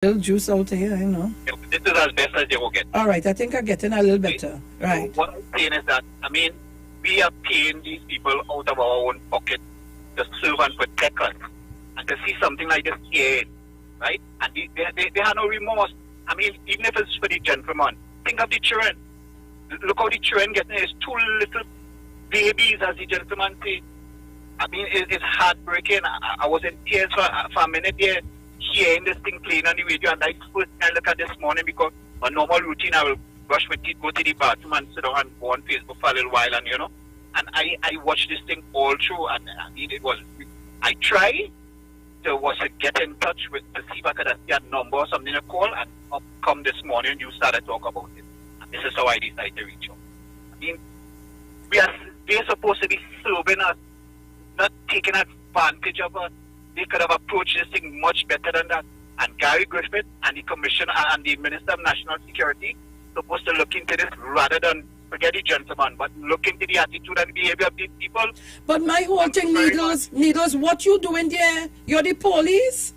Little juice out here, you know. This is as best as they will get. All right, I think I'm getting a little better. Right. So what I'm saying is that, I mean, we are paying these people out of our own pocket to serve and protect us. And to see something like this here, right? And they have no remorse. I mean, even if it's for the gentleman, think of the children. Look how the children getting his two little babies, as the gentleman said. I mean, it's heartbreaking. I was in tears for a minute there, hearing this thing playing on the radio. And I first I look at this morning because a normal routine, I will brush my teeth, go to the bathroom and sit down and go on Facebook for a little while, and you know. And I watched this thing all through, and I mean, it was. I tried to get in touch with to see if I could get a number or something to call, and up come this morning you started to talk about it. And this is how I decided to reach out. I mean, they're supposed to be serving us, not taking advantage of us. They could have approached this thing much better than that. And Gary Griffith and the Commissioner and the Minister of National Security supposed to look into this rather than forget the gentleman, but look into the attitude and behavior of these people. But my whole thing, Needles, what you doing there? You're the police.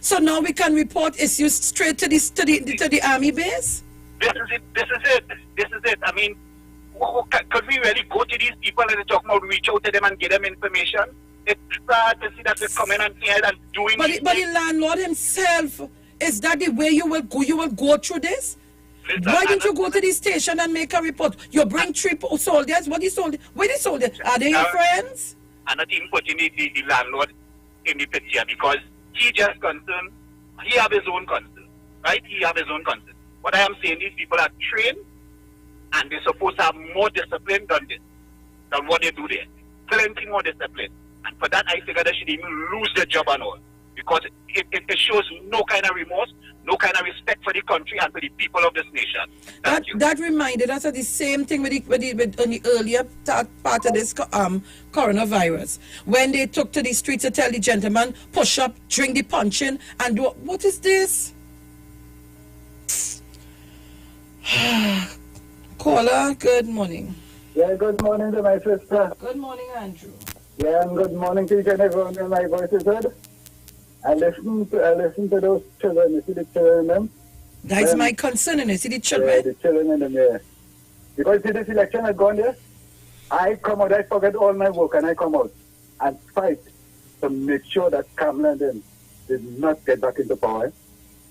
So now we can report issues straight to the army base? This is it. I mean, could we really go to these people and talk about reach out to them and give them information? It's sad to see that they're coming and here and doing but the landlord himself, is that the way you will go through this? Why don't you go to the station and make a report? You bring 3 soldiers. What the soldiers? Where the soldiers? Are they your friends? I'm not even putting the landlord in the picture because he just concerned. He have his own concern, right? He have his own concern. What I am saying, these people are trained and they're supposed to have more discipline than what they do there. Plenty more discipline. And for that, I figure they should even lose their job and all. Because it shows no kind of remorse, no kind of respect for the country and for the people of this nation. That reminded us of the same thing with the earlier part of this coronavirus. When they took to the streets to tell the gentleman, push up, drink the punching, and do what is this? Caller, good morning. Yeah, good morning to my sister. Good morning, Andrew. Yeah, and good morning to each and everyone when my voice is heard. I listen to those children. You see the children in them? That's my concern, and you see the children? Yeah, the children in them, yeah. Because see this election had gone there, I come out, I forget all my work, and I come out and fight to make sure that Kamala and them did not get back into power.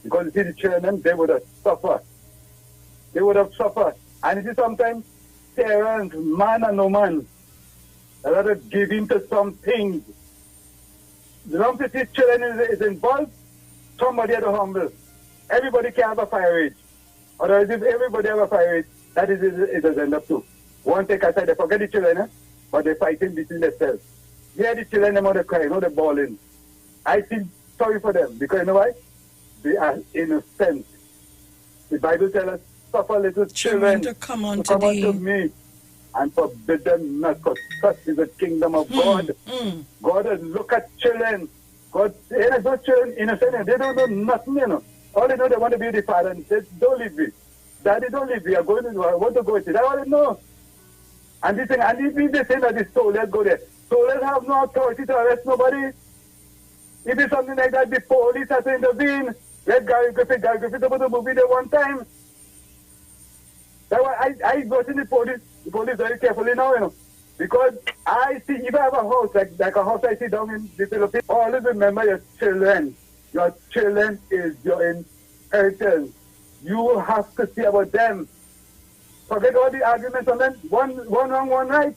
Because you see the children, they would have suffered. They would have suffered. And you see sometimes, parents, man and no man, a lot of giving to some things. The long as these children is involved, somebody at the humble. Everybody can have a fire rage. Otherwise, if everybody have a fire rage, that is it does end up too. One take aside, they forget the children, but they're fighting between themselves. Yeah, the children, them are crying, they're bawling. I feel sorry for them, because you know why? They are innocent. The Bible tells us, suffer little children to come unto me. And forbid them not, because such is the kingdom of God. God look at children. God, those children innocent, they don't know nothing, you know. All they know, they want to be the father and say, don't leave me. Daddy, don't leave me. I want to go with it. I want to know. And this thing, and if they say that the soldiers go there, soldiers have no authority to arrest nobody. If it's something like that, the police has to intervene. Let Gary Griffith about the movie there one time. That's why I go to the police very carefully now, you know. Because I see, if I have a house, like a house I see down in the Philippines, always remember your children. Your children is your inheritance. You have to see about them. Forget all the arguments on them. One wrong, one right.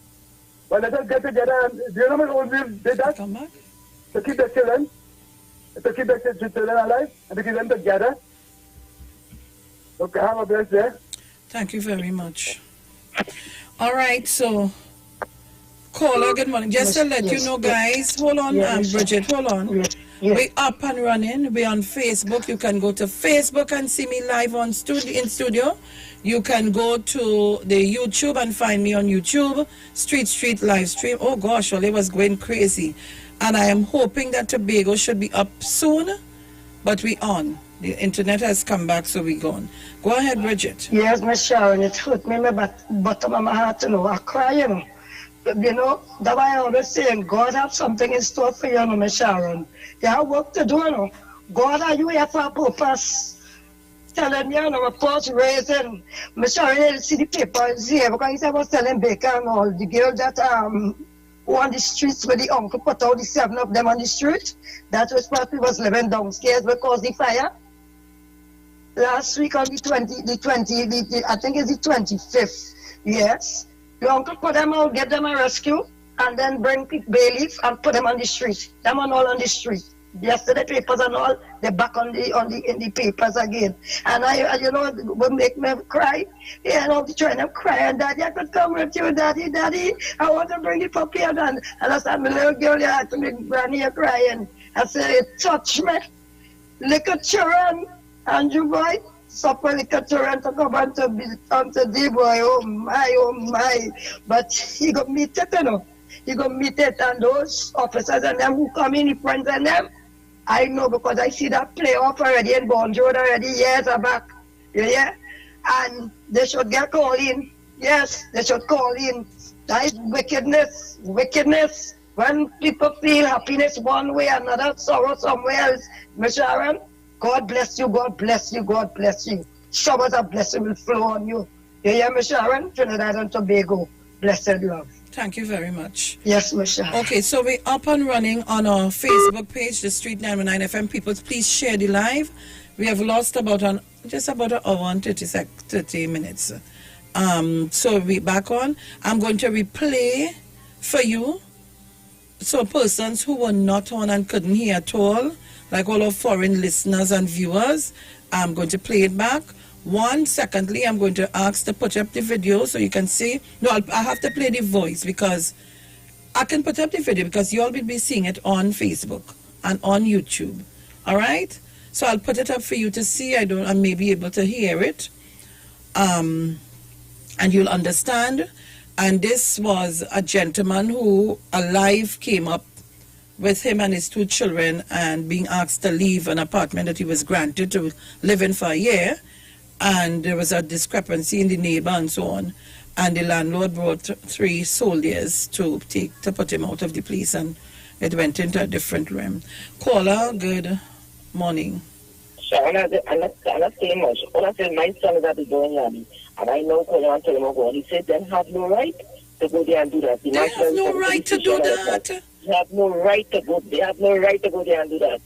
But let us get together and, do you know what old people did that? Come back. To keep their children. To keep their children alive and to keep them together. Okay, have a blessed day. Thank you very much. All right, so caller, good morning. Just to let you know, guys, hold on, Bridget, hold on. We're up and running. We're on Facebook. You can go to Facebook and see me live in studio. You can go to the YouTube and find me on YouTube. Street live stream. Oh gosh, well, it was going crazy. And I am hoping that Tobago should be up soon, but we on. The internet has come back, so we gone. Go ahead, Bridget. Yes, Miss Sharon, it hurt me in my bottom of my heart, you know. I cry, you know. You know, that's why I always saying, God have something in store for you, Miss Sharon. You have work to do, you know. God, are you here for a purpose? Telling me on our first raising. I'm sure I didn't see the papers here because I was telling Baker and all the girls that who on the streets where the uncle put out the 7 of them on the street. That was what we was living downstairs because the fire. Last week on the 20, I think it's the 25th. Yes. The uncle put them out, get them a rescue, and then bring bailiff and put them on the street. Them on all on the street. Yesterday papers and all, they're back in the papers again. And I you know, would make me cry. Yeah, and I'll be trying to cry. And Daddy, I could come with you, Daddy, I want to bring it up here. And I said, my little girl, I had to make Granny here crying. I said, it touched me. Little children, Andrew boy, supper little children to come unto the boy. Oh my. But he got meet it, you know. He got meet it, and those officers and them who come in, the friends and them, I know because I see that play off already in Bond Road already years back. Yeah? And they should get called in. Yes, they should call in. That is wickedness. Wickedness. When people feel happiness one way, another sorrow somewhere else. Miss Sharon, God bless you, God bless you, God bless you. Showers of blessing will flow on you. You hear, Miss Sharon? Trinidad and Tobago. Blessed love. Thank you very much. Yes, Michelle. Okay, so we're up and running on our Facebook page, The Street 919 FM. People, please share the live. We have lost just about an hour and 30 minutes. So we're back on. I'm going to replay for you. So persons who were not on and couldn't hear at all, like all our foreign listeners and viewers, I'm going to play it back. Secondly, I'm going to ask to put up the video so you can see. No, I have to play the voice because I can put up the video because you all will be seeing it on Facebook and on YouTube. All right? So I'll put it up for you to see. I may be able to hear it. And you'll understand. And this was a gentleman who alive came up with him and his 2 children and being asked to leave an apartment that he was granted to live in for a year. And there was a discrepancy in the neighbor and so on. And the landlord brought 3 soldiers to put him out of the place, and it went into a different realm. Caller, good morning. I'm not saying much. All I said, my son is at the going yard. And I know Colin and tell him about. He said they have no right to go there and do that. They have no right to do that. They have no right to go. They have no right to go there and do that.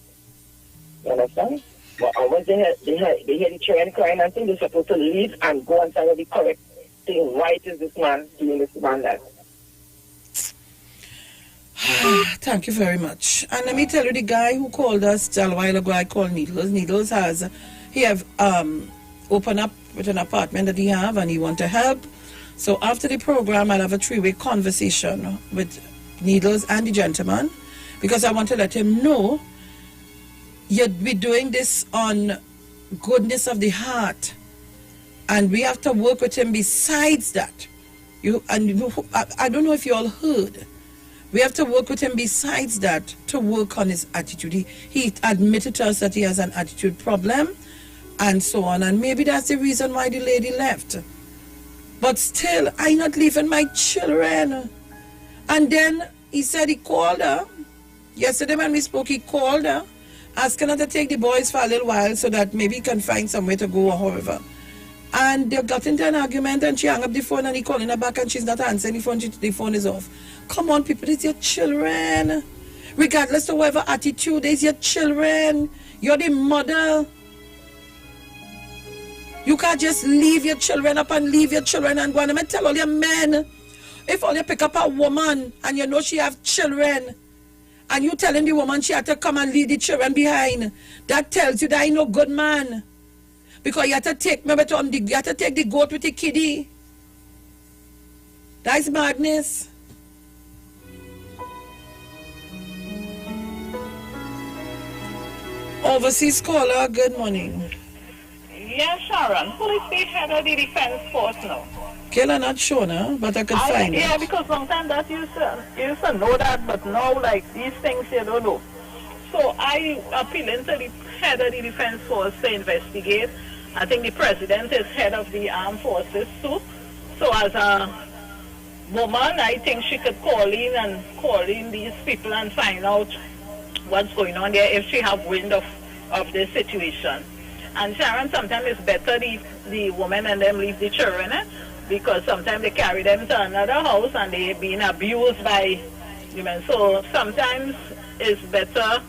You understand? But once they hear the children crying and think they're supposed to leave and go and find the correct thing. Why is this man doing this man that? Thank you very much. And let me tell you, the guy who called us a while ago, I called Needles. Needles have opened up with an apartment that he have and he want to help. So after the program, I'll have a 3-way conversation with Needles and the gentleman because I want to let him know you'd be doing this on goodness of the heart, and we have to work with him besides that. I don't know if you all heard. We have to work with him besides that to work on his attitude. He admitted to us that he has an attitude problem and so on, and maybe that's the reason why the lady left. But still, I'm not leaving my children. And then he said he called her. Yesterday when we spoke, he called her, asking her to take the boys for a little while so that maybe he can find somewhere to go or however. And they got into an argument and she hung up the phone and he calling her back and she's not answering the phone. The phone is off. Come on, people, it's your children. Regardless of whatever attitude, it's your children. You're the mother. You can't just leave your children up and leave your children and go on. And tell all your men, if all you pick up a woman and you know she have children, and you telling the woman she had to come and leave the children behind, that tells you that I no good man. Because you have to take the goat with the kiddie. That's madness. Overseas caller, good morning. Yes, Sharon. Who is the head of the defense force now? Kayla not sure now, but I could find it. Yeah, because sometimes that you used to know that, but now like these things you don't know. So I appealing to the head of the defense force to investigate. I think the president is head of the armed forces too. So as a woman, I think she could call in these people and find out what's going on there if she have wind of of the situation. And Sharon, sometimes it's better the woman and them leave the children, because sometimes they carry them to another house and they're being abused by women. So sometimes it's better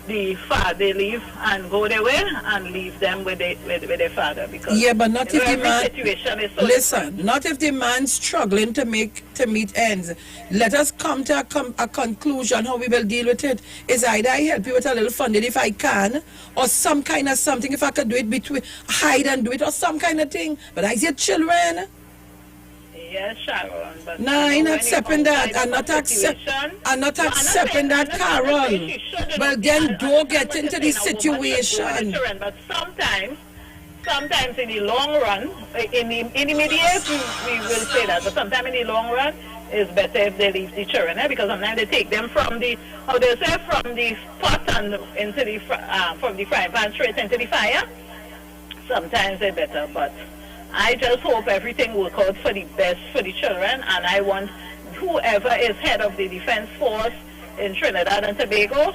the father leave and go their way and leave them with their father, because but not if the man situation is so listen, not if the man's struggling to meet ends. Let us come to a conclusion how we will deal with it. Is either I help you with a little funding if I can, or some kind of something if I could do it between hide and do it, or some kind of thing. But I say children. Yes, Sharon, but I'm not accepting that. I'm not accepting that, Carol. Well, then don't get into the situation. But sometimes in the long run, in the immediate, we will say that, but sometimes in the long run, it's better if they leave the children, because sometimes they take them from the, how they say, from the pot and into the, from the frying pan straight into the fire. Sometimes they're better, but I just hope everything works out for the best for the children, and I want whoever is head of the defense force in Trinidad and Tobago,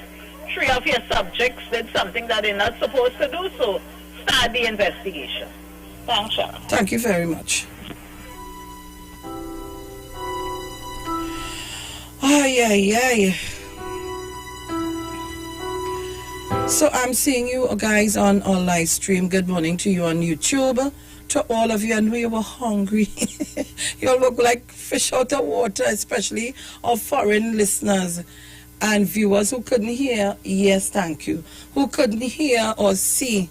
3 of your subjects did something that they're not supposed to do, so start the investigation. Thanks, Sharon. Thank you very much. Ay. So I'm seeing you guys on our live stream. Good morning to you on YouTube. To all of you, I know you were hungry. You look like fish out of water, especially our foreign listeners and viewers who couldn't hear. Yes, thank you. Who couldn't hear or see.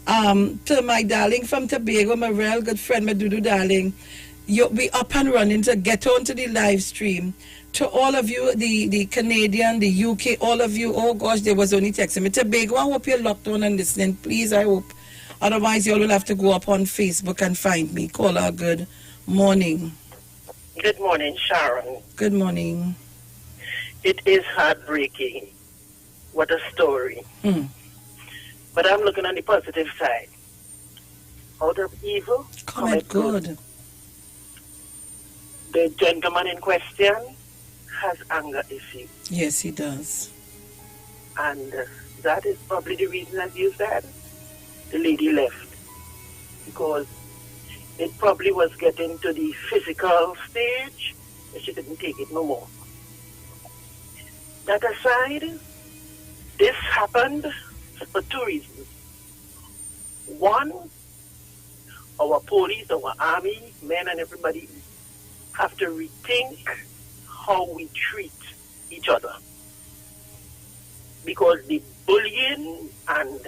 To my darling from Tobago, my real good friend, my Dudu darling, you'll be up and running to get onto the live stream. To all of you, the Canadian, the UK, all of you, oh gosh, they was only texting me. Tobago, I hope you're locked on and listening. Please, I hope. Otherwise, you all will have to go up on Facebook and find me. Caller, good morning. Good morning, Sharon. Good morning. It is heartbreaking. What a story. But I'm looking on the positive side. Out of evil, cometh good. The gentleman in question has anger issues. Yes, he does. And that is probably the reason, as you said, the lady left, because it probably was getting to the physical stage and she couldn't take it no more. That aside, this happened for 2 reasons. One, our police, our army, men and everybody have to rethink how we treat each other, because the bullying and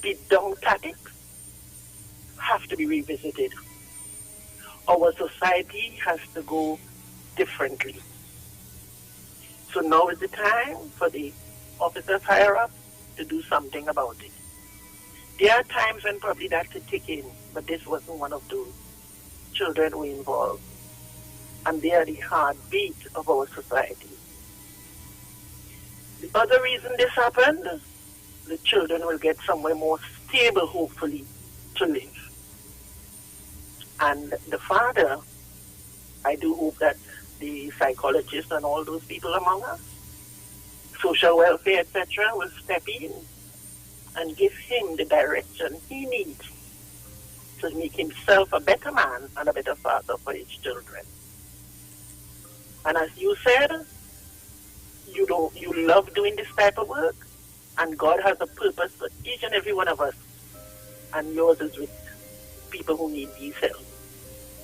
beat down tactics have to be revisited. Our society has to go differently. So now is the time for the officers higher up to do something about it. There are times when probably that could kick in, but this wasn't one of those. Children were involved, and they are the heartbeat of our society. The other reason this happened, the children will get somewhere more stable, hopefully, to live. And the father, I do hope that the psychologists and all those people among us, social welfare, etc., will step in and give him the direction he needs to make himself a better man and a better father for his children. And as you said, you love doing this type of work, and God has a purpose for each and every one of us, and yours is with people who need these help.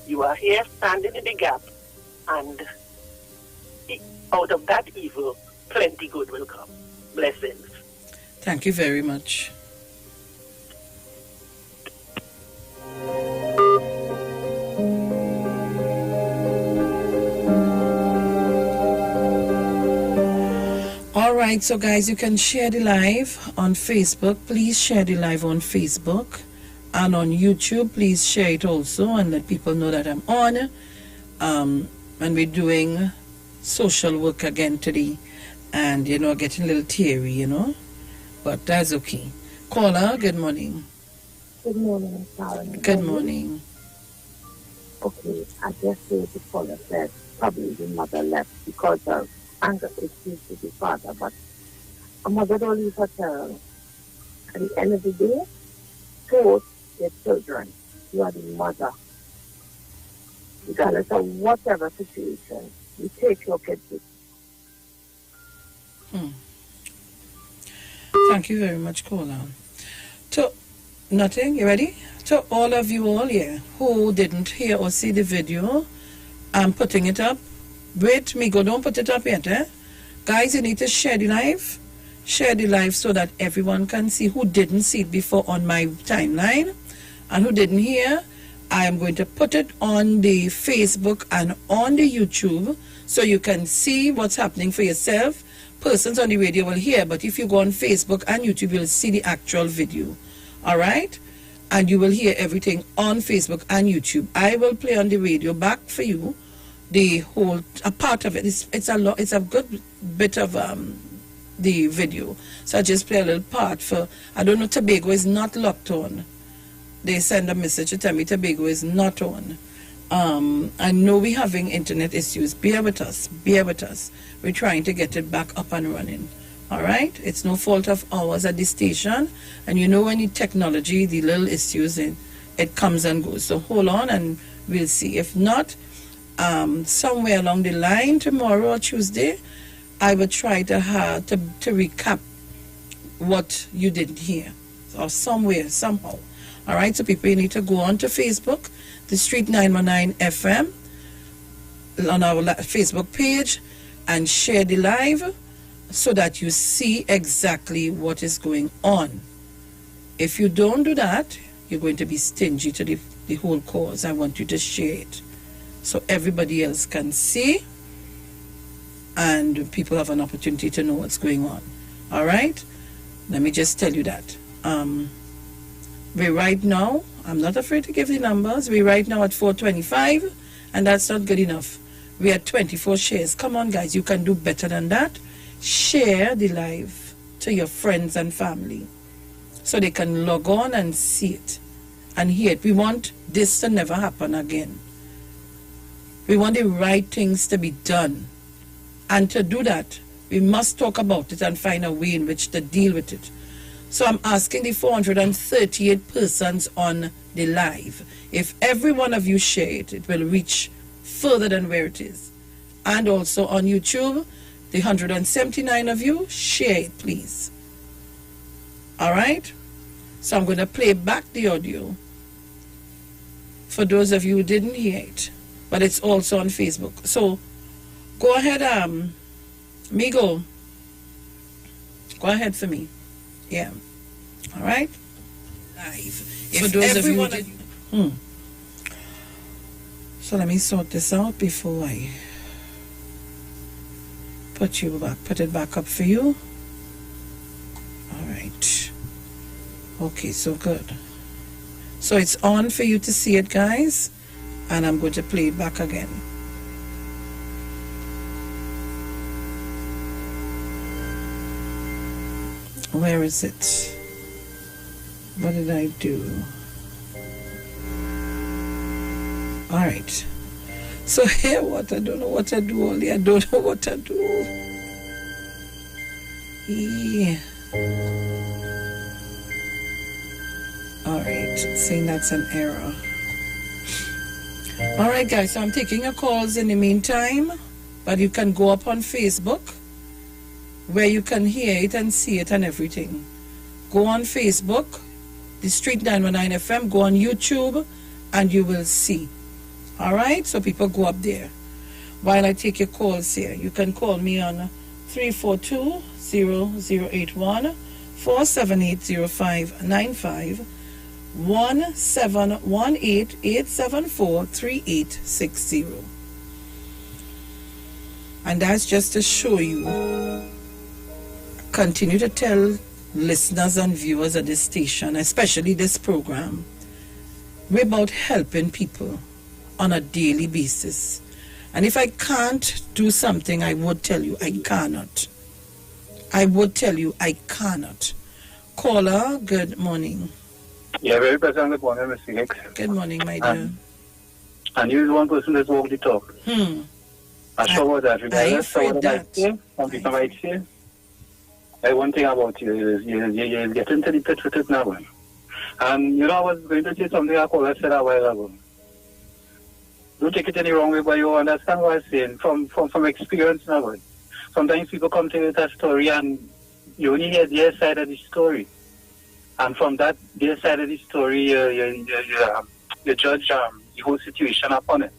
You are here standing in the gap, and out of that evil, plenty good will come. Blessings. Thank you very much. All right, so guys, you can share the live on Facebook. Please share the live on Facebook, and on YouTube. Please share it also and let people know that I'm on. And we're doing social work again today, and getting a little teary, but that's okay. Caller, good morning. Good morning, Sharon. Good morning. Okay, I just say the caller said probably the mother left because of anger issues with the father, but a mother don't leave her child. At the end of the day, both their children, you are the mother. Regardless of whatever situation, you take your kids with you. Thank you very much, Kola. To nothing, you ready? To all of you all here who didn't hear or see the video, I'm putting it up. Wait, Migo, don't put it up yet, eh? Guys, you need to share the live. Share the live so that everyone can see who didn't see it before on my timeline and who didn't hear. I am going to put it on the Facebook and on the YouTube so you can see what's happening for yourself. Persons on the radio will hear, but if you go on Facebook and YouTube, you'll see the actual video. All right? And you will hear everything on Facebook and YouTube. I will play on the radio back for you the whole, a part of it. It's a lot, it's a good bit of the video. So I just play a little part for, I don't know, Tobago is not locked on. They send a message to tell me Tobago is not on. I know we're having internet issues. Bear with us. Bear with us. We're trying to get it back up and running. All right? It's no fault of ours at the station. And you know when you technology, the little issues, it comes and goes. So hold on and we'll see. If not, somewhere along the line, tomorrow or Tuesday, I will try to recap what you didn't hear. Or somewhere, somehow. All right? So people, you need to go on to Facebook, the Street 919 FM, on our Facebook page, and share the live so that you see exactly what is going on. If you don't do that, you're going to be stingy to the whole cause. I want you to share it so everybody else can see and people have an opportunity to know what's going on. All right? Let me just tell you that. We're right now, I'm not afraid to give the numbers, we're right now at 425, and that's not good enough. We're at 24 shares. Come on, guys, you can do better than that. Share the live to your friends and family so they can log on and see it and hear it. We want this to never happen again. We want the right things to be done. And to do that, we must talk about it and find a way in which to deal with it. So I'm asking the 438 persons on the live, if every one of you share it, it will reach further than where it is. And also on YouTube, the 179 of you, share it, please. All right? So I'm going to play back the audio for those of you who didn't hear it. But it's also on Facebook. So go ahead, Migo. Go ahead for me. Yeah. All right? Live. For those of you who didn't. So let me sort this out before I put it back up for you. All right. Okay, so good. So it's on for you to see it, guys, and I'm going to play it back again. Where is it? What did I do? All right. So here, what? I don't know what to do, Ollie. I don't know what to do. Yeah. All right. It's saying that's an error. All right, guys. So I'm taking your calls in the meantime, but you can go up on Facebook where you can hear it and see it and everything. Go on Facebook, the Street 919 FM. Go on YouTube, and you will see. All right, so people go up there. While I take your calls here, you can call me on 342-0081, 478-0595, 1718-874-3860. And that's just to show you, continue to tell listeners and viewers of this station, especially this program, we're about helping people on a daily basis. And if I can't do something, I would tell you I cannot. I would tell you I cannot. Caller, good morning. Yeah, very pleasant. Good morning, Mr. Hicks. Good morning, my dear. And you're the one person that's walked the talk. I saw what that. Are you afraid that? Some people might say. One thing about you is you get into the pit with it now. And I was going to say something I said a while ago. Don't take it any wrong way, but you understand what I'm saying from experience now. Sometimes people come to you with a story and you only hear their side of the story. And from that, their side of the story, you judge the whole situation upon it.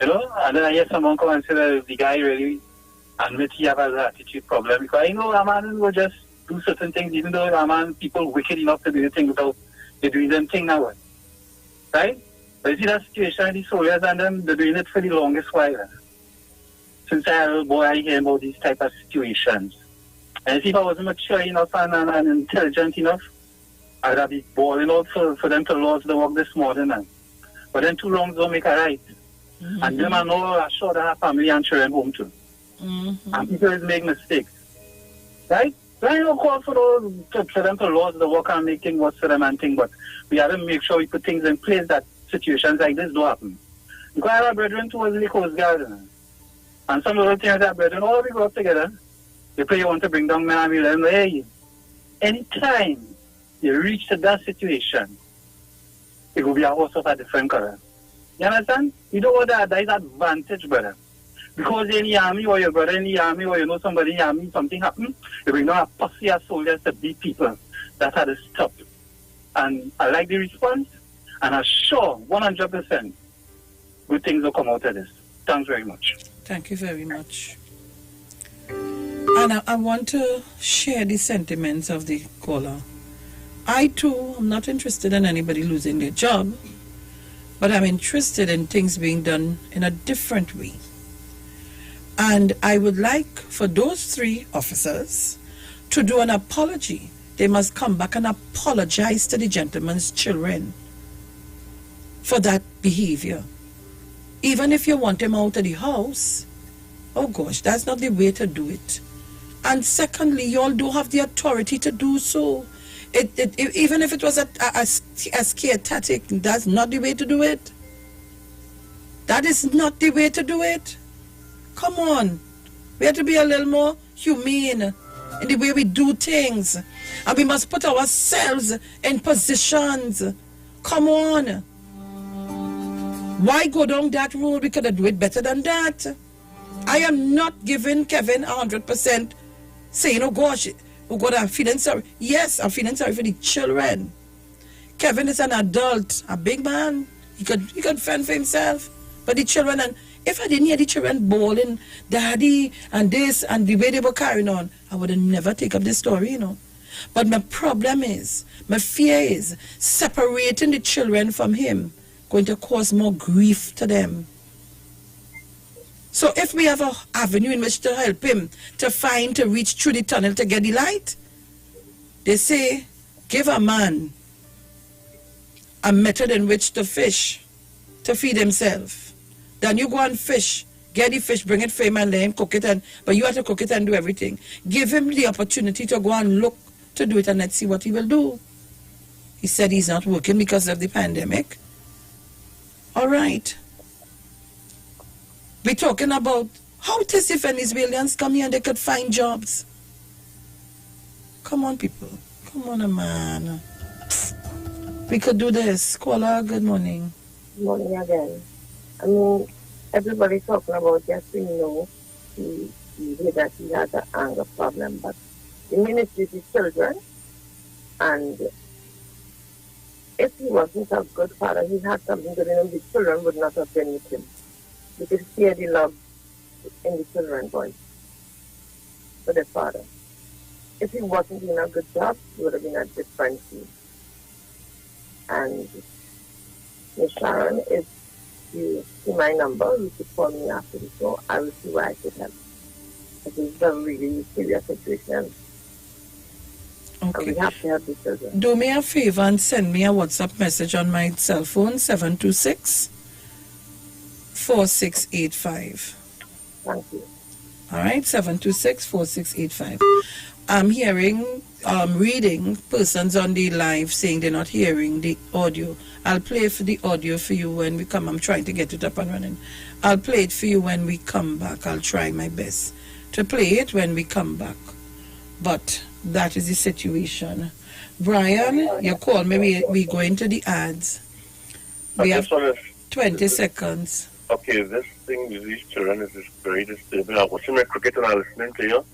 And then I hear someone come and say that the guy really admit he has an attitude problem. Because a man will just do certain things, even though a man, people wicked enough to do the thing without they doing them thing now. Right? But you see that situation, the soldiers and them, they're doing it for the longest while. Since I was a little boy, I hear about these type of situations. And see, if I wasn't mature enough and intelligent enough, I'd have been bawling out for them to lose the work this morning. But then 2 wrongs don't make a right. Mm-hmm. And them I know are sure they have family and children home too. Mm-hmm. And people make mistakes. Right? So I don't call for them to lose the work and make things worse for them and things, but we have to make sure we put things in place that situations like this don't happen. Because I have a brethren towards the Coast Guard. And some of the things that brethren, all we go up together. They pray you want to bring down men and we let them know, hey, anytime you reach to that situation, it will be a horse of a different color. You understand? You don't want that is advantage, brother. Because in the army or your brother in the army or you know somebody in the army, something happened, you bring down a posse of soldiers to beat people. That's how to stop. And I like the response, and I'm sure 100% good things will come out of this. Thanks very much. Thank you very much. And I want to share the sentiments of the caller. I too am not interested in anybody losing their job, but I'm interested in things being done in a different way. And I would like for those 3 officers to do an apology. They must come back and apologize to the gentleman's children for that behavior. Even if you want him out of the house, oh gosh, that's not the way to do it. And secondly, you all do have the authority to do so. Even if it was a scare tactic, that's not the way to do it. That is not the way to do it. Come on. We have to be a little more humane in the way we do things. And we must put ourselves in positions. Come on. Why go down that road? We could have do it better than that. I am not giving Kevin 100% saying, oh gosh, oh God, I'm feeling sorry. Yes, I'm feeling sorry for the children. Kevin is an adult, a big man. He could fend for himself. But the children, and if I didn't hear the children bawling, daddy, and this, and the way they were carrying on, I would have never taken up this story, But my problem is, my fear is, separating the children from him going to cause more grief to them. So if we have an avenue in which to help him to reach through the tunnel to get the light, they say, give a man a method in which to fish, to feed himself. Then you go and fish, get the fish, bring it for him and let him cook it, but you have to cook it and do everything. Give him the opportunity to go and look to do it and let's see what he will do. He said he's not working because of the pandemic. All right. We're talking about how it is if Venezuelans come here and they could find jobs. Come on, people. Come on, man. We could do this. Caller, good morning. Good morning again. I mean, everybody talking about yes, we know that he has an anger problem, but the ministry is his children, and if he wasn't a good father, he had something good in him, the children would not have been with him. You could hear the love in the children's voice for their father. If he wasn't doing a good job, he would have been a different thing. And Miss Sharon, if you see my number, you could call me after the show. I will see where I could help. It is a really serious situation. Okay. And we have to help the children. Do me a favor and send me a WhatsApp message on my cell phone, 726-4685. Thank you. All right, 726-4685. I'm reading persons on the live saying they're not hearing the audio. I'll play for the audio for you when we come. I'm trying to get it up and running. I'll play it for you when we come back. I'll try my best to play it when we come back. But that is the situation. Brian, you call me, we go into the ads. We have 20 seconds. Okay, this thing with these children is very disturbing. I was watching my cricket and I was listening to you,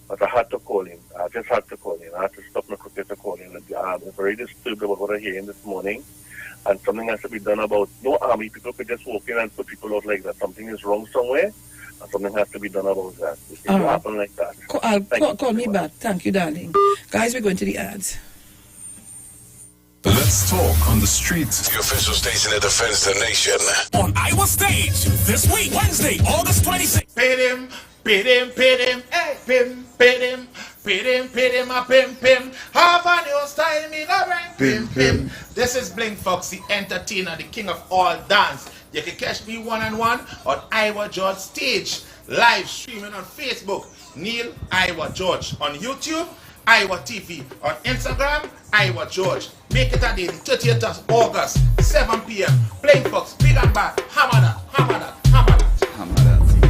but I had to call in. I just had to call in. I had to stop my cricket to call in. I'm very disturbed about what I'm hearing this morning. And something has to be done about no army. People could just walk in and put people out like that. Something is wrong somewhere, and something has to be done about that. It can't happen like that. Call me back. Thank you, darling. Guys, we're going to the ads. Let's talk on the streets. The official station that defends the nation. On Iowa Stage this week, Wednesday, August 26th. Pit him, hey, pit him, a pim. Have a new style, me the pim. This is Bling Fox, the entertainer, the king of all dance. You can catch me one-on-one on Iowa George Stage, live streaming on Facebook, Neil Iowa George, on YouTube, Iowa TV, on Instagram, Iowa George. Make it a day, the 30th of August, 7 p.m. Bling Fox, big and bad, hammer that.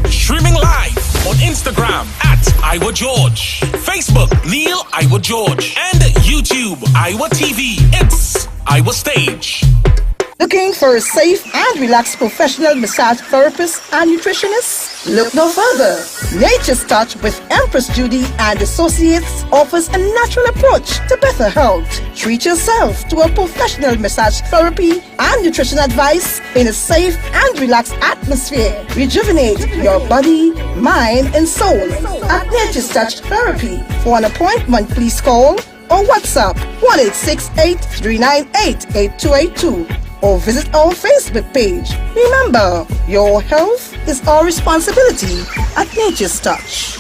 Streaming live on Instagram at Iowa George, Facebook Neil Iowa George, and YouTube Iowa TV. It's Iowa Stage. Looking for a safe and relaxed professional massage therapist and nutritionist? Look no further. Nature's Touch with Empress Judy and Associates offers a natural approach to better health. Treat yourself to a professional massage therapy and nutrition advice in a safe and relaxed atmosphere. Rejuvenate your body, mind, and soul at Nature's Touch Therapy. For an appointment, please call or WhatsApp 1-868-398-8282. Or visit our Facebook page. Remember, your health is our responsibility at Nature's Touch.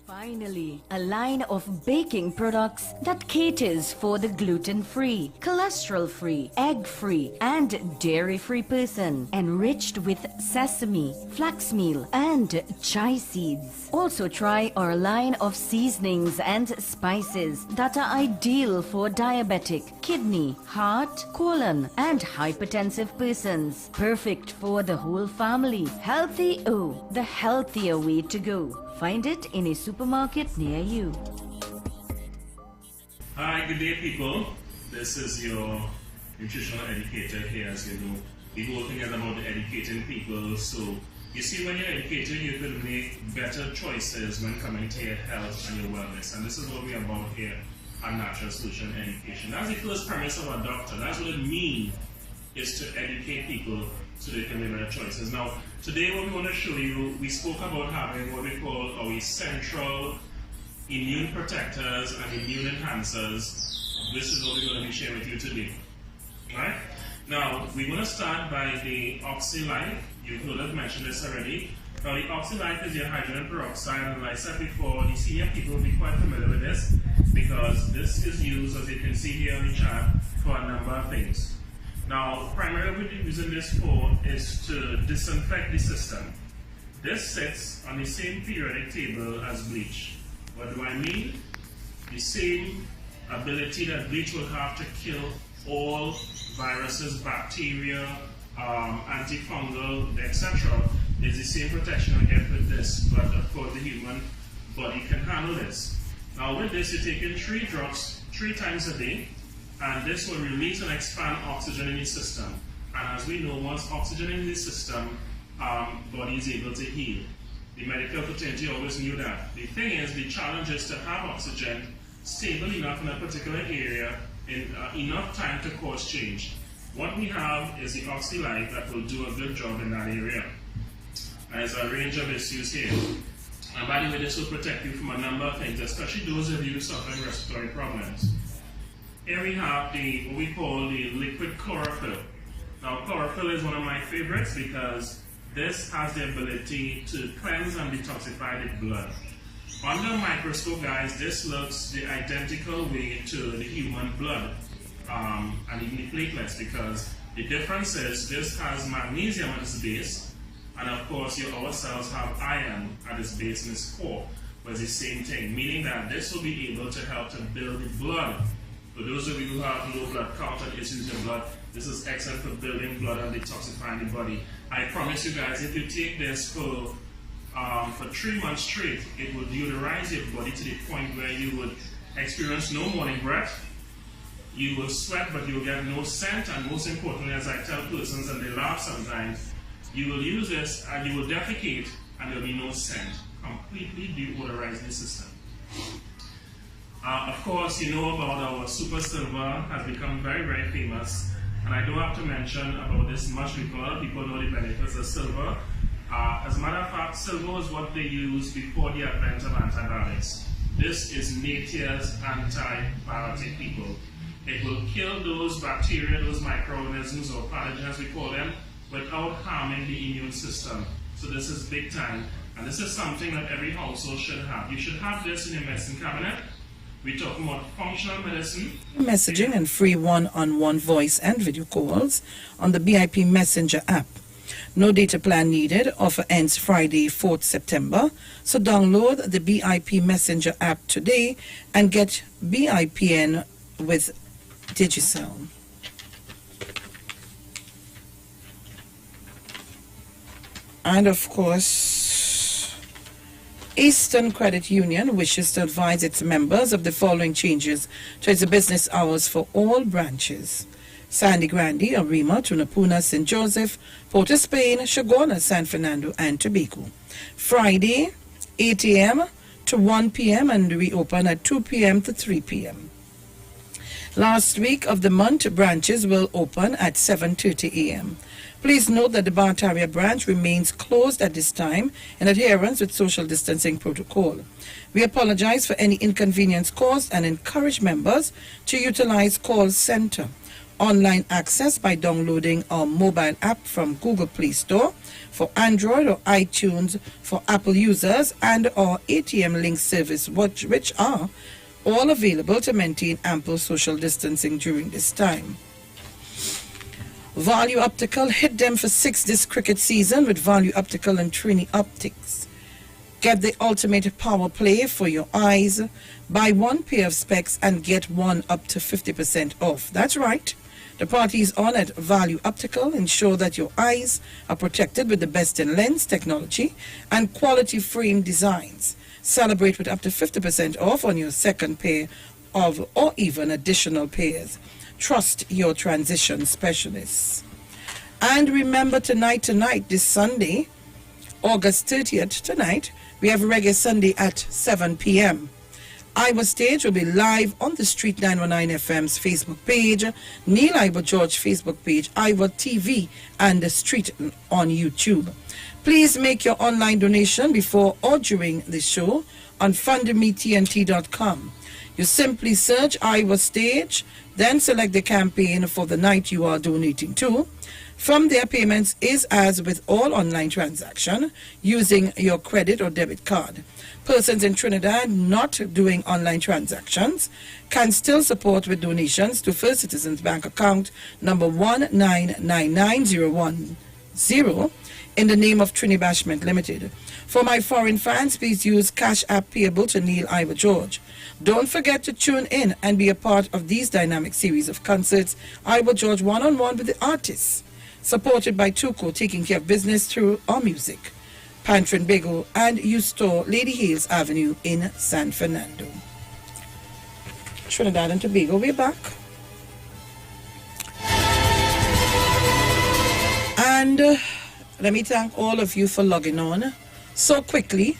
Finally, a line of baking products that caters for the gluten-free, cholesterol-free, egg-free, and dairy-free person, enriched with sesame, flax meal, and chia seeds. Also try our line of seasonings and spices that are ideal for diabetic, kidney, heart, colon, and hypertensive persons. Perfect for the whole family. Healthy O, the healthier way to go. Find it in a supermarket near you. Hi, good day people. This is your nutritional educator here. As you know, we go together about educating people. So you see, when you're educated, you can make better choices when coming to your health and your wellness. And this is what we're about here at Natural Solution Education. That's the first premise of our doctor. That's what it means, is to educate people so they can make better choices. Now, today what we want to show you, we spoke about having what we call our essential immune protectors and immune enhancers. This is what we're going to be sharing with you today. Right? Now, we're going to start by the OxyLife. You've heard us mention this already. Now, the OxyLife is your hydrogen peroxide, and like I said before, the senior people will be quite familiar with this because this is used, as you can see here in the chart, for a number of things. Now, primarily what we're using this for is to disinfect the system. This sits on the same periodic table as bleach. What do I mean? The same ability that bleach will have to kill all viruses, bacteria, antifungal, etc. is the same protection I get with this, but of course the human body can handle this. Now with this, you're taking 3 drops 3 times a day, and this will release and expand oxygen in the system. And as we know, once oxygen in the system, body is able to heal. The medical fraternity always knew that. The thing is, the challenge is to have oxygen stable enough in a particular area in enough time to cause change. What we have is the OxyLife that will do a good job in that area. There's a range of issues here. And by the way, this will protect you from a number of things, especially those of you suffering respiratory problems. Here we have what we call the liquid chlorophyll. Now, chlorophyll is one of my favorites because this has the ability to cleanse and detoxify the blood. Under a microscope, guys, this looks the identical way to the human blood and even the platelets, because the difference is this has magnesium at its base, and of course our cells have iron at its base in its core, but it's the same thing, meaning that this will be able to help to build the blood. For those of you who have low blood count and issues in blood, this is excellent for building blood and detoxifying the body. I promise you guys, if you take this for for 3 months straight, it would deodorize your body to the point where you would experience no morning breath. You will sweat, but you will get no scent. And most importantly, as I tell persons, and they laugh sometimes, you will use this and you will defecate, and there will be no scent. Completely deodorizing the system. Of course, you know about our Super Silver, has become very, very famous. And I don't have to mention about this much because people know the benefits of silver. As a matter of fact, silver is what they used before the advent of antibiotics. This is nature's antibiotic, people. It will kill those bacteria, those microorganisms or pathogens, we call them, without harming the immune system. So this is big time. And this is something that every household should have. You should have this in your medicine cabinet. We're talking about functional medicine. Messaging and free one-on-one voice and video calls on the BIP Messenger app. No data plan needed. Offer ends Friday, 4th September. So download the BIP Messenger app today and get BIPN with Digicel. And of course, Eastern Credit Union wishes to advise its members of the following changes to its business hours for all branches. Sandy Grande, Arima, Tunapuna, St. Joseph, Port of Spain, Shagona, San Fernando, and Tobago. Friday, 8 a.m. to 1 p.m. and we open at 2 p.m. to 3 p.m. Last week of the month, branches will open at 7:30 a.m. Please note that the Bartaria branch remains closed at this time in adherence with social distancing protocol. We apologize for any inconvenience caused and encourage members to utilize call center online access by downloading our mobile app from Google Play Store for Android or iTunes for Apple users and our ATM link service, which are all available to maintain ample social distancing during this time. Value Optical, hit them for 6 this cricket season with Value Optical and Trini Optics. Get the ultimate power play for your eyes. Buy 1 pair of specs and get 1 up to 50% off. That's right. The party is on at Value Optical. Ensure that your eyes are protected with the best in lens technology and quality frame designs. Celebrate with up to 50% off on your second pair of or even additional pairs. Trust your transition specialists. And remember tonight, this Sunday, August 30th, tonight, we have Reggae Sunday at 7 p.m. Iowa Stage will be live on the Street 919 FM's Facebook page, Neil Iowa George Facebook page, Iowa TV, and the Street on YouTube. Please make your online donation before or during the show on fundmetnt.com. You simply search Iowa Stage, then select the campaign for the night you are donating to. From there, payments is as with all online transaction using your credit or debit card. Persons in Trinidad not doing online transactions can still support with donations to First Citizens Bank account number 1999010 in the name of Trini Bashment Limited. For my foreign fans, please use Cash App payable to Neil Iowa George. Don't forget to tune in and be a part of these dynamic series of concerts, Iowa George one-on-one with the artists, supported by Tuco, taking care of business through our music. Pantrin Bego and U-Store, Lady Hales Avenue in San Fernando. Trinidad and Tobago, we're back. And let me thank all of you for logging on so quickly,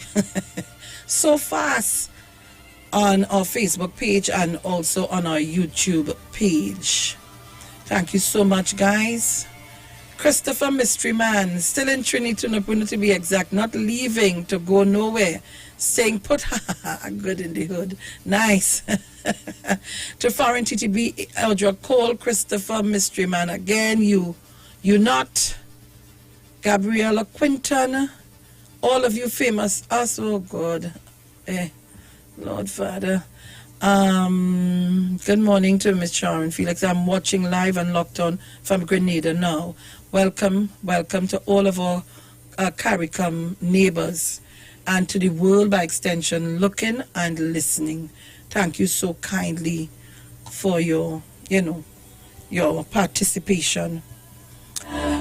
so fast on our Facebook page and also on our YouTube page. Thank you so much, guys. Christopher Mystery Man, still in Trinity, to be exact, not leaving to go nowhere, staying put, good in the hood, nice. To foreign TTB, Eldra Cole, Christopher Mystery Man, again, you not, Gabriella Quinton, all of you famous, us, oh God, Lord Father. Good morning to Miss Sharon Felix. I'm watching live and locked on from Grenada now. Welcome to all of our CARICOM neighbors and to the world by extension, looking and listening. Thank you so kindly for your participation.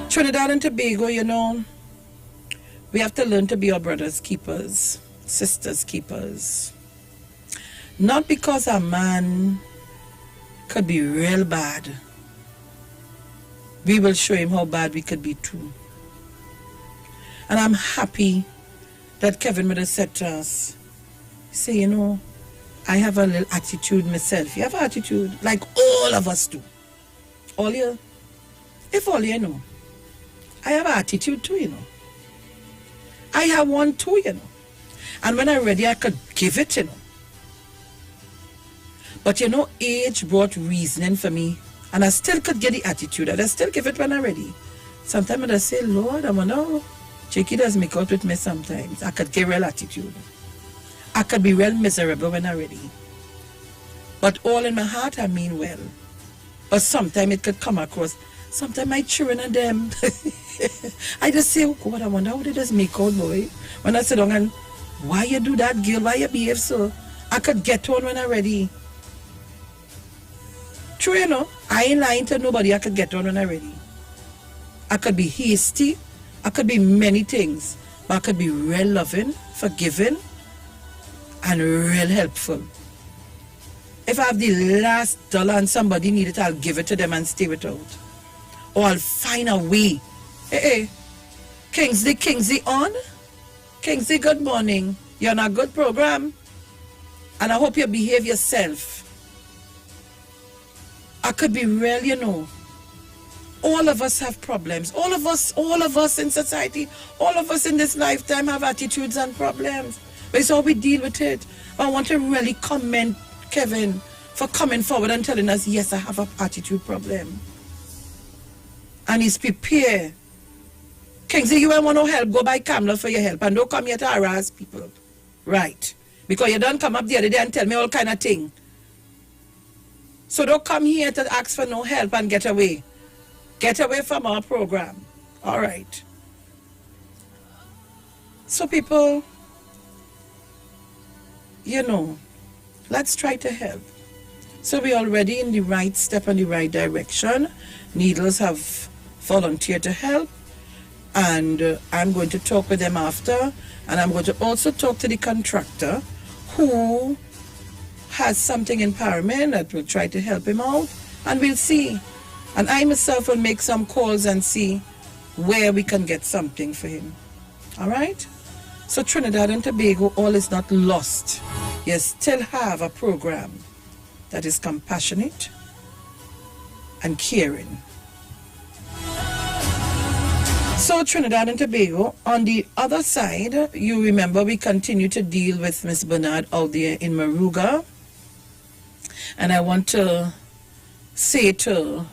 Trinidad and Tobago, We have to learn to be our brothers' keepers, sisters' keepers. Not because a man could be real bad. We will show him how bad we could be too. And I'm happy that Kevin would have said to us, say, you know, I have a little attitude myself. You have an attitude like all of us do. All you, if all you know, I have an attitude too, you know. I have one too, you know. And when I'm ready, I could give it, you know. But you know, age brought reasoning for me. And I still could get the attitude. And I still give it when I'm ready. Sometimes I say, Lord, I want to know. Jakey does make out with me sometimes. I could get real attitude. I could be real miserable when I'm ready. But all in my heart, I mean well. But sometimes it could come across. Sometimes my children and them, I just say, oh God, I wonder how they just make out, boy. When I sit down and, why you do that, girl? Why you behave so? I could get on when I'm ready. True, you know, I ain't lying to nobody. I could get on when I'm ready. I could be hasty. I could be many things. But I could be real loving, forgiving, and real helpful. If I have the last dollar and somebody need it, I'll give it to them and stay without. Or I'll find a way. Hey, Kingsley on? Kingsley, good morning. You're on a good program. And I hope you behave yourself. I could be real, you know. All of us have problems. All of us in society, all of us in this lifetime have attitudes and problems. But it's how we deal with it. I want to really commend Kevin for coming forward and telling us, yes, I have an attitude problem. And he's prepared. Kingsley, you ain't want no help, go buy Kamla for your help and don't come here to harass people. Right. Because you don't come up the other day and tell me all kind of thing. So don't come here to ask for no help and get away. Get away from our program. All right. So people, you know, let's try to help. So we're already in the right step in the right direction. Needles have volunteered to help. And I'm going to talk with them after. And I'm going to also talk to the contractor who has something in Paramin that will try to help him out. And we'll see. And I myself will make some calls and see where we can get something for him. All right? So Trinidad and Tobago, all is not lost. You still have a program that is compassionate and caring. So Trinidad and Tobago, on the other side, you remember we continue to deal with Miss Bernard out there in Moruga. And I want to say to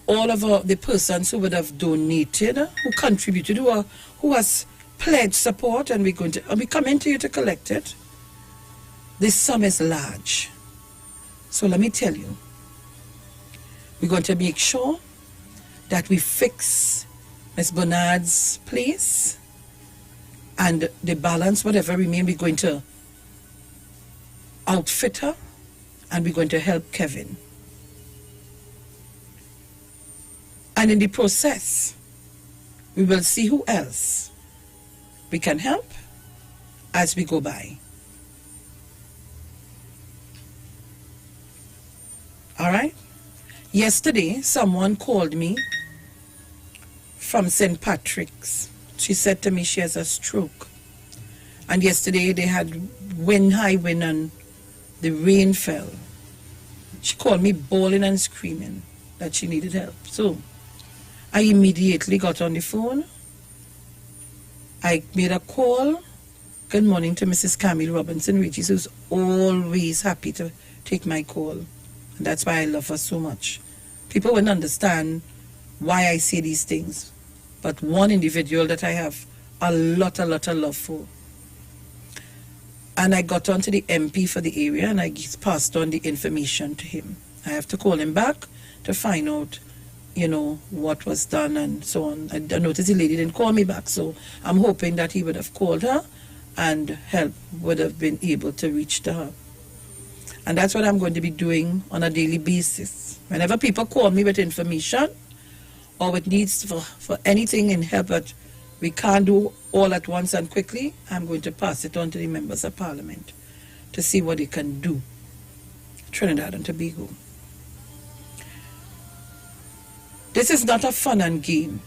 all of the persons who would have donated, who contributed, who has pledged support, and we coming to you to collect it. This sum is large. So let me tell you, we're going to make sure that we fix Miss Bernard's place, and the balance, whatever remain, we're going to outfit her, and we're going to help Kevin. And in the process, we will see who else we can help as we go by. All right? Yesterday, someone called me from St. Patrick's. She said to me she has a stroke. And yesterday they had high wind, and the rain fell. She called me bawling and screaming that she needed help. So I immediately got on the phone. I made a call. Good morning to Mrs. Camille Robinson Regis, who's always happy to take my call. And that's why I love her so much. People wouldn't understand why I say these things. But one individual that I have a lot of love for. And I got on to the MP for the area, and I passed on the information to him. I have to call him back to find out, you know, what was done and so on. I noticed the lady didn't call me back, so I'm hoping that he would have called her and help would have been able to reach to her. And that's what I'm going to be doing on a daily basis. Whenever people call me with information or with needs for anything in help, but we can't do all at once and quickly. I'm going to pass it on to the members of Parliament to see what they can do. Trinidad and Tobago. This is not a fun and game.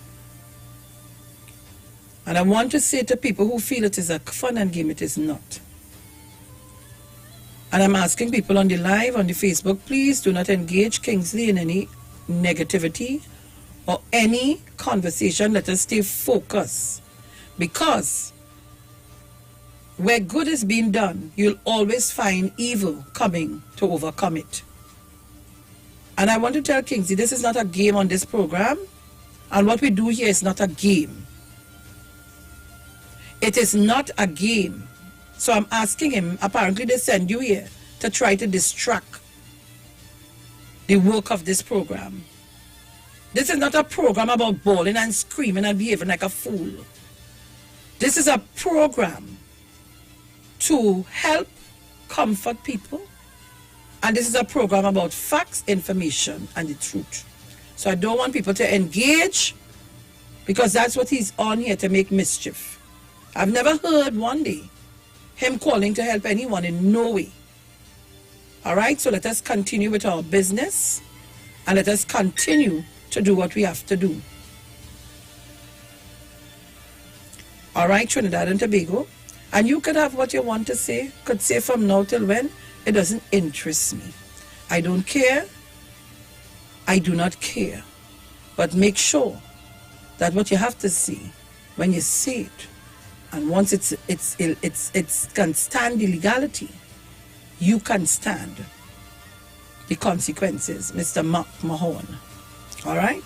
And I want to say to people who feel it is a fun and game, it is not. And I'm asking people on the live, on the Facebook, please do not engage Kingsley in any negativity or any conversation. Let us stay focused. Because where good is being done, you'll always find evil coming to overcome it. And I want to tell Kingsley, this is not a game on this program. And what we do here is not a game. It is not a game. So I'm asking him, apparently they send you here to try to distract the work of this program. This is not a program about bawling and screaming and behaving like a fool. This is a program to help comfort people. And this is a program about facts, information, and the truth. So I don't want people to engage because that's what he's on here, to make mischief. I've never heard one day him calling to help anyone, in no way. All right, so let us continue with our business and let us continue to do what we have to do. All right, Trinidad and Tobago. And you could have what you want to say, could say from now till when. It doesn't interest me. I don't care. I do not care. But make sure that what you have to say, when you say it, and once it can stand the legality, you can stand the consequences, Mr. Mark Mahon. All right?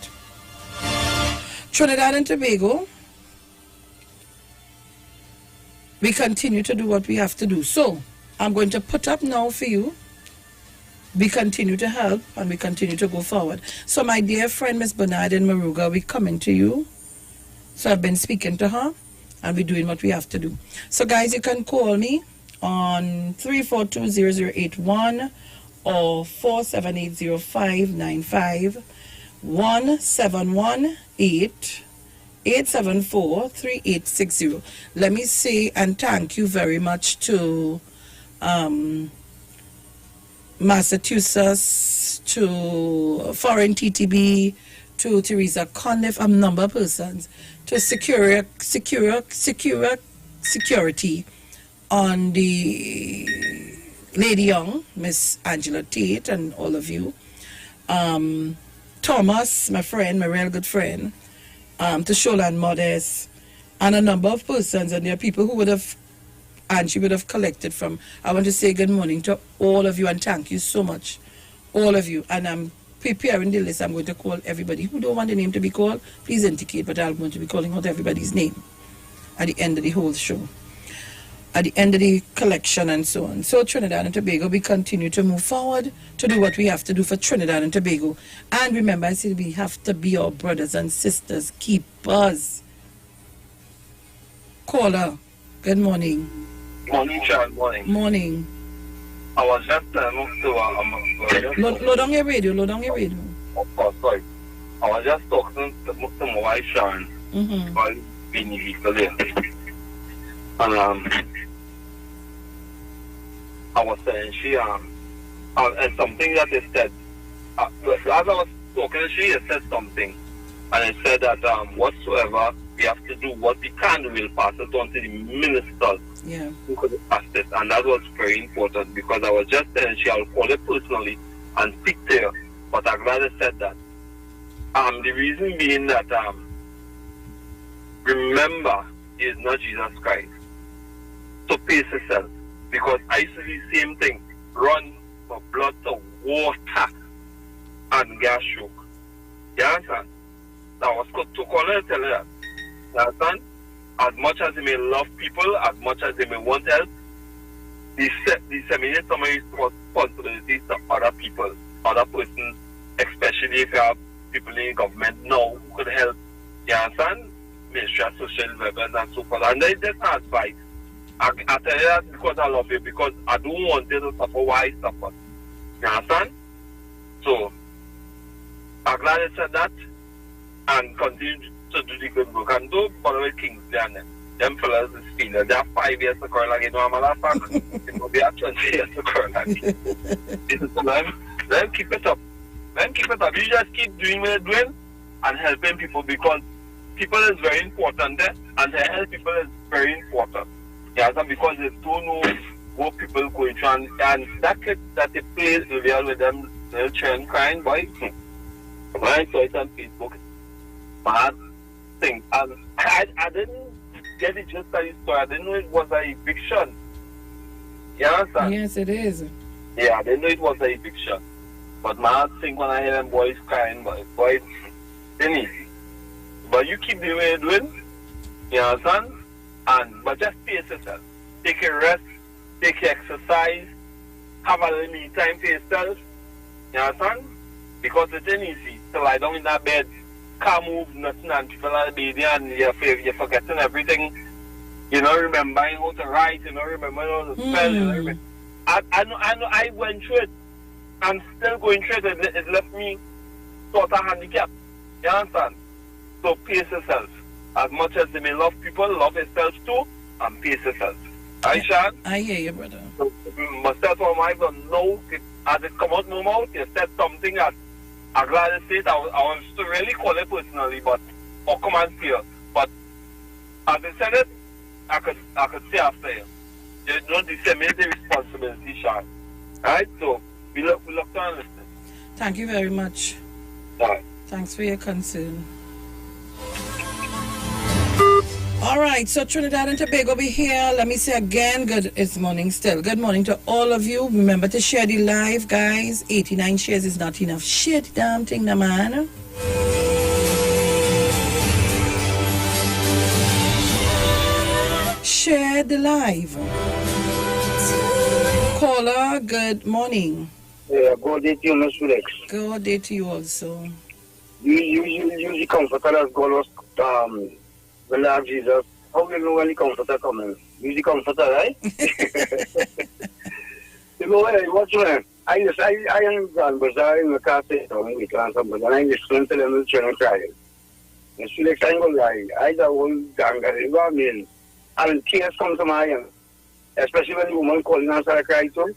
Trinidad and Tobago, we continue to do what we have to do. So, I'm going to put up now for you. We continue to help and we continue to go forward. So, my dear friend, Miss Bernardine Maruga, we're coming to you. So, I've been speaking to her. And we're doing what we have to do. So, guys, you can call me on 342-0081 or 478-0595, 1-718-874-3860. Let me say and thank you very much to Massachusetts, to Foreign TTB, to Teresa Conniff, a number of persons, to security on the Lady Young, Miss Angela Tate, and all of you. Thomas, my friend, my real good friend, to Sholan Modest, and a number of persons, and there are people who would have, and she would have collected from. I want to say good morning to all of you and thank you so much, all of you. And I'm preparing the list. I'm going to call everybody who don't want the name to be called. Please indicate, but I'm going to be calling out everybody's name at the end of the whole show, at the end of the collection and so on. So Trinidad and Tobago, we continue to move forward to do what we have to do for Trinidad and Tobago. And remember, I said we have to be our brothers and sisters, keepers. Caller, good morning. Morning, Charles. Morning. Morning. I was just load on your radio. Load on your radio. Oh, sorry. I was just talking to my wife, Sharon, while being illegal there. And I was saying and something that they said, as I was talking, she said something, and it said that whatsoever we have to do, what we can do, we'll pass it on to the ministers. Yeah. Who could have passed it, and that was very important because I was just saying I'll call her personally and speak to her, but I'm glad I said that. The reason being that remember, he is not Jesus Christ. So pace yourself, because I see the same thing: run for blood to water and gas stroke. You understand? I was to call her and tell her that. You understand? As much as they may love people, as much as they may want help, disseminate some of these responsibilities to other people, other persons, especially if you have people in government now who could help. You understand? Ministry of Social Development and so forth. And they just advice. I tell you that because I love you, because I don't want you to suffer why I suffer. You understand? So, I'm glad I said that, and continue to do the good work. And don't bother with Kingsley and them fellas is feeling. They have 5 years to curl again. No, I'm a fan. It will be at 20 years to curl again. Let them keep it up. Let them keep it up. You just keep doing what you're doing and helping people, because people is very important there, and to help people is very important. Yeah, so because they don't know what people going through, and that kid that they play real with them little children crying, boy. When I saw it on Facebook, bad thing. And I didn't get it just that story. I didn't know it was an eviction. You understand? Yes, it is. Yeah, I didn't know it was an eviction. But my heart sink when I hear them boys crying, boys, Denny. But you keep doing what you're doing, you understand? But just pace yourself. Take a rest, take your exercise, have a little me time for yourself, you understand? Because it's easy to lie down in that bed, can't move nothing, and people are baby, and you're forgetting everything. You know, remembering how to write, you know, remembering how to spell, you know, I know, I went through it. I'm still going through it. It left me sort of handicapped. You understand? So pace yourself. As much as they may love people, love yourself too, and pace yourself. Right, Sean? I hear you, brother. So, myself or my don't know, as it come out no mouth, you said something that I'm glad to say it. I was to really call it personally, but or come and see it. But as I said it, I could say after you. You don't disseminate the responsibility, Sean. Alright, so we look down and listen. Thank you very much. Bye. Thanks for your concern. All right, so Trinidad and Tobago be here. Let me say again, it's morning still. Good morning to all of you. Remember to share the live, guys. 89 shares is not enough. Share the damn thing, the man. Share the live. Caller, good morning. Yeah, good day to you, Mr. Rex. Good day to you also. You the comforter that God was, the Lord Jesus. How do you know when the comforter coming? You the comforter, right? You know, what's your name? I am gone, but I am a car station, we can't something, and I listen to them in the channel crying. Mr. Rex, I'm going to I don't gang, I mean, and tears come to my eyes, especially when the woman calling and start crying too.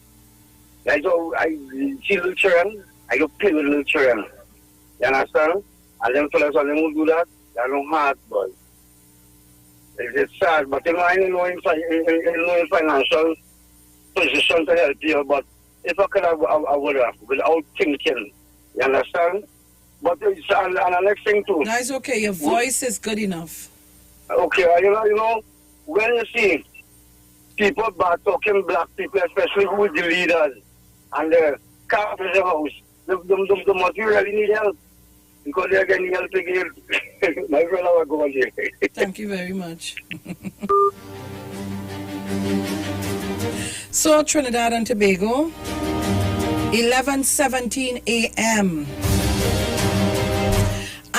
I see little children, I go play with little children. You understand? And them fellas, when they will do that, they're no hard, boy. It's sad, but you know, I know in financial position to help you, but if I could have, I would have, without thinking. You understand? But it's, and the next thing too. No, it's okay, your voice is good enough. Okay, you know, when you see people bad talking black people, especially with the leaders and the carpenters in the house, the must really need help because they're getting help again. My brother will go on here. Thank you very much. So Trinidad and Tobago, 11:17 a.m.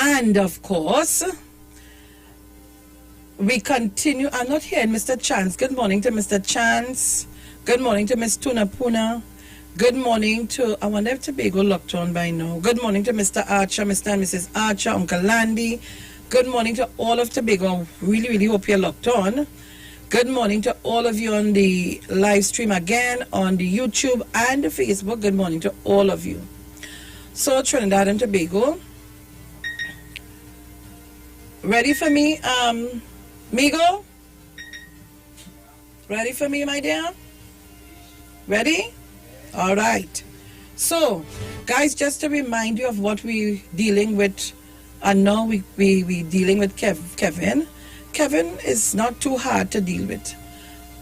And of course, we continue. I'm not hearing Mr. Chance. Good morning to Mr. Chance. Good morning to Miss Tuna Puna. Good morning to, I wonder if Tobago locked on by now. Good morning to Mr. Archer, Mr. and Mrs. Archer, Uncle Landy. Good morning to all of Tobago. Really, really hope you're locked on. Good morning to all of you on the live stream again, on the YouTube and the Facebook. Good morning to all of you. So Trinidad and Tobago. Ready for me, Migo? Ready for me, my dear? Ready? All right. So, guys, just to remind you of what we're dealing with, and now we dealing with Kevin. Kevin is not too hard to deal with.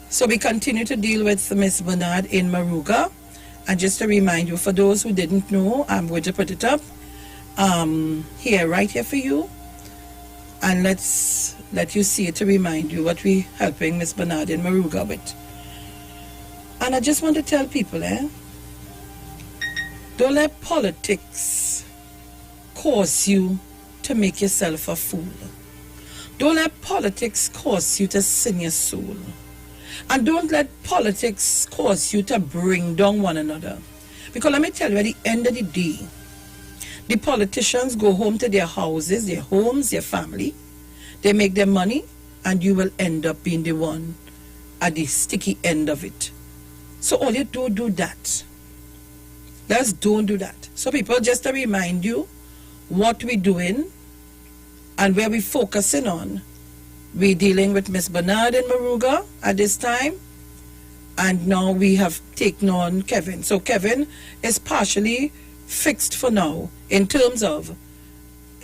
So we continue to deal with Miss Bernard in Moruga. And just to remind you, for those who didn't know, I'm going to put it up here, right here for you. And let's let you see it to remind you what we're helping Miss Bernard in Moruga with. And I just want to tell people, don't let politics cause you to make yourself a fool. Don't let politics cause you to sin your soul. And don't let politics cause you to bring down one another. Because let me tell you, at the end of the day, The politicians go home to their houses, their homes, their family. They make their money, and you will end up being the one at the sticky end of it. So all you do that. Let's don't do that. So people, just to remind you what we're doing and where we're focusing on. We're dealing with Miss Bernard in Moruga at this time. And now we have taken on Kevin. So Kevin is partially fixed for now in terms of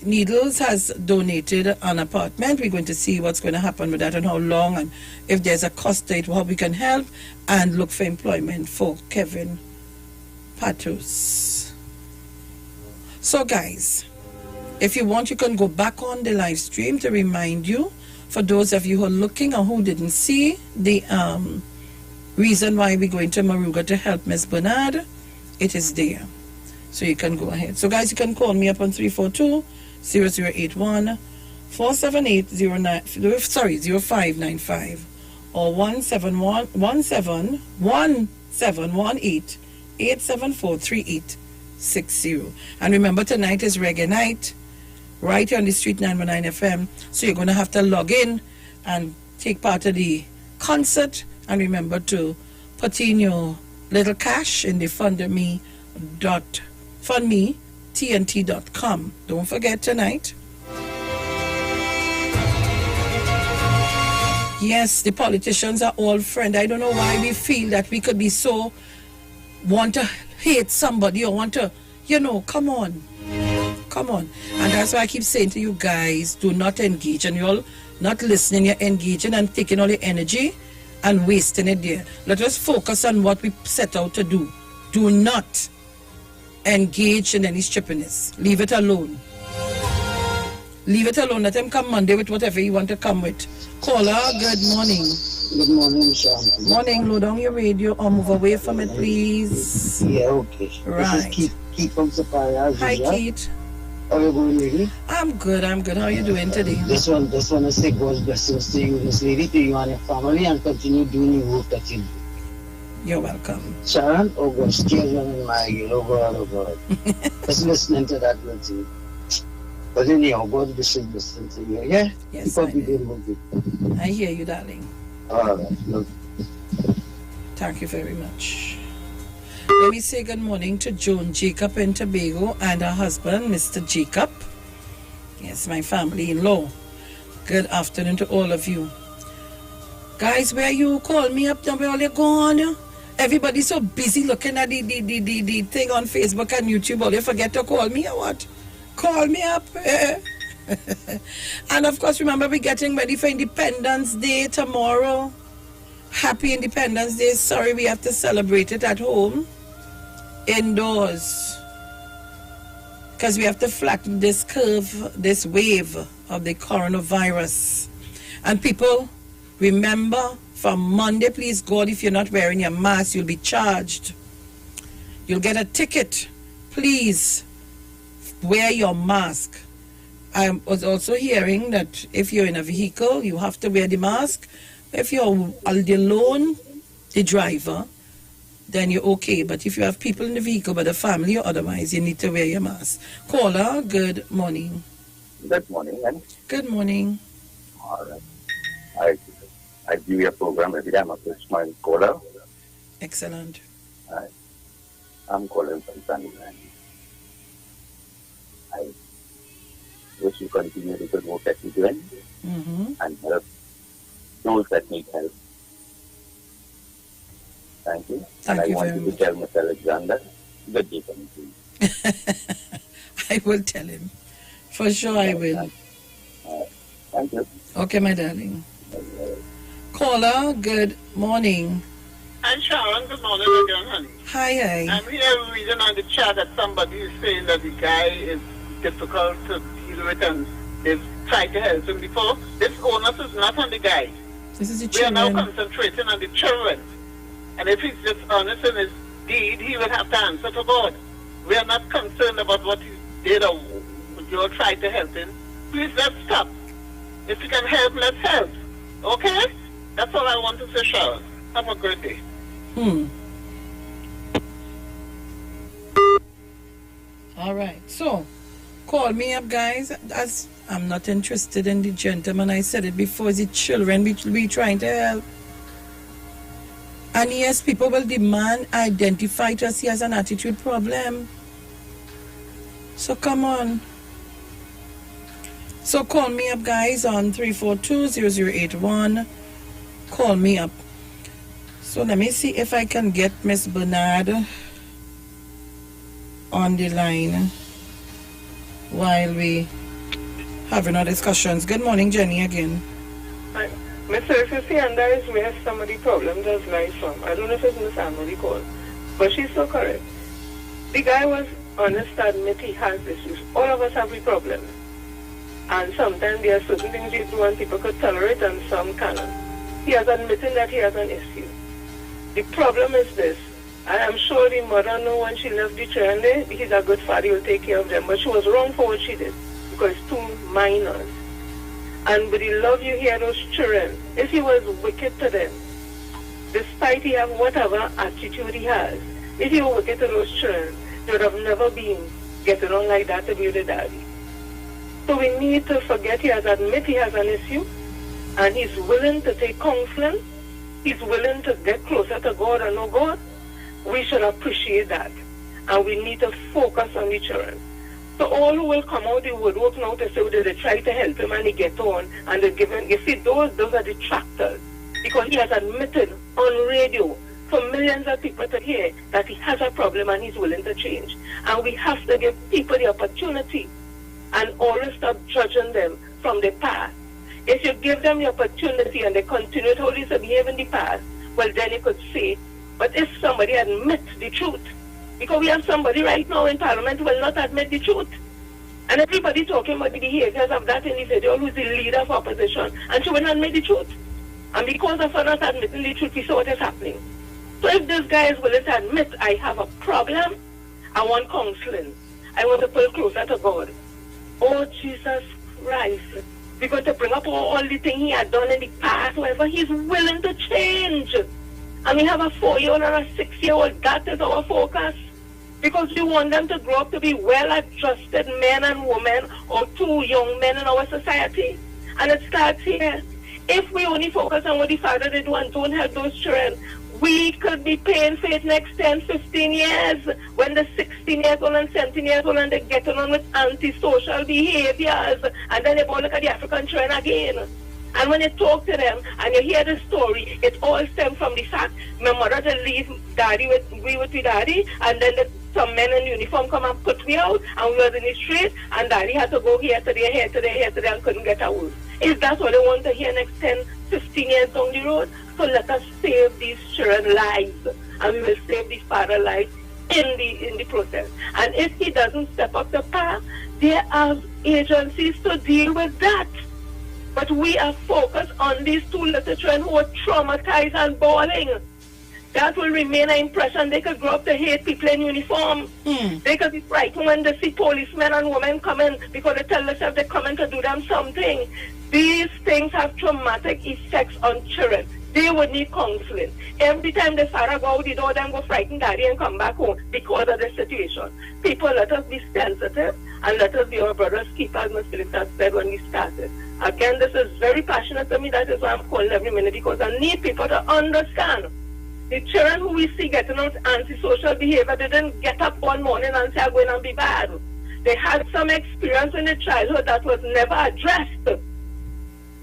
Needles has donated an apartment. We're going to see what's going to happen with that and how long, and if there's a cost to it, how we can help and look for employment for Kevin Patus. So guys, if you want, you can go back on the live stream to remind you, for those of you who are looking or who didn't see the reason why we're going to Moruga to help Miss Bernard, it is there. So you can go ahead. So guys, you can call me up on 342-0081 478-0595 or 1718-874-3860. And remember, tonight is reggae night right here on the Street 919 FM. So you're going to have to log in and take part of the concert. And remember to put in your little cash in the fundmetnt.com. Don't forget tonight. Yes, the politicians are all friends. I don't know why we feel that we could be so want to hate somebody or want to, come on. Come on. And that's why I keep saying to you guys, do not engage. And you're all not listening, you're engaging and taking all your energy and wasting it there. Let us focus on what we set out to do. Do not engage in any strippiness. Leave it alone. Leave it alone. Let him come Monday with whatever you want to come with. Caller, good morning. Good morning, Sean. Morning. Load down your radio or move away from it, please. Yeah, okay. Right. This is Keith from Sapphire. Hi, Keith. How are you going, lady? I'm good. How are you doing today? Just want to say God's blessings to you, Miss Lady, to you and your family, and continue doing the work that you do. You're welcome. Sharon, oh God, still running my girl, oh God. Just listening to that little thing. But anyhow, God bless you, listen to you, yeah? Yes, I hear you, darling. All right, love. Thank you very much. Let me say good morning to Joan Jacob in Tobago and her husband, Mr. Jacob. Yes, my family-in-law. Good afternoon to all of you. Guys, where you call me up now, where all you gone? Everybody's so busy looking at the thing on Facebook and YouTube, all you forget to call me or what? Call me up. And of course, remember, we're getting ready for Independence Day tomorrow. Happy Independence Day. Sorry, we have to celebrate it at home, indoors, because we have to flatten this curve, this wave of the coronavirus. And people, remember, from Monday, please God, if you're not wearing your mask, you'll be charged. You'll get a ticket. Please wear your mask. I was also hearing that if you're in a vehicle, you have to wear the mask. If you're alone, the driver, then you're okay. But if you have people in the vehicle, but the family or otherwise, you need to wear your mask. Caller, good morning. Good morning, man. Good morning. All right. I do your program every time. I'm a smart caller. Excellent. I'm calling from Sunnyland. I wish you continue the good work that you're doing and help those that need help. Thank you. Thank you I very want you much. to tell Mr. Alexander, good day for me, please. I will tell him. For sure I will. Thank you. Okay, my darling. Caller, good morning. Hi, Sharon. Good morning again, honey. Hi. I'm here reading on the chat that somebody is saying that the guy is difficult to deal with and they've tried to help him before. This onus is not on the guy. This is the We are now children. concentrating on the children. And if he's dishonest in his deed, he will have to answer to God. We are not concerned about what he did or you tried to help him. Please, let's stop. If you can help, let's help. Okay? That's all I want to say, Sharon. Have a great day. All right. So, Call me up, guys. As I'm not interested in the gentleman. I said it before. It's the children we trying to help. And yes, people will demand identify to us he has an attitude problem. So come on. So call me up, guys, on 342-0081. Call me up. So let me see if I can get Miss Bernard on the line while we having our discussions. Good morning, Jenny, again. Hi. Mr. If you see, and that is where some of the problems does lie from. I don't know if it's Miss Anne call, but she's so correct. The guy was honest to admit he has issues. All of us have the problems. And sometimes there are certain things you do and people could tolerate and some cannot. He has admitted that he has an issue. The problem is this. I am sure the mother knew when she left the children there, he's a good father, he'll take care of them. But she was wrong for what she did because it's 2 minors. And with the love you hear those children, if he was wicked to them, despite he have whatever attitude he has, if he were wicked to those children, they would have never been getting on like that to be with the daddy. So we need to forget he has admitted he has an issue, and he's willing to take counseling, he's willing to get closer to God and know God. We should appreciate that. And we need to focus on the children. So all who will come out the woodwork now to say that they try to help him and he get on and they give him, you see, those are detractors. Because he has admitted on radio for millions of people to hear that he has a problem and he's willing to change. And we have to give people the opportunity and always stop judging them from the past. If you give them the opportunity and they continue to how they behave in the past, well then you could say, but if somebody admits the truth, because we have somebody right now in Parliament who will not admit the truth. And everybody talking about the behaviors of that individual who is the leader of opposition, and she will not admit the truth. And because of her not admitting the truth, we saw what is happening. So if this guy is willing to admit, I have a problem, I want counseling, I want to pull closer to God. Oh, Jesus Christ. Because to bring up all the things he had done in the past, whatever, he's willing to change. And we have a 4-year-old and a 6-year-old. That is our focus. Because we want them to grow up to be well-adjusted men and women, or 2 young men in our society. And it starts here. If we only focus on what the father did and don't help those children, we could be paying for it next 10, 15 years when the 16-year-old and 17-year-old and they're getting on with antisocial behaviors. And then they go look at the African children again. And when you talk to them and you hear the story, it all stems from the fact my mother just leave daddy with daddy, and then some men in uniform come and put me out, and we was in the street, and daddy had to go here today, here today, here today, and couldn't get out. Is that what they want to hear next 10, 15 years down the road? So let us save these children's lives, and we will save these father's lives in the process. And if he doesn't step up the path, there are agencies to deal with that. But we are focused on these 2 little children who are traumatized and bawling. That will remain an impression. They could grow up to hate people in uniform. They could be frightened when they see policemen and women coming because they tell themselves they're coming to do them something. These things have traumatic effects on children. They would need counseling. Every time the father go out the door, them go frighten daddy and come back home because of the situation. People, let us be sensitive and let us be our brother's keeper, as Ms. Phillips has said when we started. Again, this is very passionate to me. That is why I'm calling every minute, because I need people to understand. The children who we see getting out antisocial behavior, they didn't get up one morning and say, I'm going to be bad. They had some experience in their childhood that was never addressed.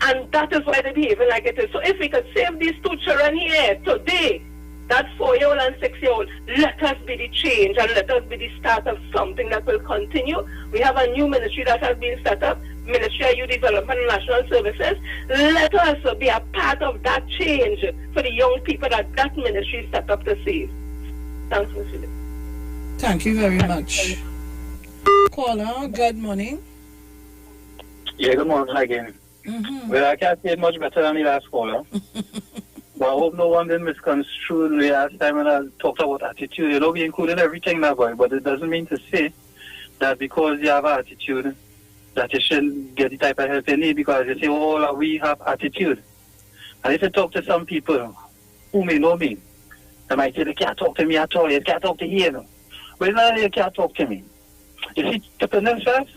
And that is why they're behaving like it is. So if we could save these 2 children here today, that 4-year-old and 6-year-old, let us be the change and let us be the start of something that will continue. We have a new ministry that has been set up, Ministry of Youth Development and National Services. Let us be a part of that change for the young people that ministry is set up to save. Thanks, Ms. Phillips. Thank you very much. Caller, good morning. Yeah, good morning again. Well, I can't say it much better than the last caller. But I hope no one didn't misconstrue the last time when I talked about attitude. You know, we included everything that way, but it doesn't mean to say that because you have attitude, that you shouldn't get the type of help you need, because you say, oh, we have attitude. And if you talk to some people who may know me, they might say, they can't talk to me at all, you can't talk to you. Well, no, you can't talk to me. You see, to themselves,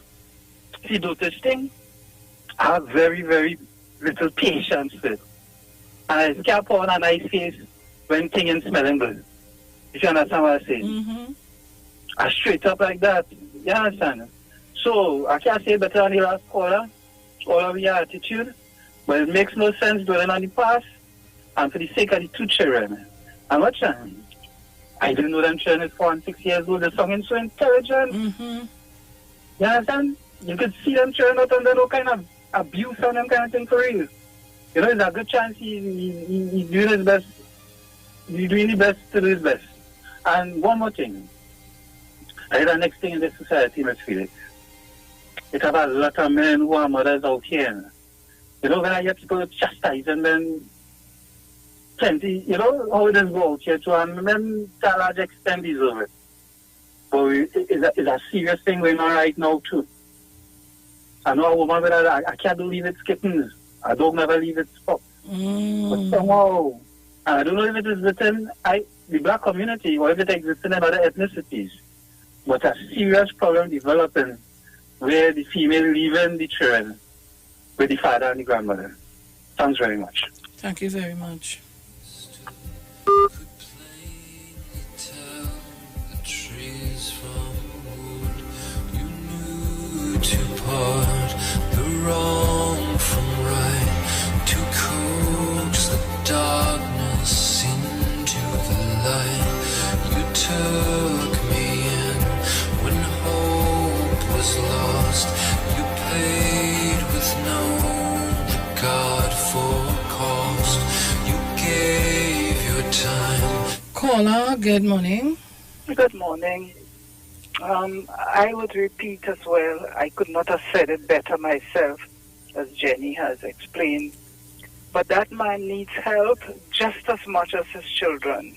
seductive thing, I have very, very little patience with. And I can't put on a nice face when things and smelling good. If you understand what I'm saying. I straight up like that. You understand? So I can't say better on the last caller, all of your attitude, but it makes no sense dwelling on the past and for the sake of the two children. And what I didn't know them children is 4 and 6 years old. The song is so intelligent. You understand? You could see them children not under no kind of abuse on them kind of thing for real. You know, there's a good chance he's doing his best. He's doing the best to do his best. And one more thing. I heard the next thing in this society, Miss Felix. It have a lot of men who are mothers out here. You know, when I hear people chastise and then plenty, you know, how it is go out here too, and men to a large extent deserve it. But it's a serious thing going on right now too. I know a woman with a cat don't leave its kittens. A dog never leave its pups. But somehow, I don't know if it is within the black community or if it exists in other ethnicities, but a serious problem developing where the female leaving the children with the father and the grandmother. Thanks very much. Thank you very much. To part the wrong from right, to coax the darkness into the light. You took me in when hope was lost. You paid with no regard for cost. You gave your time. Caller, good morning. Good morning. I would repeat as well, I could not have said it better myself, as Jenny has explained. But that man needs help just as much as his children.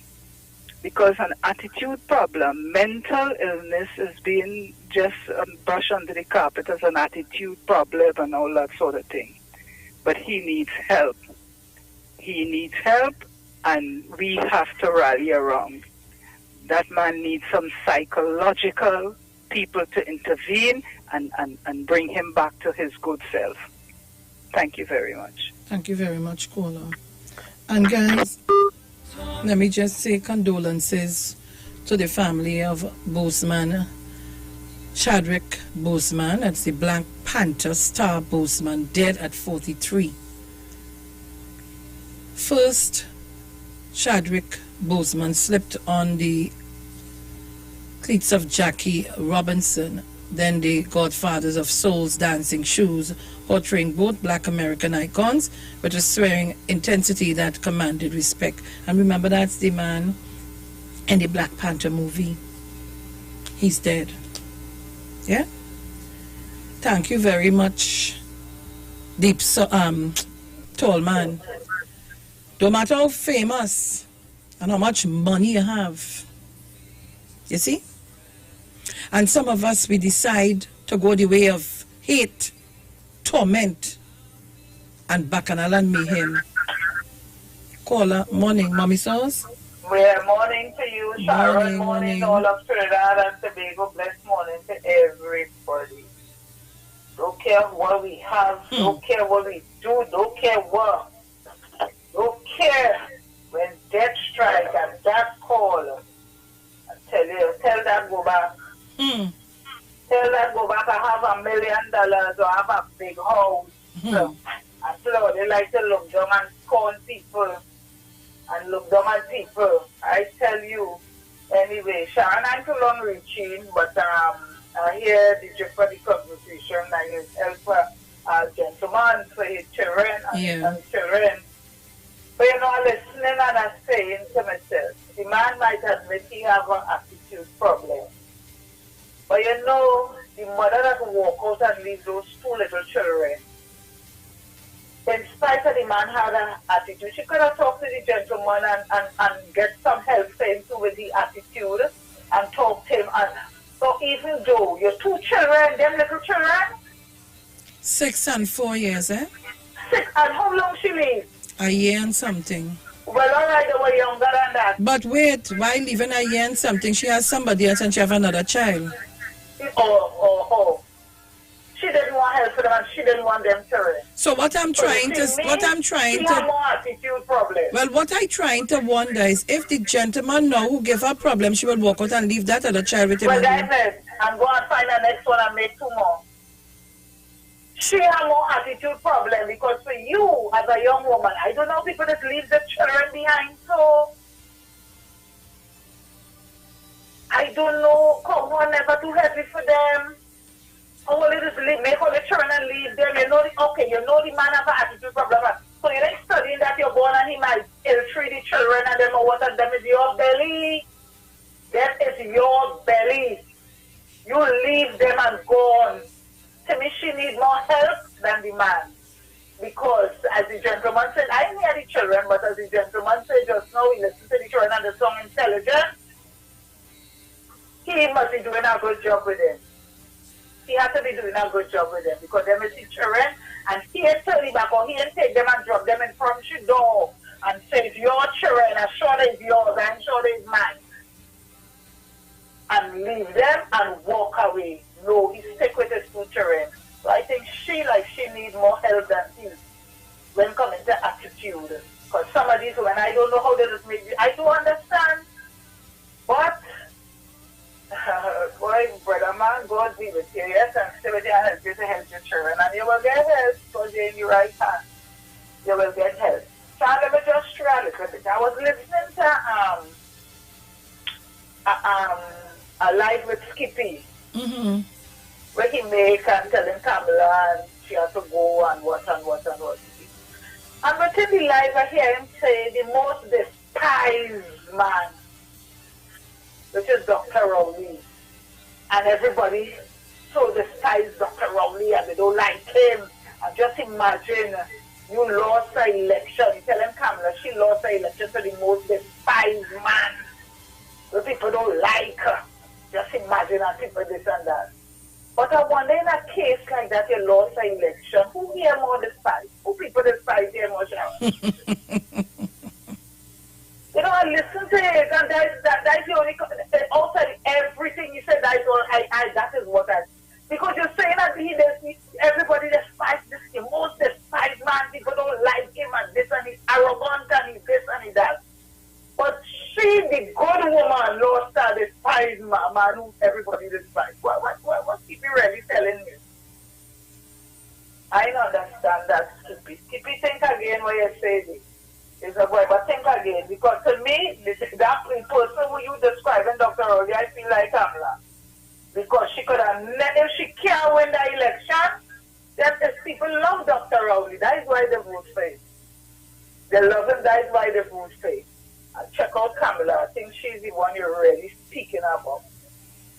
Because an attitude problem, mental illness is being just brushed under the carpet as an attitude problem and all that sort of thing. But he needs help. He needs help, and we have to rally around. That man needs some psychological people to intervene and bring him back to his good self. Thank you very much. Thank you very much, caller. And guys, let me just say condolences to the family of Boseman, Chadwick Boseman. That's the Black Panther star Boseman, dead at 43. First, Chadwick Boseman slipped on the cleats of Jackie Robinson, then the Godfathers of Soul's dancing shoes, portraying both black American icons with a swearing intensity that commanded respect. And remember, that's the man in the Black Panther movie. He's dead. Yeah? Thank you very much, tall man. No matter how famous and how much money you have. You see? And some of us, we decide to go the way of hate, torment, and bacchanal and mayhem. Caller, morning, Mommy Sauce. Well, morning to you, Sharon. Morning to all of Trinidad and Tobago. Blessed morning to everybody. Don't care what we have, don't care what we do, don't care what. Don't care. When death strike and that call, I tell that go back. Tell that go back. I have $1 million or I have a big house. So I slowly like to look down and scorn people and look down on people. I tell you. Anyway, Sharon, I'm too long reaching, but I hear the gist of the conversation. I hear help for a gentleman for his children and children. But you know, listening and I'm saying to myself, the man might admit he have an attitude problem. But you know, the mother that walk out and leave those 2 little children, in spite of the man had an attitude, she could have talked to the gentleman and get some help for him too with the attitude and talk to him. And so even though your 2 children, them little children, 6 and 4 years, eh? 6, and how long she live? A year and something. Well, all right, they were younger than that. But wait, why living a year and something? She has somebody else and she have another child. Oh. She didn't want them and she didn't want them children. So what I'm trying to, she had more attitude problem. Well, what I'm trying to wonder is if the gentleman now who gave her problem, she will walk out and leave that other child with him. Well, that's it. And go and find the next one and make 2 more. She had more attitude problem because for you as a young woman, I don't know people that leave the children behind. So I don't know. Come on, never too heavy for them. All it is make all the children and leave them. You know, you know the man have an attitude problem. So you're not studying that you're born and he might ill-treat the children and them or what, and them is your belly. That is your belly. You leave them and go on. To me, she needs more help than the man. Because as the gentleman said, I didn't hear the children, but as the gentleman said just now, he listened to the children and the song Intelligent. He must be doing a good job with them. He has to be doing a good job with them because them is the children and he ain't turn it back or he ain't take them and drop them in front of your door and say it's your children, I'm sure it's yours, I'm sure it's mine. And leave them and walk away. No, he stick with his 2 children. So I think she needs more help than him when it comes to attitude. Because some of these women, I don't know how they just make it. I do understand, but boy, brother man, God be with you. Yes, and stay with you and help you to help your children. And you will get help because you're in your right hand. You will get help. So let me just try a little bit. I was listening to a live with Skippy. Mm-hmm. Where he make and telling Kamala and she has to go and what and what and what. And within the live I hear him say the most despised man, which is Dr. Rowley. And everybody so despise Dr. Rowley and they don't like him. And just imagine you lost the election. You tell him Kamala she lost the election to the most despised man. The people don't like her. Just imagine and people this and that. But I wonder in a case like that, you lost an election, who here more despise? Who people despise here more? You know, I listen to it, and that's the only, outside everything you said, that is what I, because you're saying that everybody despises this, the most despised man, people don't like him, and this, and he's arrogant, and he's this, and he's that. But she, the good woman, lost her despised man who everybody despises. What Skippy really telling me? I don't understand that, Skippy. Skippy, think again what you say. It's a boy, but think again. Because to me, that person who you describing, Dr. Rowley, I feel like Kamala. Because she could have, if she can't win the election, that is people love Dr. Rowley. That is why they vote for him. They love him, that is why they vote for him. Check out Kamala. I think she's the one you're really speaking about.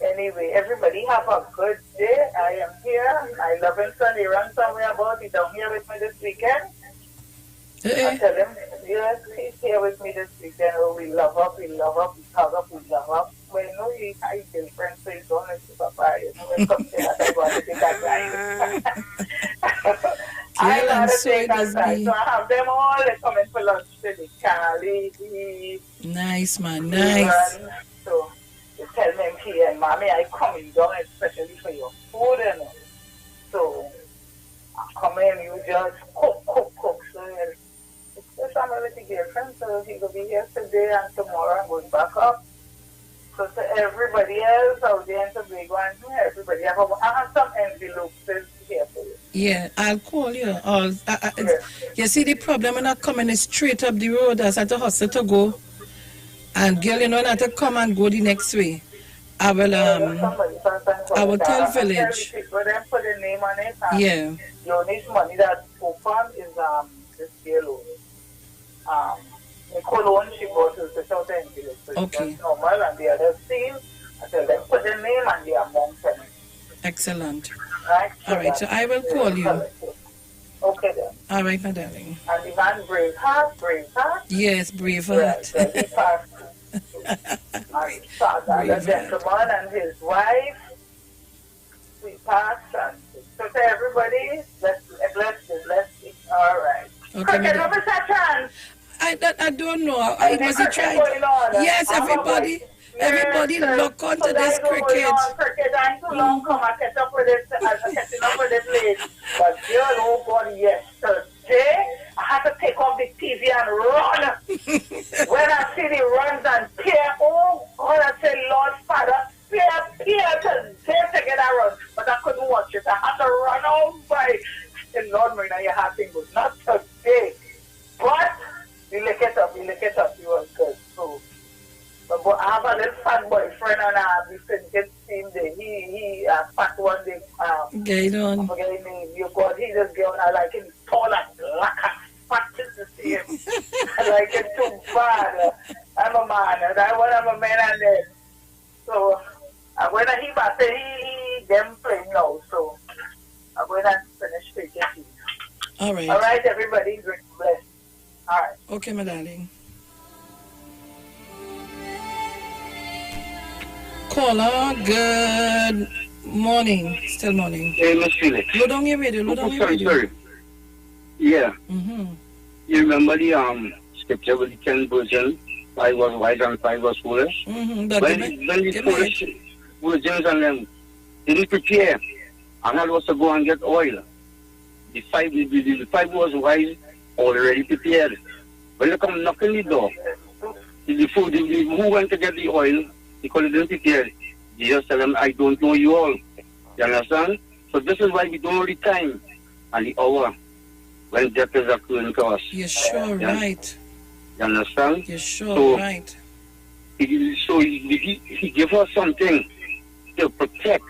Anyway, everybody have a good day. I am here. I love him, son. He runs somewhere about. He's down here with me this weekend. I tell him, yes, he's here with me this weekend. Oh, we love up, we hug up, we love up. Well, you know, he's girlfriend, so he's going to Papa. You know, when it comes to that, I want to take that time. I gotta take that time. So I have them all coming for lunch today. Charlie, nice, man, nice. So they tell me, here, Mommy, I coming down especially for your food, you know. So I come in, you just cook. So it's I'm with the girlfriend, so he will be here today and tomorrow I'm going back up. So to everybody else out there in Tobago and everybody, I have some envelopes here for you. Yeah, I'll call you. You see, the problem when I coming is straight up the road as at the hospital to go. And girl, you know not to come and go the next way. I will tell village. People then put the name on it. Yeah. The only money that open is this yellow. The cologne she bought is the South envelope. So okay. It's normal and the other thing. I tell them put the name and the amount on it. Excellent. Right? All right, so I will call you. Okay then. All right, my darling. And the man Braveheart? Yes, Braveheart. The gentleman and his wife, we passed, and so to everybody, let's see. All right. Okay, I don't know. I was trying. Yes, everybody look onto this cricket. I'm too long come and catch up with this complain. But dear oh God, yesterday, I had to take off the TV and run. When I see the runs and peer, oh God, I say, Lord Father, peer to death to get a run. But I couldn't watch it. I had to run on by. And Lord Marina, you have things, but not today. But you look it up, you was good. So, but I have a little fat boyfriend and I've been seeing him. He fat one day. Get on. I forget his name. You God, he just get on. I like him tall and black and fat to see him. I like him too bad. I'm a man and I'm a man and then. So, when he back there, he them playing now. So, I'm going to finish taking. All right. All right, everybody. Bless. All right. Okay, my darling. Caller, good morning. Still morning. Hey, Miss Felix. Load on your radio. Sorry. Yeah. Mm-hmm. You remember the scripture with the 10 virgins? 5 was wise and 5 was foolish. Mm-hmm. When the foolish virgins and them didn't prepare, and that was to go and get oil. The 5 was wise, already prepared. When they come knocking the door, who went to get the oil, because they didn't prepare. Jesus tell them, I don't know you all. You understand? So this is why we don't know the time and the hour when death is occurring to us. You're sure right. You understand? You're sure right. He gave us something to protect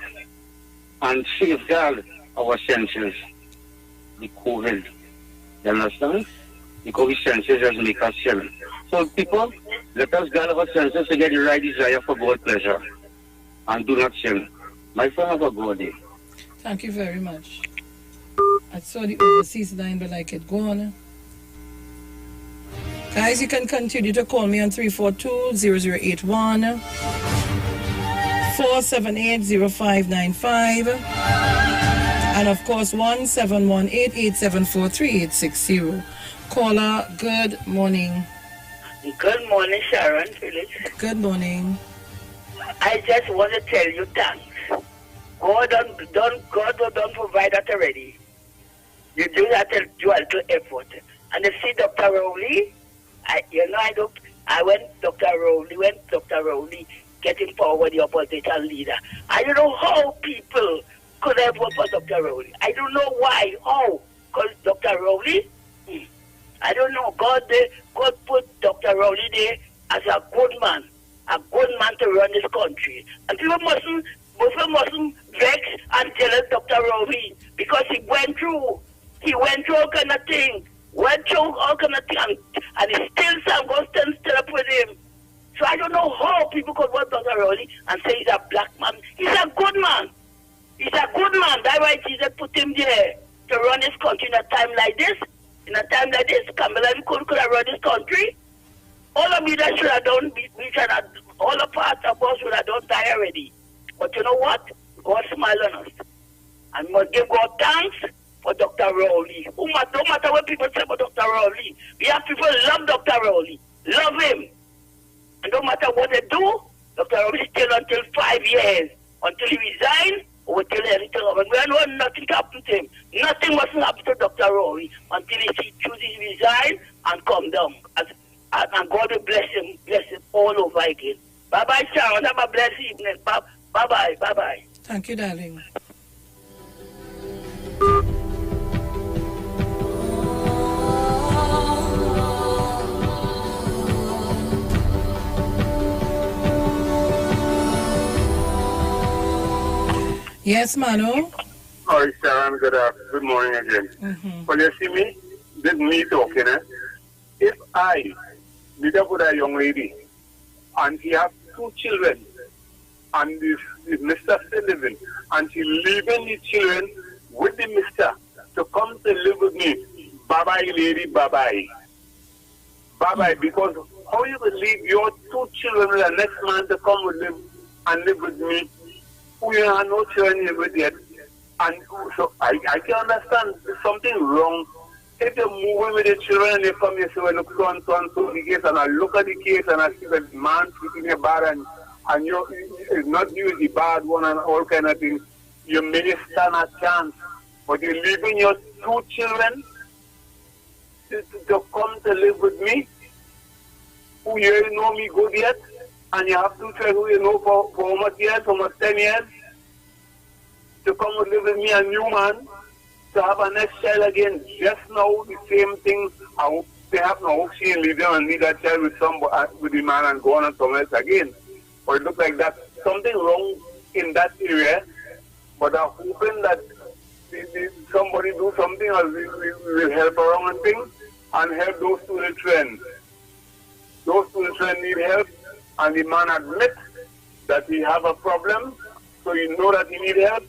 and safeguard our senses. The COVID. You understand? Because the senses just make us sin. So people, let us guard our senses to get the right desire for God's pleasure. And do not sin. My friend, have a good day. Thank you very much. I saw the overseas line, but like it. Go on. Guys, you can continue to call me on 342-0081 478-0595 and of course 1-718-874-3860. Caller, good morning. Good morning, Sharon Phillips. Good morning. I just want to tell you thanks. God don't provide that already. You do that to do a little effort. And you see Dr. Rowley, I went Dr. Rowley getting forward the opposition leader. I don't know how people could have voted for Dr. Rowley. I don't know why. How? Because Dr. Rowley, I don't know. God put Dr. Rowley there as a good man to run this country. And people mustn't vex and tell Dr. Rowley because he went through all kind of thing. And he still still up with him. So I don't know how people could vote Dr. Rowley and say he's a black man. He's a good man. He's a good man. That's why Jesus put him there to run this country in a time like this. In a time like this, Kamala could have run this country. All of me that should have done, all of us should have done die already. But you know what? God smiled on us. And we must give God thanks for Dr. Rowley. No matter what people say about Dr. Rowley, we have people love Dr. Rowley. Love him. And no matter what they do, Dr. Rowley still until 5 years. Until he resigns, or until anything happens. We know nothing happened to him. Nothing mustn't happen to Dr. Rowley until he chooses to resign and come down. And God will bless him all over again. Bye-bye, Sharon. Have a blessed evening. Bye-bye. Bye-bye. Thank you, darling. Yes, Manu. Hi, Sharon. Good morning again. Mm-hmm. When you see me, this is me talking. If I meet up with a young lady and she has 2 children and this Mr. still living and she leaving the children with the Mr. to come to live with me, bye-bye, lady, bye-bye. Bye-bye, because how you will leave your 2 children with the next man to come and live with me who you have no children live with yet? And so I can understand there's something wrong. If you're moving with the children and they come here, so I look so and so the case, and I look at the case and I see that man sleeping in bad and it's not you the bad one and all kind of things, you may stand a chance but you're leaving your 2 children to come to live with me, who you know me good yet, and you have 2 children who you know for almost years, almost 10 years, to come and live with me, a new man, to have a next child again. Just now, the same thing they have now. She leave them and leave that child with the man and go on and somewhere else again. But it looks like that's something wrong in that area. But I'm hoping that somebody do something or will help around and things and help those 2 children. Those 2 children need help, and the man admit that he have a problem, so you know that he need help,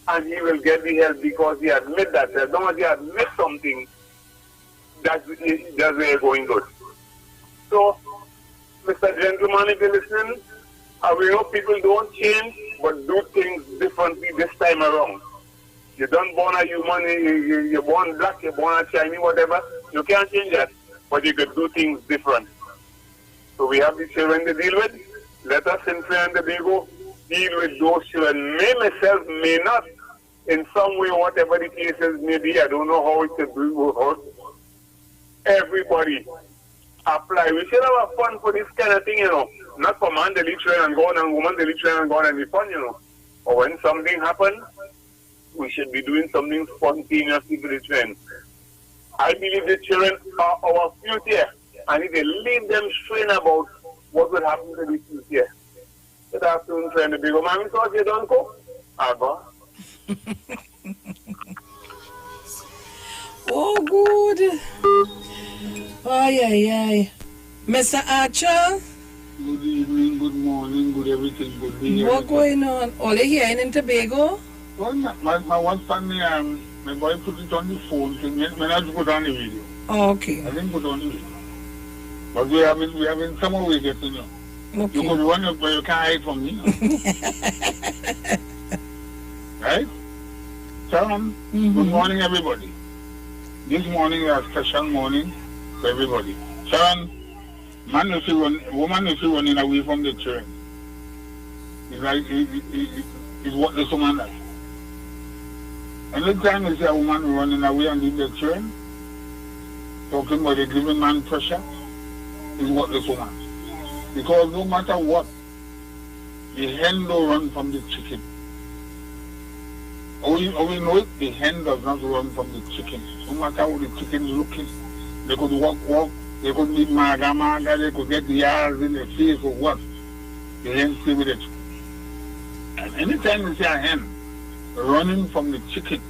and he will get the help because he admit that. As long as he admit something, that's where you're going good. So, Mr. Gentleman, if you're listening, we know people don't change, but do things differently this time around. You don't born a human, you're born black, you're born a Chinese, whatever. You can't change that, but you could do things different. So we have the children to deal with. Let us in Trinidad and Tobago deal with those children. Me, myself, may not, in some way, whatever the cases may be. I don't know how it could be. Everybody apply. We should have a fun for this kind of thing, Not for man delete children and go on and woman delete children and go on and be fun, Or when something happens, we should be doing something spontaneously for the children. I believe the children are our future, and if they leave them strain about what will happen to the future. Good afternoon, friend. The big man, so you don't cook? Oh, good. Ay. Mr. Archer? Good evening, good morning, good everything, good day. What going on? All here in Tobago? Well, my wife and me, my boy put it on the phone, when I put on the video. Oh, okay. I didn't put on the video. But we having some way getting you. Okay. You could run, but you can't hide from me. Right? Sharon, good morning, everybody. This morning is a special morning for everybody. Sharon, woman is running away from the children. It's like, it's what this woman does. Anytime you see a woman running away and leave the children, talking about the giving man pressure, is what this woman. Because no matter what, the hen don't run from the chicken. We know it, the hen does not run from the chicken. No matter how the chicken is looking, they could walk, they could be maga, they could get the eyes in the face or what. The hen stay with it. And anytime you see a hen running from the chicken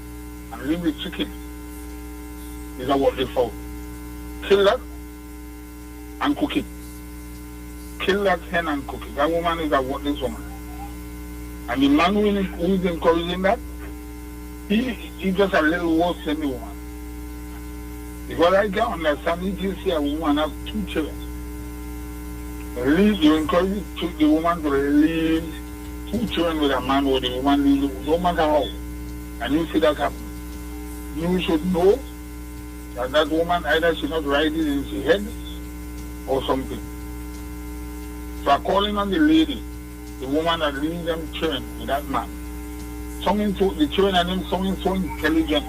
and leave the chicken, is what they found. Kill that and cook it. Kill that hen and cook it. That woman is a worthless woman. And the man who is encouraging that, he's just a little worse than the woman. Because I can understand if you see a woman have 2 children. You encourage the woman to leave 2 children with a man or the woman leaves, no matter how. And you see that happen. You should know that woman either she's not right in her head or something. So I'm calling on the lady, the woman that leaves them children with that man. The children and them something so intelligent.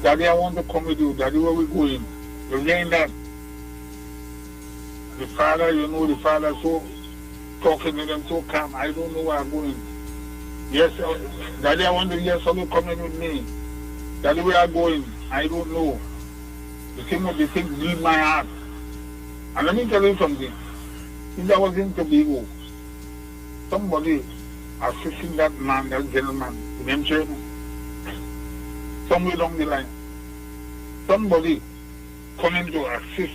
Daddy, I want to come with you. Daddy, where we going? You're getting that. The father, the father so talking to them so calm. I don't know where I'm going. Yes, Daddy, I want to hear somebody coming with me. Daddy, where I'm going? I don't know. The thing bleed my heart. And let me tell you something. If I was in Tobago, somebody assisting that man, that gentleman, with them children, somewhere along the line, somebody coming to assist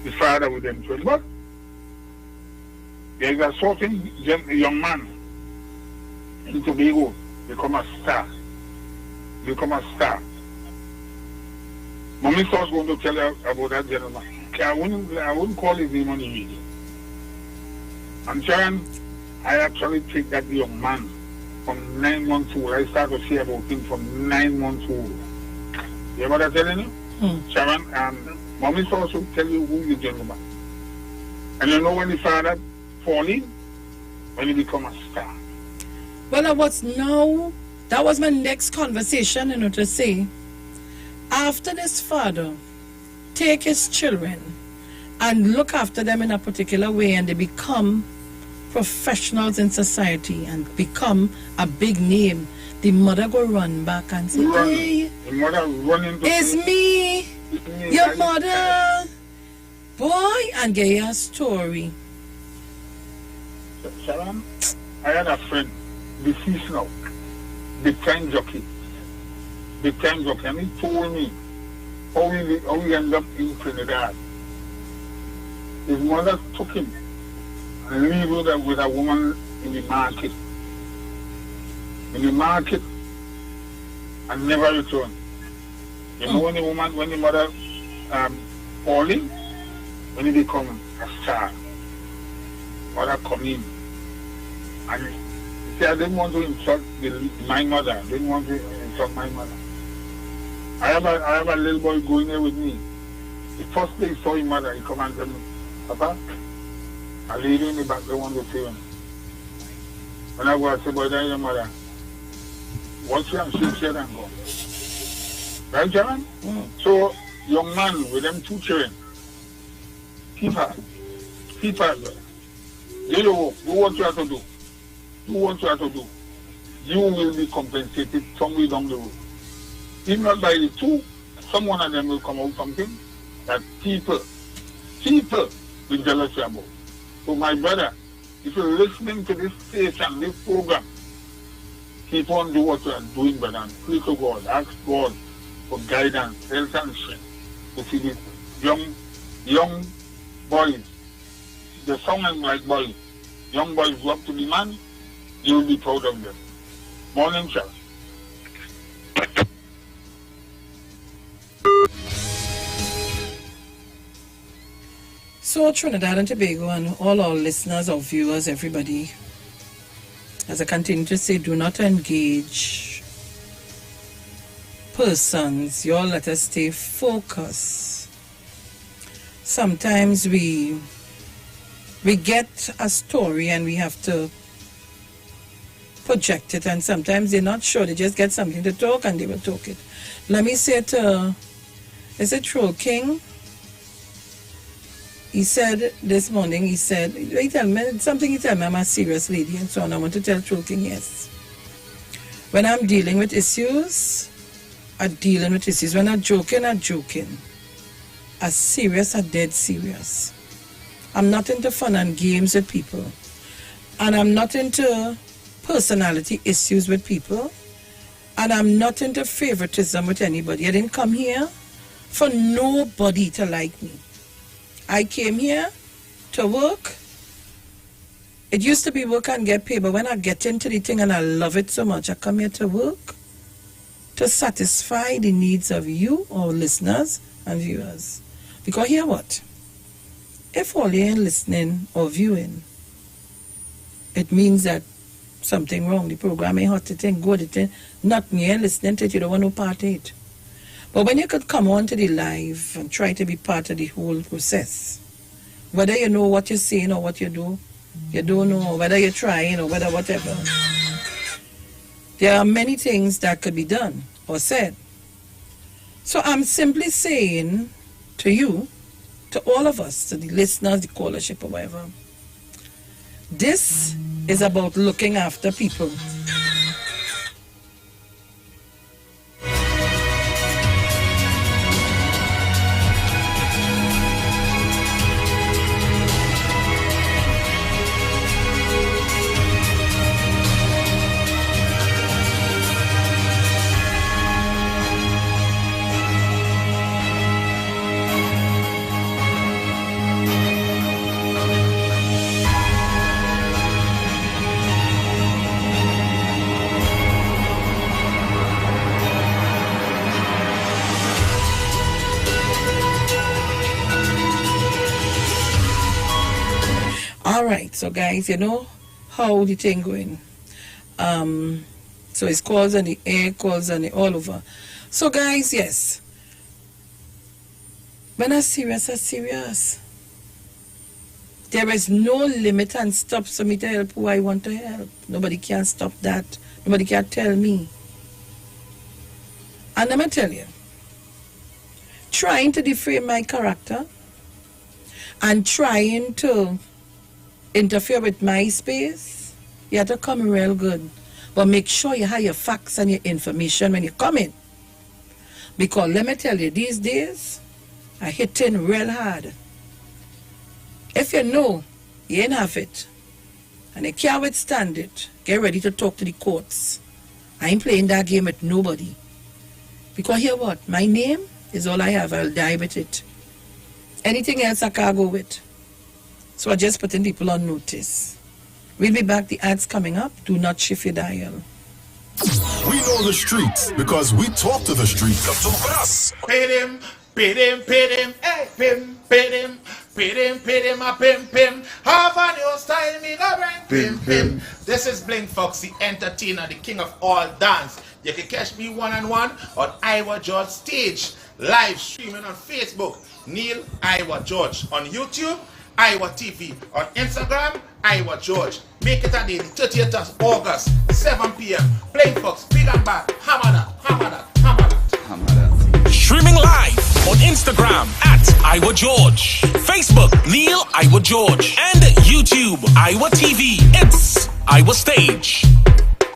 the father with them children. But there is a certain young man in Tobago become a star. Mommy was going to tell her about that gentleman. I wouldn't call his name on the video. And Sharon, I actually take that young man from 9 months old. I start to say about him from 9 months old. You hear what I'm telling you? Sharon, Mommy also tell you who the gentleman. And you know when the father fall in? When he become a star. Well, what's now That was my next conversation, to say, after this father take his children and look after them in a particular way, and they become professionals in society and become a big name, the mother go run back and say, hey, it's me, your mother, boy, and get your story. Sharon, I had a friend, deceased now, big time jockey, and he told me how he ended up in Trinidad. His mother took him and lived with a woman in the market. And never returned. You know when the mother falling, when he become a star, mother come in. And he said, I didn't want to insult my mother. I didn't want to insult my mother. I have a little boy going there with me. The first day he saw his mother, he come and tell me, Papa, a lady in the back, they want to see him. When I go, I say, boy, that's your mother. Watch her and shake her and go. Right, John? So, young man with them 2 children, keep her. Do your work. Do what you have to do. You will be compensated somewhere down the road. If not by the 2, some one of them will come out something that people will jealous about. So my brother, if you're listening to this station, this program, keep on doing what you are doing, brother, and pray to God, ask God for guidance, health and strength to see these young boys. The song is like boys. Young boys go up to the man, you will be proud of them. Morning, Charles. So Trinidad and Tobago and all our listeners, our viewers, everybody, as I continue to say, do not engage persons. You all let us stay focused. Sometimes we get a story and we have to project it, and sometimes they're not sure. They just get something to talk and they will talk it. Let me say to, is it Troll King? He said this morning, he tell me, I'm a serious lady and so on. I want to tell Troll King, yes. When I'm dealing with issues, I'm dealing with issues. When I'm joking, I'm joking. I'm serious, I'm dead serious. I'm not into fun and games with people. And I'm not into personality issues with people. And I'm not into favoritism with anybody. I didn't come here for nobody to like me. I came here to work. It used to be work and get paid, but when I get into the thing and I love it so much, I come here to work to satisfy the needs of you, our listeners and viewers. Because hear what? If all you ain't listening or viewing, it means that something wrong. The program ain't hot, it ain't good, it ain't nothing. You ain't listening to it, you don't want no part of it. But when you could come on to the live and try to be part of the whole process, whether you know what you're saying or what you do, you don't know, whether you're trying or whether whatever, there are many things that could be done or said. So I'm simply saying to you, to all of us, to the listeners, the callership or whatever, this is about looking after people. Alright, so guys, you know how the thing going. So it's calls on the air, calls on the all over. So guys, yes. When I'm serious, I'm serious. There is no limit and stop for me to help who I want to help. Nobody can stop that. Nobody can tell me. And let me tell you, trying to defame my character and trying to interfere with my space, you have to come real good. But make sure you have your facts and your information when you come in. Because let me tell you, these days are hitting real hard. If you know you ain't have it and you can't withstand it, get ready to talk to the courts. I ain't playing that game with nobody. Because hear what? My name is all I have. I'll die with it. Anything else I can't go with. So I'm just putting people on notice. We'll be back. The ads coming up. Do not shift your dial. We know the streets because we talk to the streets. Come talk with us. Pay him, hey, pay him, a pim. Have a new style, me no bring pim. This is Bling Foxy, entertainer, the king of all dance. You can catch me one-on-one on Iowa George stage, live streaming on Facebook, Neil Iowa George, on YouTube, Iowa TV, on Instagram, Iowa George. Make it a day, the 30th of August, 7 p.m. Bling Fox, big and bad, hammer that. Streaming live on Instagram at Iowa George, Facebook Neil Iowa George, and YouTube Iowa TV. It's Iowa Stage.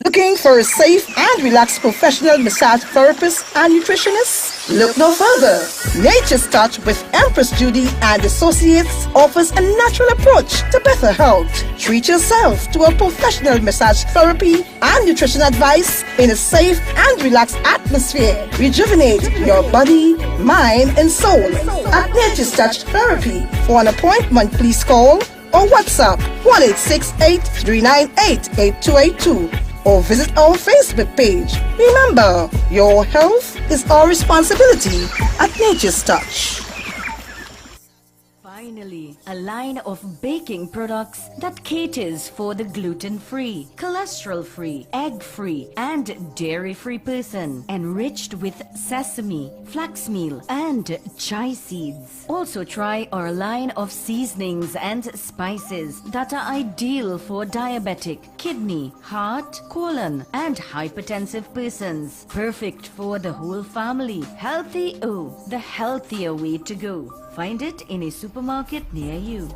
Looking for a safe and relaxed professional massage therapist and nutritionist? Look no further. Nature's Touch with Empress Judy and Associates offers a natural approach to better health. Treat yourself to a professional massage therapy and nutrition advice in a safe and relaxed atmosphere. Rejuvenate your body, mind, and soul at Nature's Touch Therapy. For an appointment, please call or WhatsApp 1-868-398-8282. Or visit our Facebook page. Remember, your health is our responsibility at Nature's Touch. Finally, a line of baking products that caters for the gluten-free, cholesterol-free, egg-free, and dairy-free person, enriched with sesame, flax meal, and chia seeds. Also try our line of seasonings and spices that are ideal for diabetic, kidney, heart, colon, and hypertensive persons. Perfect for the whole family. Healthy, the healthier way to go. Find it in a supermarket near you.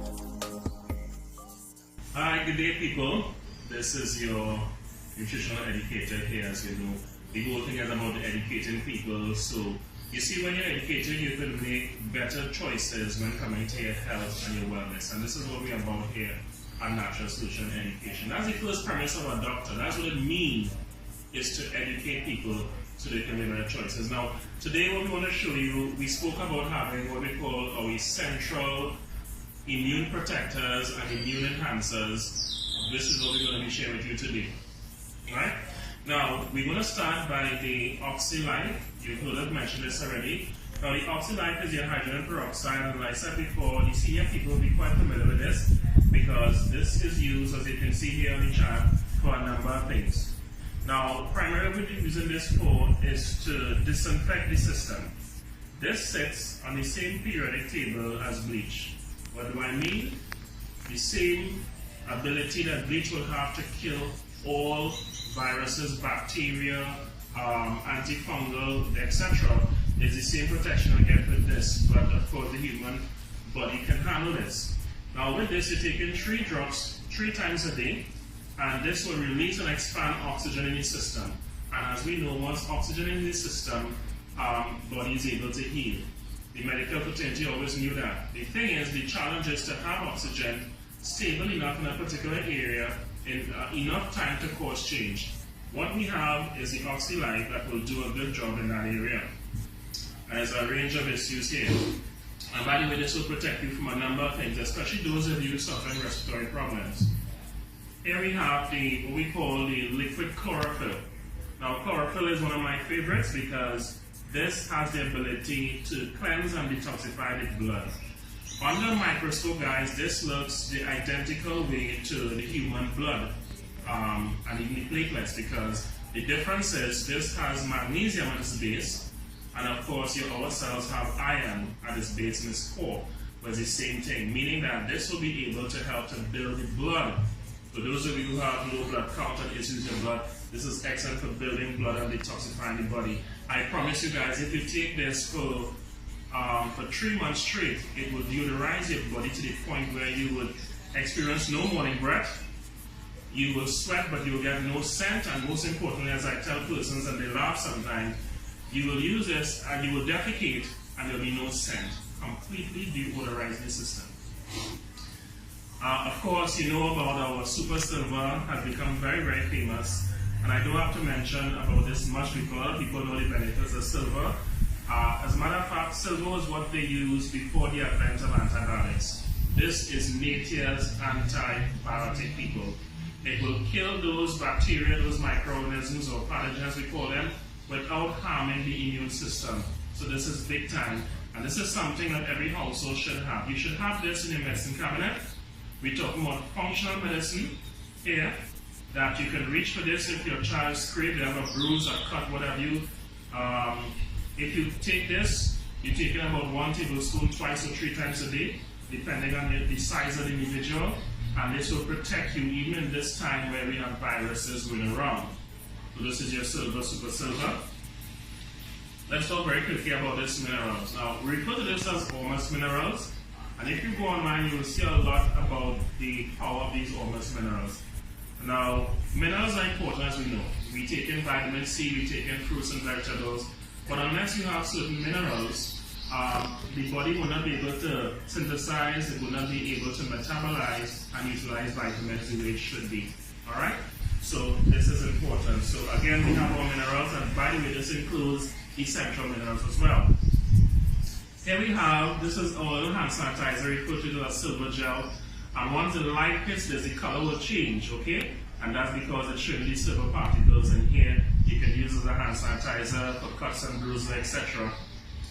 Hi, good day, people. This is your nutritional educator here. As you know, the whole thing is about educating people. So, you see, when you're educated, you can make better choices when coming to your health and your wellness. And this is what we're about here at Natural Solution Education. That's the first premise of a doctor. That's what it means, is to educate people so they can make better choices. Now, today what we want to show you, we spoke about having what we call our central immune protectors and immune enhancers. This is what we're going to be sharing with you today. Right? Now, we're going to start by the OxyLife. You've heard us mention this already. Now, the OxyLife is your hydrogen peroxide, and like I said before, the senior people will be quite familiar with this because this is used, as you can see here on the chart, for a number of things. Now, primarily what we're using this for is to disinfect the system. This sits on the same periodic table as bleach. What do I mean? The same ability that bleach will have to kill all viruses, bacteria, antifungal, etc. is the same protection we get with this, but of course the human body can handle this. Now with this, you're taking 3 drops 3 times a day, and this will release and expand oxygen in the system. And as we know, once oxygen in the system, body is able to heal. The medical fraternity always knew that. The thing is, the challenge is to have oxygen stable enough in a particular area in enough time to cause change. What we have is the OxyLife that will do a good job in that area. And there's a range of issues here. And by the way, this will protect you from a number of things, especially those of you suffering respiratory problems. Here we have what we call the liquid chlorophyll. Now, chlorophyll is one of my favorites because this has the ability to cleanse and detoxify the blood. Under a microscope, guys, this looks the identical way to the human blood and even the platelets, because the difference is this has magnesium at its base, and of course our cells have iron at its base in its core, but it's the same thing, meaning that this will be able to help to build the blood. For those of you who have low blood count and issues in blood, This is excellent for building blood and detoxifying the body. I promise you guys, if you take this for 3 months straight, it will deodorize your body to the point where you would experience no morning breath. You will sweat, but you will get no scent. And most importantly, as I tell persons, and they laugh sometimes, you will use this and you will defecate, and there will be no scent. Completely deodorizing the system. Of course, you know about our Super Silver, has become very, very famous. And I don't have to mention about this much because people know the benefits of silver. As a matter of fact, silver is what they used before the advent of antibiotics. This is nature's antibiotic, people. It will kill those bacteria, those microorganisms or pathogens we call them, without harming the immune system. So this is big time. And this is something that every household should have. You should have this in your medicine cabinet. We're talking about functional medicine here, that you can reach for this if your child is scraped, they have a bruise or cut, whatever you. If you take this, you're taking about 1 tablespoon twice or 3 times a day, depending on the size of the individual. And this will protect you even in this time where we have viruses going around. So this is your silver, super silver. Let's talk very quickly about this minerals. Now, we refer to this as Ormus minerals. And if you go online, you will see a lot about the power of these Ormus minerals. Now, minerals are important, as we know. We take in vitamin C, we take in fruits and vegetables. But unless you have certain minerals, the body will not be able to synthesize, it will not be able to metabolize and utilize vitamins the way it should be. Alright? So this is important. So again, we have our minerals, and by the way, this includes essential minerals as well. Here we have, this is our little hand sanitizer, referred to as silver gel. And once the light hits this, the color will change, okay? And that's because it's showing these silver particles in here. You can use it as a hand sanitizer for cuts and bruises, etc.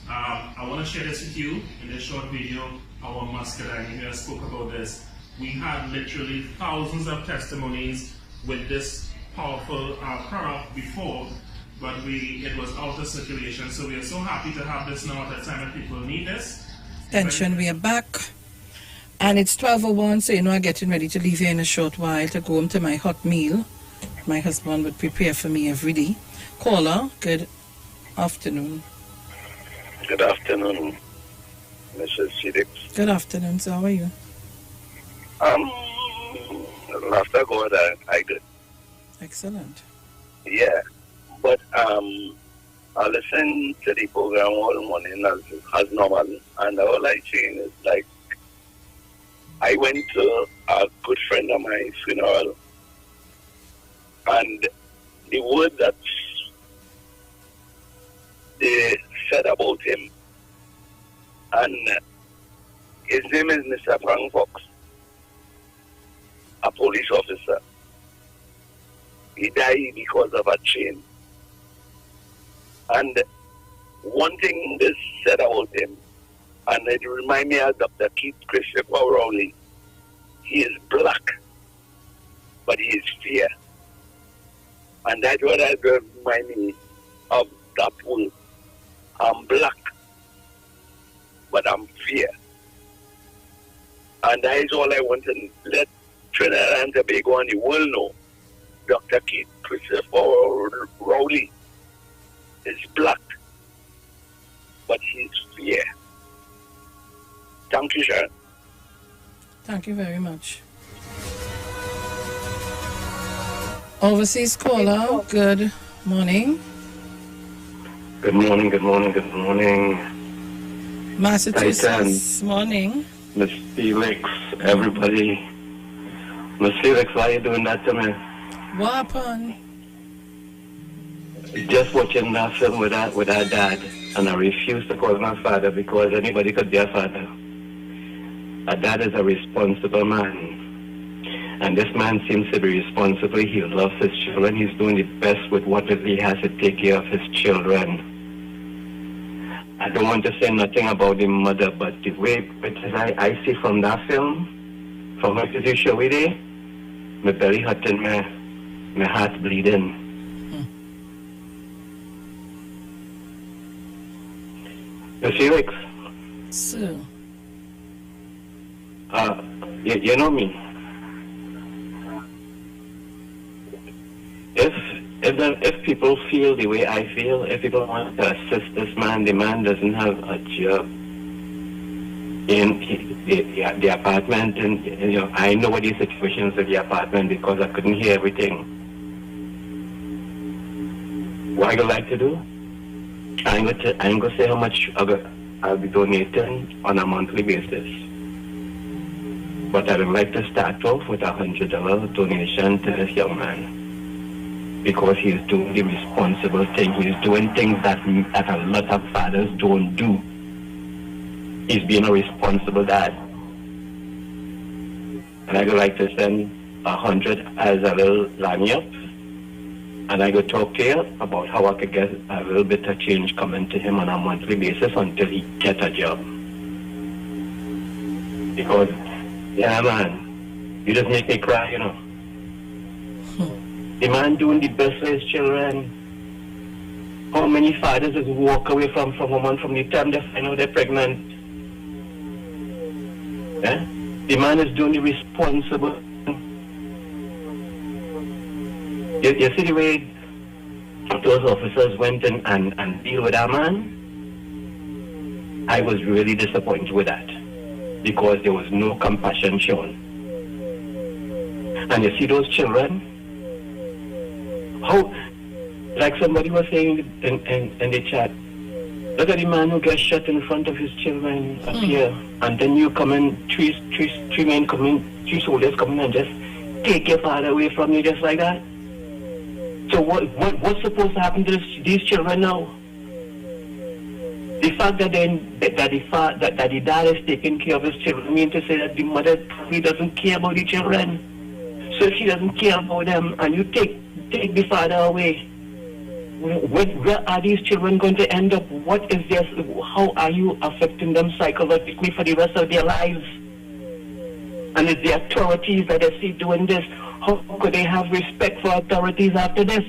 I want to share this with you in this short video. Our muscadine, you guys spoke about this. We had literally thousands of testimonies with this powerful product before, but it was out of circulation. So we are so happy to have this now at a time when people need this. Attention, we are back. And it's 12:01, so I'm getting ready to leave here in a short while to go home to my hot meal. My husband would prepare for me every day. Caller, good afternoon. Good afternoon, Mrs. Felix. Good afternoon, so how are you? After God, I did. Excellent. Yeah, but I listen to the program all morning as normal, and all I saying is like, I went to a good friend of mine's funeral, and the word that they said about him, and his name is Mr. Frank Fox, a police officer. He died because of a chain. And one thing they said about him, and it reminds me of Dr. Keith Christopher Rowley. He is black, but he is fair. And that's what I remind me of that word. I'm black, but I'm fair. And that is all I want to let Trinidad and Tobago and the world know. Dr. Keith Christopher Rowley is black, but he's fair. Thank you, Sharon. Thank you very much. Overseas caller, good morning. Good morning, good morning, good morning. Massachusetts, morning. Miss Felix, everybody. Miss Felix, why are you doing that to me? What happened? Just watching that film with our dad, and I refused to call my father because anybody could be a father. A dad is a responsible man, and this man seems to be responsible. He loves his children. He's doing the best with what he has to take care of his children. I don't want to say nothing about the mother, but the way I see from that film, from what you show with it, my belly hurt and my heart bleeding. Miss Felix. So. You know me. if people feel the way I feel, if people want to assist this man, the man doesn't have a job in the apartment, and I know what the situations of the apartment because I couldn't hear everything. What I would like to do, I ain't gonna say how much I'll be donating on a monthly basis, but I would like to start off with $100 donation to this young man. Because he's doing the responsible thing. He's doing things that a lot of fathers don't do. He's being a responsible dad. And I would like to send 100 as a little lanyard. And I could talk to you about how I could get a little bit of change coming to him on a monthly basis until he gets a job. Because, yeah man, you just make me cry, The man doing the best for his children. How many fathers just walk away from women from the time they find out they're pregnant? Eh? The man is doing the responsible. You see the way those officers went in and deal with that man? I was really disappointed with that. Because there was no compassion shown. And you see those children? How, like somebody was saying in the chat, look at the man who gets shot in front of his children up here, and then you come in, three men come in, 3 soldiers come in and just take your father away from you just like that. So what's supposed to happen to these children now? The fact that the dad is taking care of his children means to say that the mother probably doesn't care about the children. So if she doesn't care about them and you take the father away, where are these children going to end up? What is this? How are you affecting them psychologically for the rest of their lives? And it's the authorities that I see doing this. How could they have respect for authorities after this?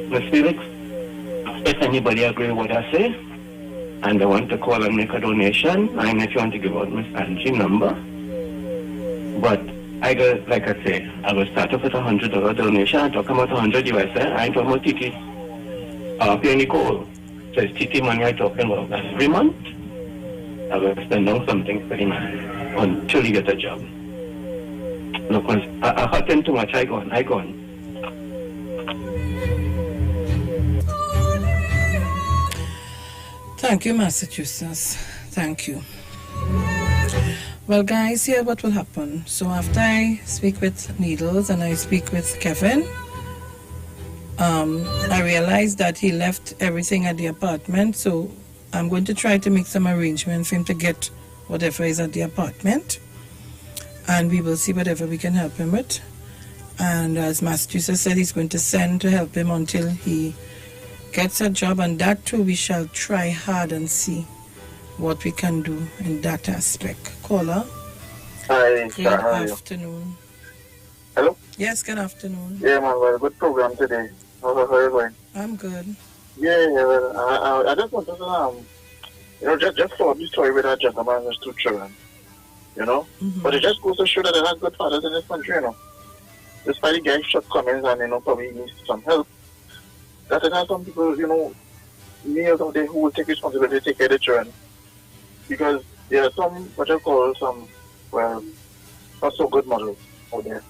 Ms. Felix, if anybody agree with what I say, and they want to call and make a donation, and if you want to give out Miss Angie's number, but like I say, I will start off with $100 donation. I'm talking about 100 USA. I ain't talking about TT. Pay Nicole. So it's TT money I'm talking about. Every month, I will spend on something for the man until he gets a job. Look, I hurt him too much. I gone. Thank you, Massachusetts. Thank you. Well, guys, here what will happen. So after I speak with Needles and I speak with Kevin, I realized that he left everything at the apartment. So I'm going to try to make some arrangements for him to get whatever is at the apartment. And we will see whatever we can help him with. And as Massachusetts said, he's going to send to help him until he gets a job. And that too, we shall try hard and see what we can do in that aspect. Caller. Hi, good afternoon. Hello? Yes, good afternoon. Yeah, man, well, good program today. How are you going? I'm good. Yeah, well, I just wanted to, just saw the story with that gentleman and his 2 children, Mm-hmm. But it just goes to show that there are good fathers in this country, Despite the guy's shortcomings and, probably needs some help, that there are some people, males out there who will take responsibility to take care of the children. Because there are some, what I call some, well, not so good models out there.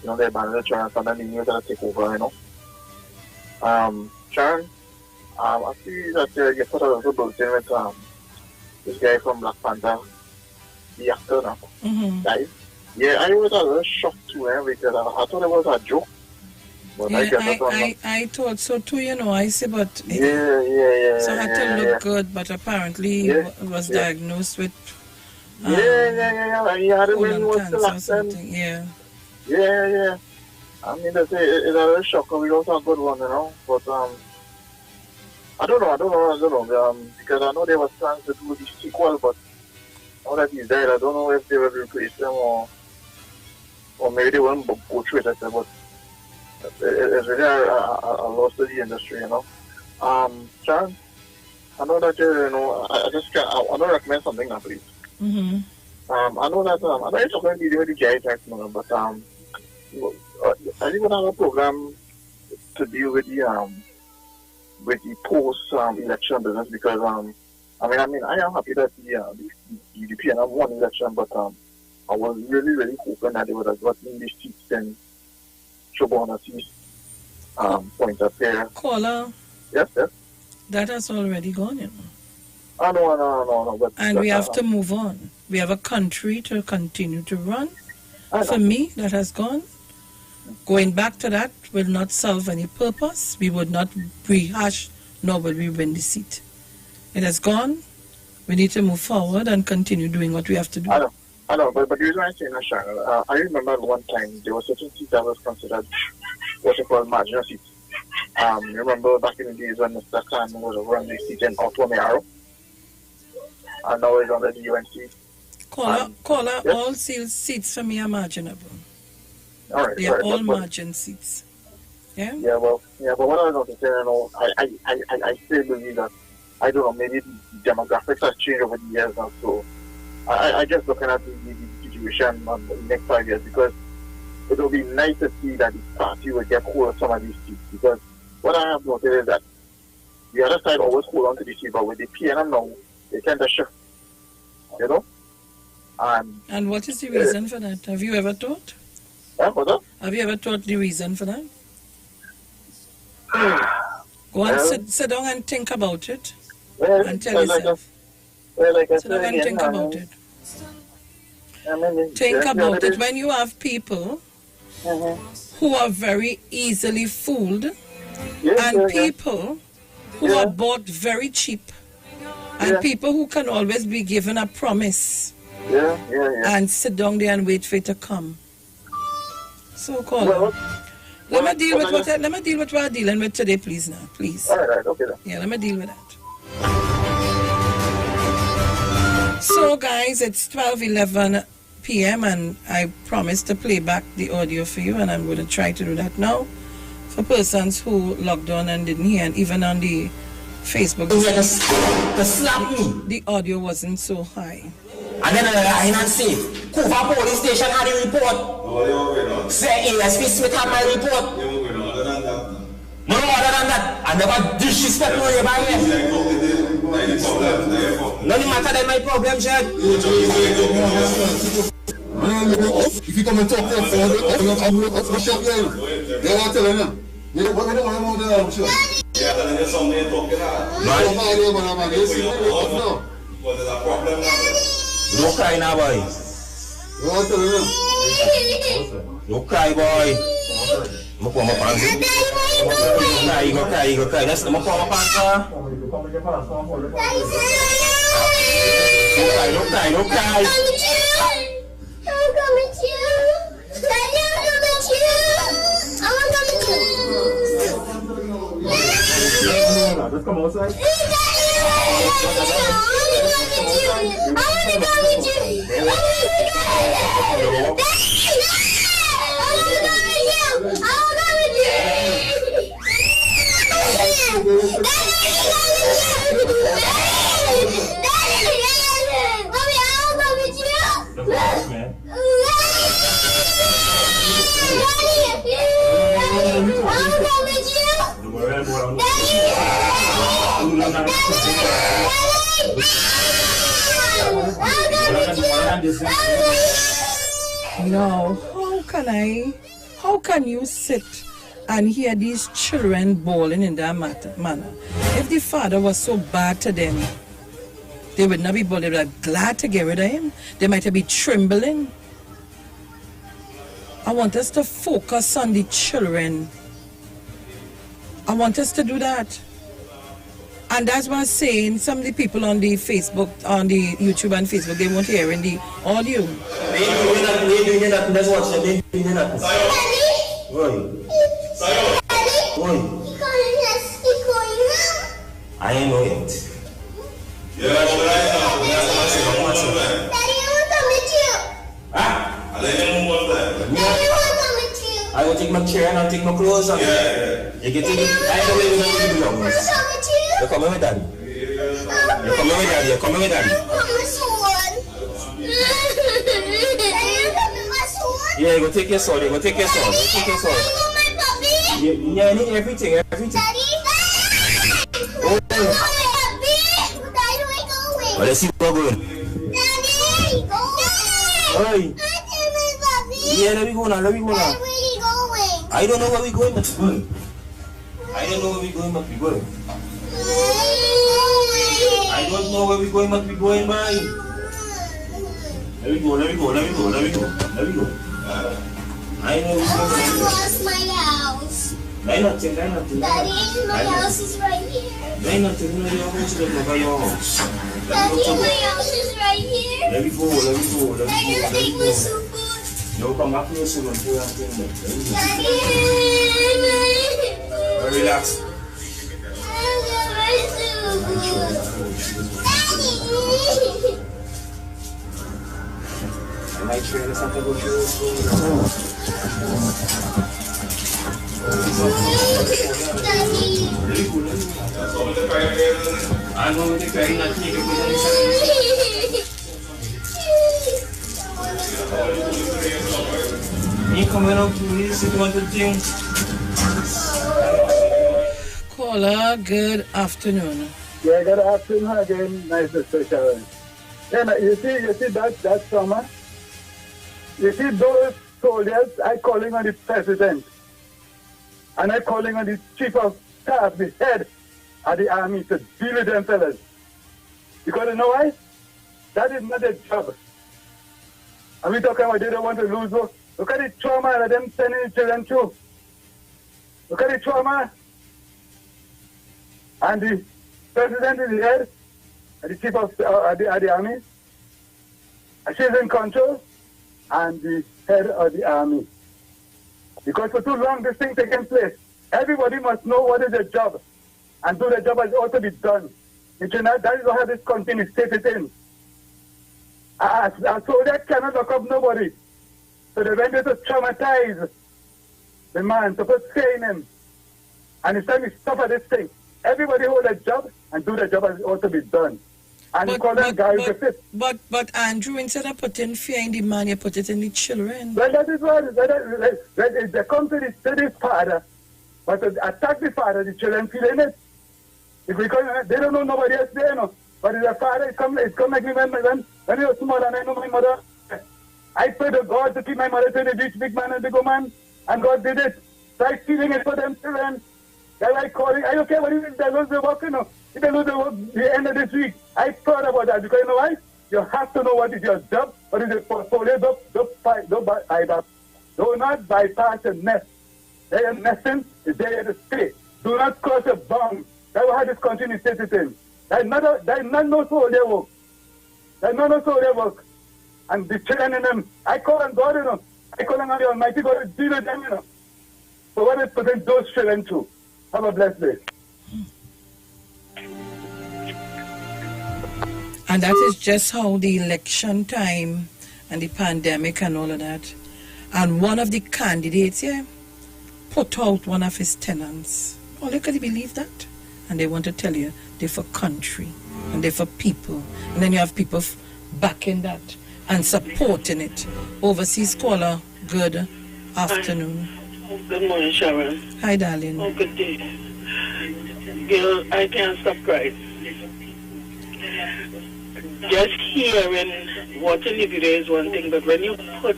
They abandon the children and then the males that take over, Sharon, I see that you put out a bulletin with this guy from Black Panther, the actor now. Mm-hmm. Guys. Yeah, I was a little shocked too, because I thought it was a joke. But yeah, I thought so too, I see, but yeah. So I had to look good, but apparently he was diagnosed with He had it when he was still acting. Yeah. I mean, it's a little shocker. We also a good one, But I don't know. Because I know there was plans to do the sequel, but now that he's dead, I don't know if they will replace him or maybe they won't go through it. But it's really a loss to the industry, Sharon, I know that I want to recommend something now, please. Mm-hmm. I know that I know it's not going to be with the guys right now, but even have a program to deal with the post-election business because I am happy that the PNM won election, but I was really hoping that they would have gotten the seats in Shabana seats, point up there. Caller. Yes. That has already gone, you know. No. And we have to move on. We have a country to continue to run. For me, that has gone. Going back to that will not solve any purpose. We would not rehash, nor will we win the seat. It has gone. We need to move forward and continue doing what we have to do. I know, but the reason I'm saying that, Sharon, I remember at one time there were certain seats that was considered what you call marginal seats. Remember back in the days when Mr. Khan was running the seat in Otto-Mearo, and now he's under the UNC. Caller, yes? All seats for me are marginable. All right, they are all margin seats. Yeah? Yeah, but what I was going to say, I still believe that, I don't know, maybe the demographics have changed over the years now, so I just looking at the situation on the next 5 years because it will be nice to see that the party will get hold of some of these seats because what I have noticed is that the other side always hold on to the seat, but with the PNM now, they tend to shift, you know? And what is the reason for that? Have you ever thought? Have you ever thought the reason for that? Go and sit down and think about it and tell yourself. Sit down and think about it. Think about it. When you have people who are very easily fooled and people who are bought very cheap and people who can always be given a promise and sit down there and wait for it to come. So, caller, let me deal with what we're dealing with today, please. Now, please. All right, okay. Yeah, let me deal with that. So, guys, it's 12:11 p.m. and I promised to play back the audio for you, and I'm going to try to do that now for persons who logged on and didn't hear, and even on the Facebook. The audio wasn't so high. And then I see Kufa police station had a report. Say ASP Smith had my report. No, other than that, I never disrespect nobody by here. Nothing matter than my problem, Chad. If you come and talk to us, I'm going to shop there. They want to tell you. What do you want to do? Yeah, there's something talking about. What is the problem? Don't cry now, boy. Don't cry, boy. Go cry. That's the Don't cry. I'm coming to you. Daddy, I'm coming to you. I'm coming to you. Just come outside. I want to go with you. No, how can you sit and hear these children bawling in that manner? If the father was so bad to them, they would not be bawling. They would be glad to get rid of him. They might be trembling. I want us to focus on the children. I want us to do that. And that's what I'm saying. Some of the people on the Facebook, on the YouTube and Facebook, they won't hear in the audio. I ain't know it. I will take my chair and I'll take my clothes off. You can take it. I know where you belong. You're coming with daddy. You're coming with daddy. Yeah, go take your sword. Go take your sword. Go take your sword. My puppy. Yeah, I need everything. Everything. Daddy. Oh. Daddy, where we going? Oh, let's see where we're going. Daddy, go. Oi. My puppy. Yeah, let me go now. Let me go now. Where are you going? I don't know where we're going, but we're going. I don't know where we're going, but we're going. I don't know where we're going, but we're going, man. Let me go, let me go, let me go, let me go, let me go. I know we're going. I lost my house. I nothing, I nothing. Daddy, my house is right here. I nothing, you know your house, let me go your house. Daddy, my house is right here. Let me go, let me go, let me go. Daddy, you think we're so good? No, come back here soon and do your thing. Daddy, relax. I might try to something about you. I'm going to try not to make you come out to this, you want to think. Caller, good afternoon. Yeah, good afternoon again, nice Mr. Sharon. Yeah, you see that summer? You see those soldiers, I calling on the president. And I calling on the chief of staff, the head of the army to deal with them fellas. Because you know why? That is not their job. And we talking about they don't want to lose work. Look at the trauma that them sending the children through. Look at the trauma. And the president is the head, and the chief of the army. And she's in control, and the head of the army. Because for too long this thing taking place. Everybody must know what is their job, and do their job as it ought to be done. That is how this country is stated in. A soldier cannot lock up nobody. So they went there to traumatize the man, to put fear in him. And it's time we stop at this thing. Everybody hold their job and do their job as it ought to be done. And you call them guys with it. But Andrew, instead of putting fear in the man, you put it in the children. Well, that is what they come to this father, but to attack the father, the children feeling it. Because they don't know nobody else there, you know. But the father, it's come like me when he was small and I know my mother. I prayed to God to keep my mother to the big man and big woman, and God did it. So I'm feeling it for them children. They're like calling, I don't care what it is, they lose the work, you know. If they lose the work the end of this week, I thought about that because you know why? You have to know what is your job, what is your portfolio, do not bypass the nest. Their nesting is there to stay. Do not cross a bound. That's how this country is stated in. There is not no soldier work. There is not no soldier work. And the children in them, I call on God, you know. I call on the Almighty God to deal with them, you know. So what is putting those children through? Have a blessed day. And that is just how the election time and the pandemic and all of that. And one of the candidates here put out one of his tenants. Oh, look, can you believe that? And they want to tell you they're for country and they're for people. And then you have people backing that and supporting it. Overseas caller, good afternoon. Good morning, Sharon. Hi, darling. Oh, good day. Girl, I can't stop crying. Just hearing, watching the video is one thing, but when you put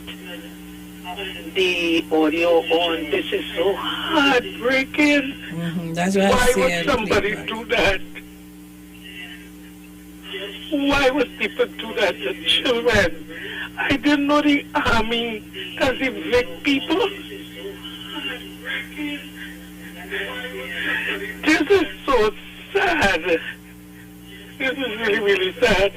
the audio on, this is so heartbreaking. That's what Why would somebody do that? Why would people do that to children? I didn't know the army can evict people. This is so sad. This is really, really sad.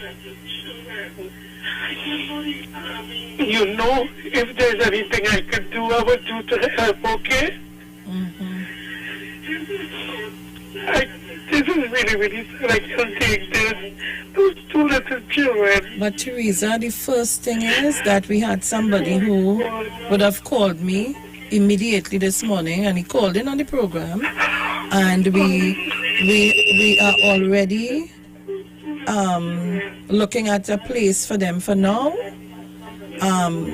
You know, if there's anything I could do, I would do to help, okay? This is really, really sad. I can't take this. Those two little children. But Teresa, the first thing is that we had somebody who would have called me immediately this morning, and he called in on the program, and we are already looking at a place for them for now,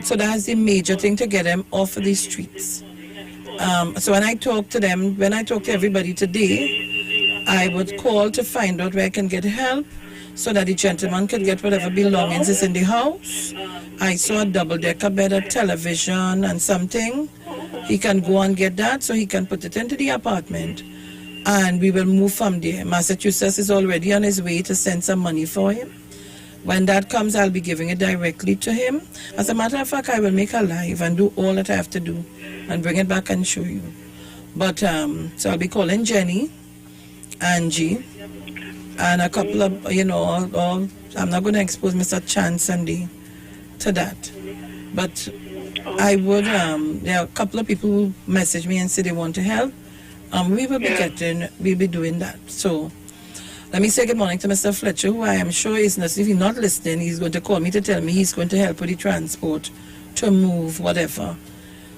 So that's the major thing, to get them off of the streets. So when I talk to them, when I talk to everybody today, I would call to find out where I can get help so that the gentleman can get whatever belongings is in the house. I saw a double-decker bed, a television, and something. He can go and get that so he can put it into the apartment, and we will move from there. Massachusetts is already on his way to send some money for him. When that comes, I'll be giving it directly to him. As a matter of fact, I will make a live and do all that I have to do and bring it back and show you. But, so I'll be calling Jenny, Angie, and a couple of, you know, I'm not going to expose Mr. Chan Sunday to that. But I would, there are a couple of people who message me and say they want to help. We will be we'll be doing that. So, let me say good morning to Mr. Fletcher, who I am sure is not, if he's not listening, he's going to call me to tell me he's going to help with the transport, to move, whatever.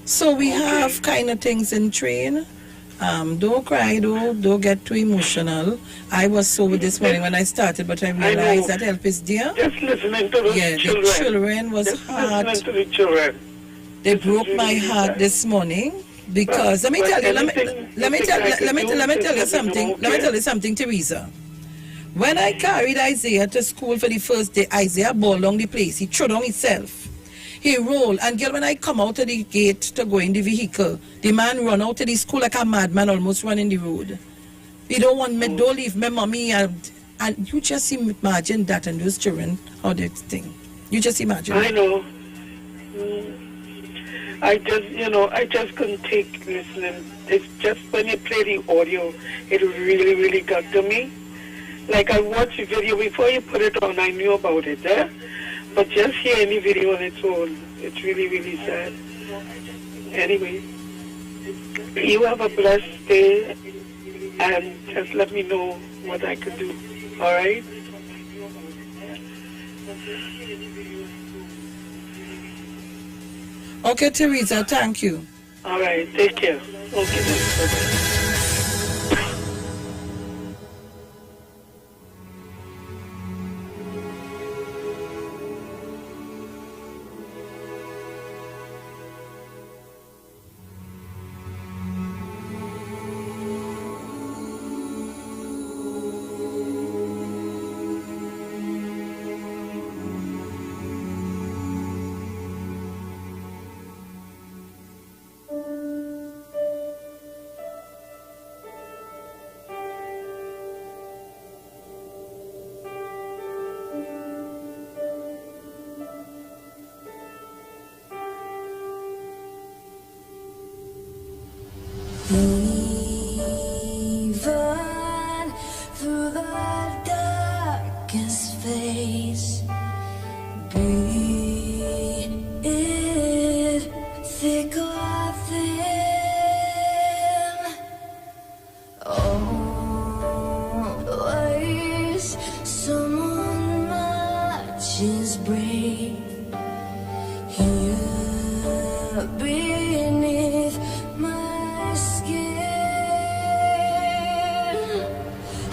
So we have kind of things in train. Don't cry, don't get too emotional. I was so with this morning when I started, but I realized that help is there. Just listening to the children. The children was just hard. Listening to the children. They broke my heart this morning. Because let me tell you something, Teresa. When I carried Isaiah to school for the first day, Isaiah balled down the place. He threw down himself. He rolled. And girl, when I come out of the gate to go in the vehicle, the man run out of the school like a madman, almost running the road. He don't want me, don't leave my mommy. And you just imagine that, and those children, how they think. You just imagine. I know. I just couldn't take listening. It's just when you play the audio, it really, really got to me. Like I watched the video before you put it on, I knew about it, but just hearing the video on its own, it's really, really sad. Anyway, you have a blessed day, and just let me know what I can do, all right? Okay, Teresa, thank you. All right, take care. Okay. Even through the darkest phase, be it thick or thin, always someone much is brave here beneath my skin,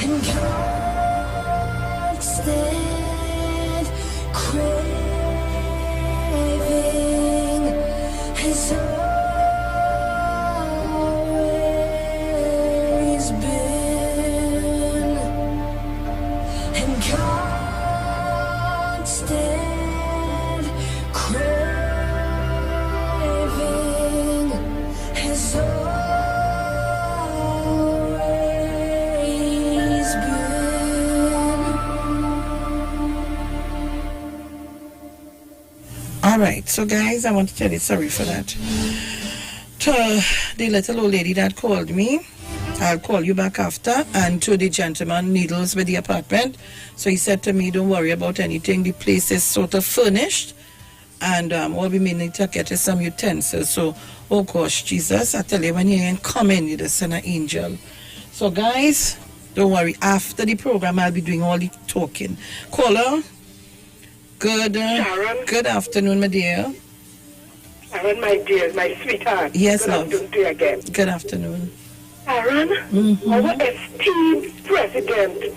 and can't stand craving has always been, and can't stand craving has always been. All right, so guys, I want to tell you, sorry for that. To the little old lady that called me, I'll call you back after, and to the gentleman, Needles, with the apartment. So he said to me, don't worry about anything. The place is sort of furnished, and all we may need to get is some utensils. So, oh gosh, Jesus, I tell you, when you ain't coming, you just send an angel. So guys, don't worry. After the program, I'll be doing all the talking. Caller, good afternoon, my dear. Aaron, my dear, my sweetheart. Yes, good love. Afternoon to you again. Good afternoon. Aaron, our esteemed president,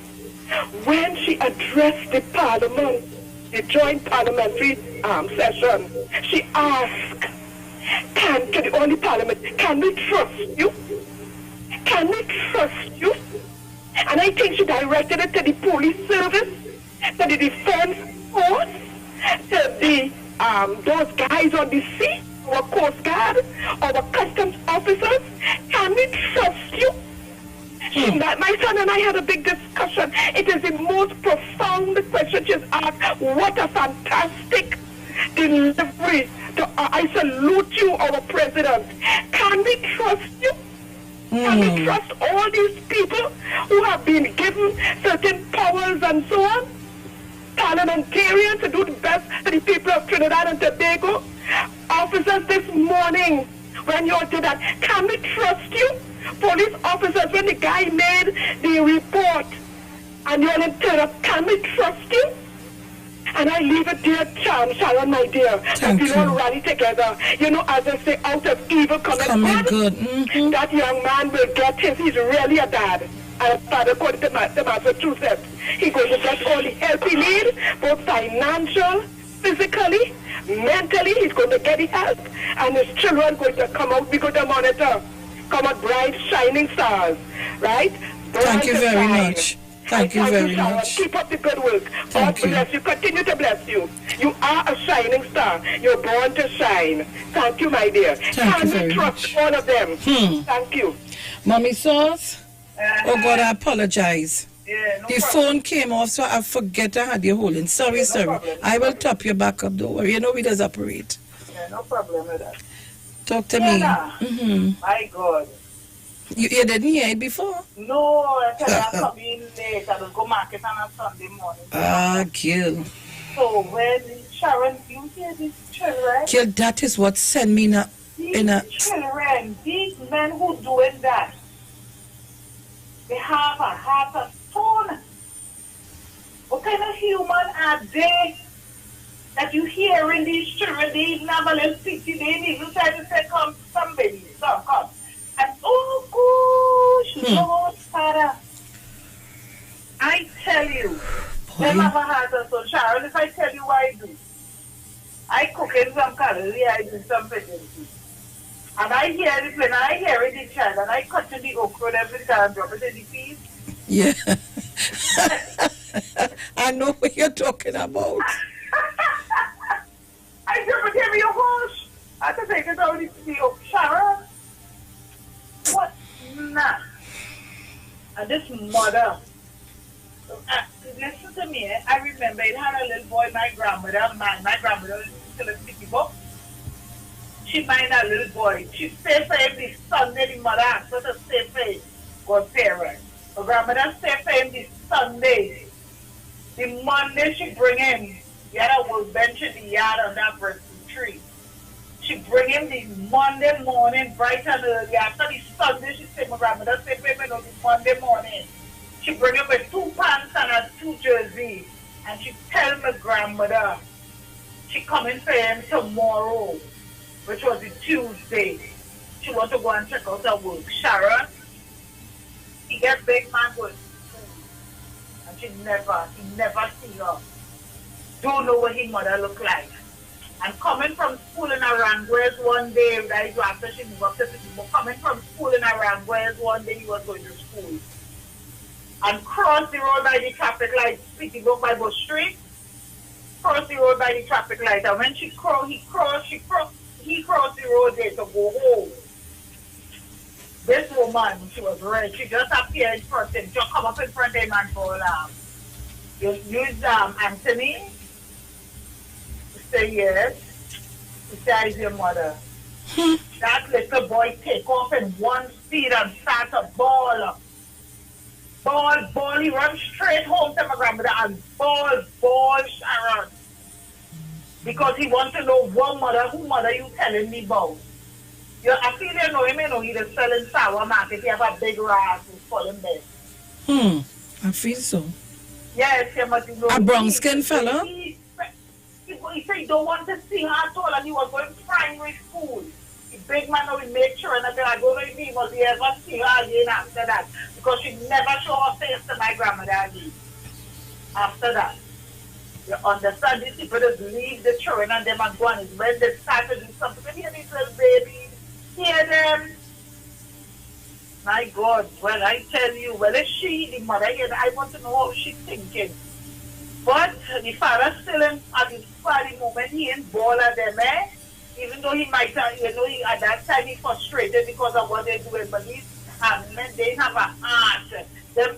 when she addressed the parliament, the joint parliamentary session. She asked, to the only parliament, can we trust you? Can we trust you? And I think she directed it to the police service, to the defense force, to the those guys on the sea, our Coast Guard, our customs officers. Can we trust you? My son and I had a big discussion. It is the most profound question she's asked. What a fantastic delivery. I salute you, our president. Can we trust you? Can we trust all these people who have been given certain powers and so on? Parliamentarians to do the best for the people of Trinidad and Tobago? Officers this morning, when you did that, can we trust you? Police officers, when the guy made the report and you're in turn up, can we trust you? And I leave it there, Sharon, my dear. That we all rally together. You know, as they say, out of evil coming good. That young man will get his. He's really a dad. And father, according to Massachusetts, he's going to get all the help he needs, both financial, physically, mentally. He's going to get the help. And his children going to come out. We're going to monitor. Come out bright, shining stars. Right? Thank you very much. Thank you very much. Keep up the good work. God bless you. Continue to bless you. You are a shining star. You're born to shine. Thank you, my dear. Thank you very trust all of them. Thank you. Mommy Sauce? Oh God, I apologize. Yeah, the phone came off, so I forget I had you holding. Sorry. I will top you back up, don't worry. You know we does operate. Yeah, no problem with that. Talk to me. My God. You didn't hear it before? No, I tell you, I'm coming late. I will go market on a Sunday morning. Gil. So when Sharon, you hear these children? Gil, that is what sent me These children, these men who doing that, they have a heart of stone. What kind of human are they that you hear in these children? They even have a little pity. They even try to say, come, baby, come. And oh gosh, Lord Father, I tell you, them have a heart of stone. Sharon, if I tell you what I do, I cook in some calorie, I do some vegetables. And I hear it when I hear it in child, and I cut to the okra every time and drop it in the peas. Yeah. I know what you're talking about. I drop it every gosh. I have to take it out of the okra. Sharon. What? Nah. And this mother, listen to me, I remember it had a little boy, my grandmother was still a sticky book. She mind a little boy. She stayed for him this Sunday, the mother asked her to stay for him, godparent. Her grandmother stayed for him this Sunday. The Monday she bring him, he had a workbench in the yard on that birthday tree. She bring him the Monday morning, bright and early. After the Sunday, she said, my grandmother said, wait a minute, the Monday morning. She bring him with 2 pants and a 2 jerseys. And she tell my grandmother, she coming for him tomorrow, which was the Tuesday. She want to go and check out her work. Sharon, he get big man going to school. And he never see her. Don't know what his mother look like. And coming from school in Aranguez one day, right after she moved up to City, but coming from school in Aranguez one day, he was going to school. And crossed the road by the traffic light, City Brook by Bush Street. Crossed the road by the traffic light. And when he crossed the road there to go home. This woman, she was red. She just appeared in front of him. Just come up in front of him and go, use Anthony. Say yes. He said, is your mother. That little boy take off in one speed and start a ball. Ball. He run straight home to my grandmother and ball, Sharon. Because he wants to know what mother, who mother you telling me about. I feel you know him, you know, he's selling sour market. He have a big ras for him there. I feel so. Yes, he must know. A brown skin fella? He said he don't want to see her at all, and he was going to primary school. The big man will make sure, and I don't know if he must ever see her again after that, because she never showed her face to my grandmother again after that. You understand? These people just leave the children and them and go on. It's when they start to do something. When you hear these little babies, hear them. My God, when I tell you, whether she, the mother, I want to know how she's thinking. But the father still at the moment, he ain't ball at them, eh? Even though he might have, at that time he frustrated because of what they're doing, but these men, they have a heart. Them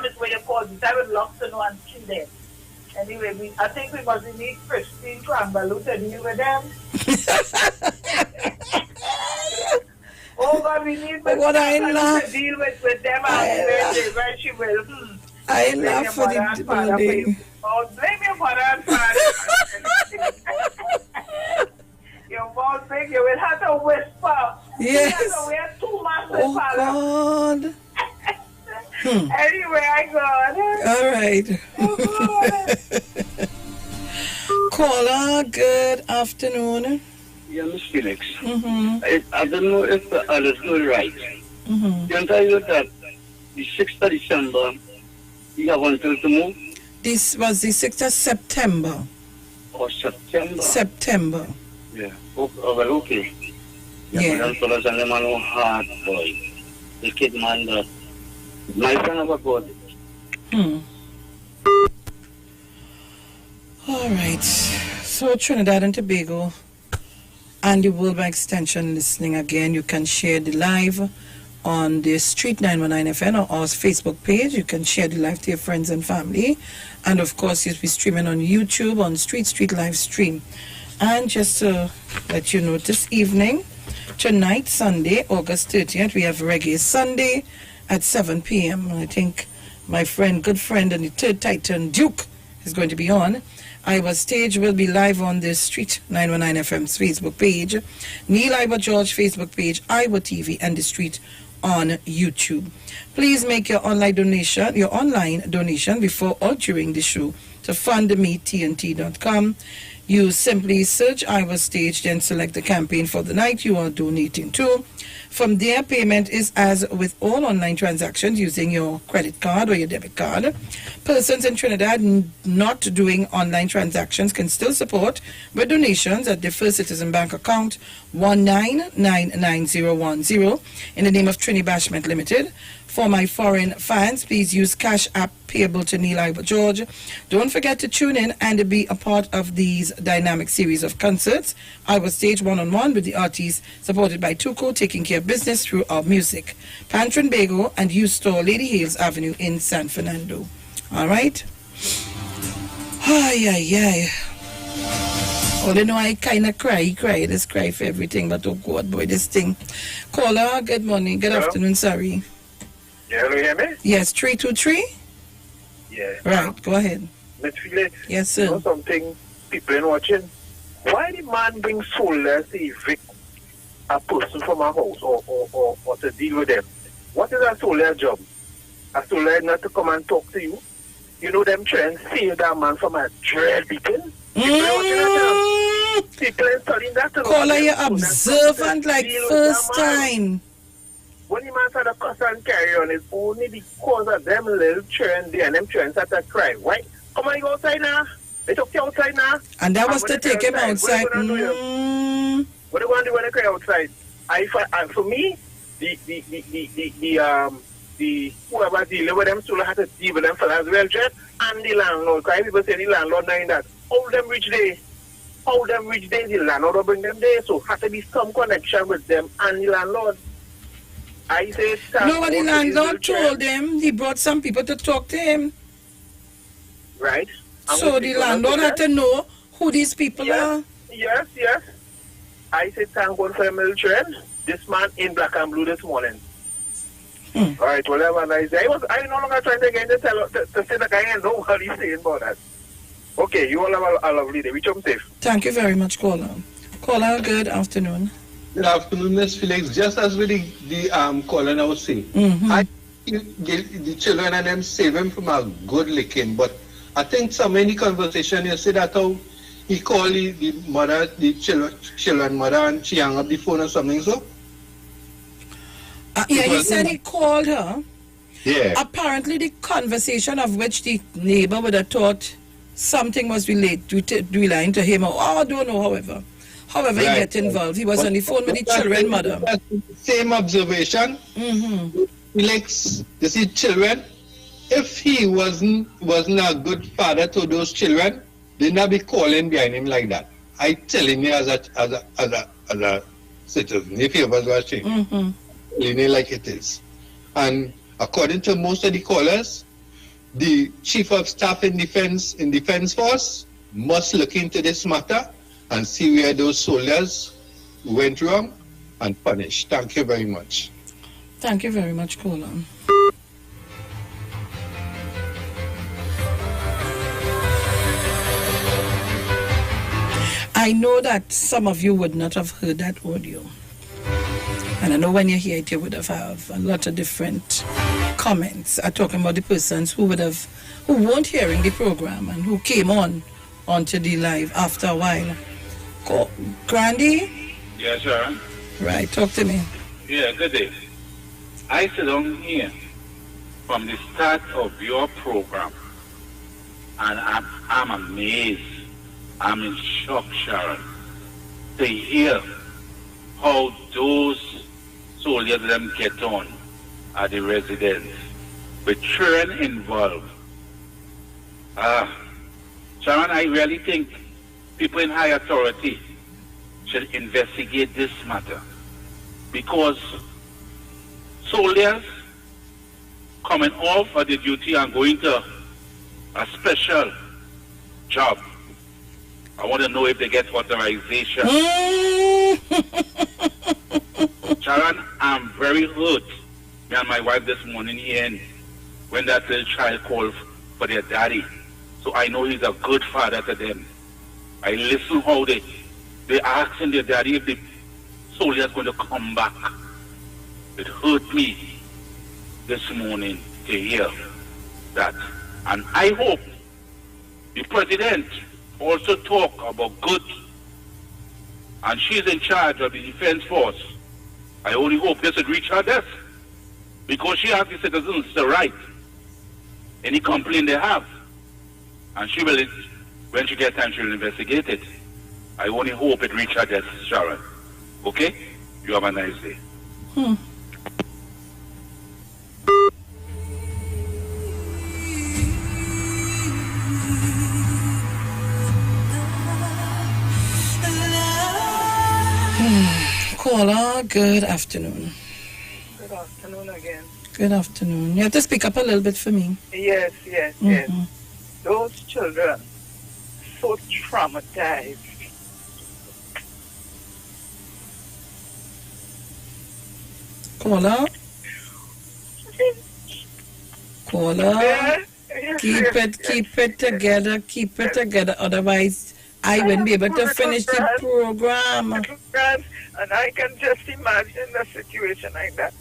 is what you call this. I would love to know and see them. Anyway, I think we must need Christine Krambalu to deal with them. Oh, but we need to deal with them and where she will. I laugh for the building. Oh, blame your mother and father. Your mouth big, you will have to whisper. Yes. You have to wear 2 months Oh, God. Anyway, I got it. All right. Caller, good afternoon. Yeah, Miss Felix. Mm-hmm. I don't know if the others know right. Mm-hmm. Can I tell you that the 6th of December, you have until to move? This was the 6th of September. Or September? September. Yeah. Oh, well, okay. Yeah. But fellas and them are no hard boy. The kid man that my friend of a God. All right. So Trinidad and Tobago and the World by Extension listening again. You can share the live on the Street 919 FN or our Facebook page. You can share the live to your friends and family. And of course, you'll be streaming on YouTube on Street live stream. And just to let you know, this evening, tonight, Sunday, August 30th, we have Reggae Sunday at 7 p.m. I think my good friend, and the third Titan, Duke, is going to be on. Iowa Stage will be live on the Street 919 FM's Facebook page, Neil Iowa George Facebook page, Iowa TV, and the Street on YouTube. Please make your online donation before or during the show to fundmetnt.com. You simply search Iowa Stage, then select the campaign for the night you are donating to. From there, payment is as with all online transactions using your credit card or your debit card. Persons in Trinidad not doing online transactions can still support with donations at the First Citizen Bank account 1999010 in the name of Trini Bashment Limited. For my foreign fans, please use Cash App payable to Neil Iowa George. Don't forget to tune in and be a part of these dynamic series of concerts. Iowa Stage one-on-one with the artists, supported by Tuco, taking care of business through our music. Pantrin Bago and U-Store, Lady Hales Avenue in San Fernando. All right? Ay. Oh, you know, I kind of cry. I just cry for everything, but oh God, boy, this thing. Caller, good morning, good afternoon, sorry. Yeah, you hear me? Yes, 323? Yeah. Right, go ahead. Miss Felix, yes, sir. You know something people ain't watching? Why the man bring soulless to evict a person from a house or to deal with them? What is a soulless job? A soulless not to come and talk to you? You know them trying to save that man from a dread beating? People ain't watching that. People ain't studying that. Caller, you're observant like first time. When the man started to cuss and carry on, it's only because of them little children there and them children started to cry. Why? Come on, you go outside now. They took you outside now. And that was to take him outside. What are you going to do when they cry outside? For me, the whoever dealing with them still had to deal with them for as well, Jet, and the landlord. Because people say the landlord knowing that. How them reach there? The landlord will bring them there. So had to be some connection with them and the landlord. I say no, but the landlord told him he brought some people to talk to him. Right. So the landlord had to know who these people are. Yes. I said thank God for a little trend. This man in black and blue this morning. All right, whatever I say. I no longer trying to get to say that I know what he's saying about that. Okay, you all have a lovely day. Reach home safe. Thank you very much, caller. Caller, good afternoon. Good afternoon, Miss Felix. Just as with the caller now say, the children and them save him from a good licking. But I think some in the conversation you say that how he called the mother, the children mother, and she hung up the phone or something. So he said he called her. Yeah. Apparently, the conversation of which the neighbor would have thought something was relying to him, or I don't know, however he get involved. He was on the phone with the children mother. Same observation. Felix, you see, children, if he wasn't a good father to those children, they'd not be calling behind him like that. I telling you as a citizen, if you was watching, telling you like it is. And according to most of the callers, the chief of staff in defense force must look into this matter and see where those soldiers went wrong and punish. Thank you very much. Thank you very much, Colin. I know that some of you would not have heard that audio. And I know when you hear it, you would have a lot of different comments. I'm talking about the persons who weren't hearing the program and who came onto the live after a while. Grandy? Yes, sir. Right, talk to me. Yeah, good day. I sit down here from the start of your program, and I'm amazed. I'm in shock, Sharon, to hear how those soldiers them get on at the residence with children involved. Sharon, I really think people in high authority should investigate this matter, because soldiers coming off of the duty and going to a special job, I want to know if they get authorization. Sharon, I'm very hurt. Me and my wife this morning here, when that little child called for their daddy. So I know he's a good father to them. I listen how they asking their daddy if the soldier's going to come back. It hurt me this morning to hear that. And I hope the president also talk about good, and she's in charge of the defense force. I only hope this would reach her desk, because she has the citizens the right. Any complaint they have, and she will, when she gets time, she will investigate it. I only hope it reach her desk, Sharon. Okay? You have a nice day. Caller, good afternoon. Good afternoon again. Good afternoon. You have to speak up a little bit for me. Yes. Those children, so traumatized. Caller? Keep it together, otherwise I wouldn't be able to finish the program. And I can just imagine a situation like that.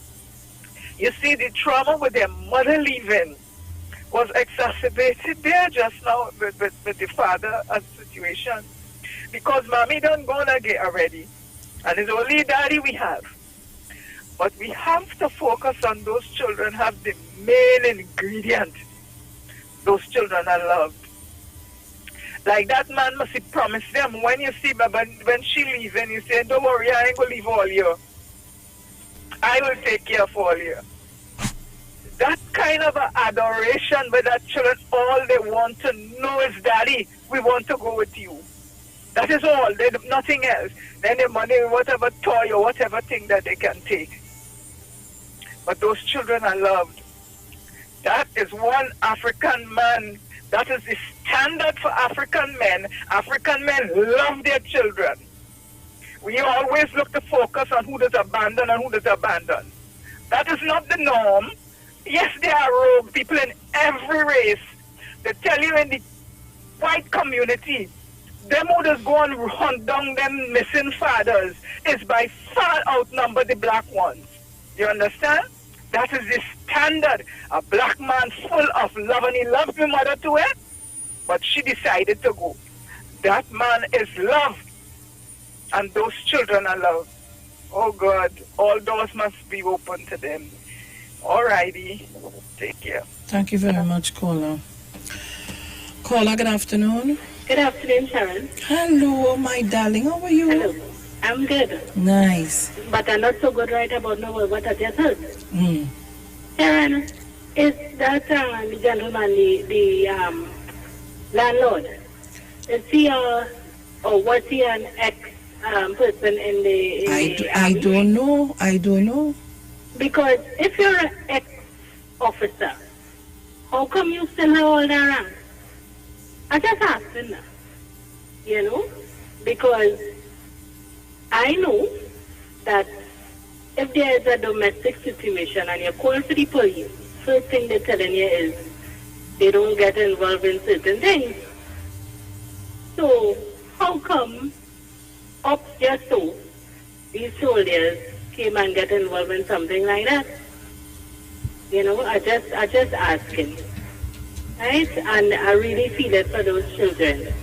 You see, the trauma with their mother leaving was exacerbated there just now with the father situation. Because mommy done gone again already. And it's only daddy we have. But we have to focus on those children have the main ingredient. Those children are loved. Like that man must have promised them when you see, but when she leaves and you say, don't worry, I ain't going to leave all you. I will take care of all you. That kind of adoration by that children, all they want to know is, Daddy, we want to go with you. That is all. They do nothing else. Then the money, whatever toy or whatever thing that they can take. But those children are loved. That is one African man. That is the standard for African men. African men love their children. We always look to focus on who does abandon and who does abandon. That is not the norm. Yes, there are rogue people in every race. They tell you in the white community, them who just go and hunt down them missing fathers is by far outnumber the black ones. You understand? That is the standard. A black man full of love, and he loves my mother to it, but she decided to go. That man is loved, and those children are loved. Oh God, all doors must be open to them. All righty, take care. Thank you very much, caller. Caller, good afternoon. Good afternoon, Sharon. Hello, my darling. How are you? Hello. I'm good. Nice. But I'm not so good right about now what I just heard. Sharon, is that the gentleman, the landlord, is he or was he an ex-person in the I don't know. I don't know. Because if you're an ex-officer, how come you still have all that rank? I just asking that. You know? Because I know that if there is a domestic situation and you call for the police, first thing they're telling you is they don't get involved in certain things. So, how come up just so these soldiers came and get involved in something like that? You know, I just asking. Right? And I really feel it for those children.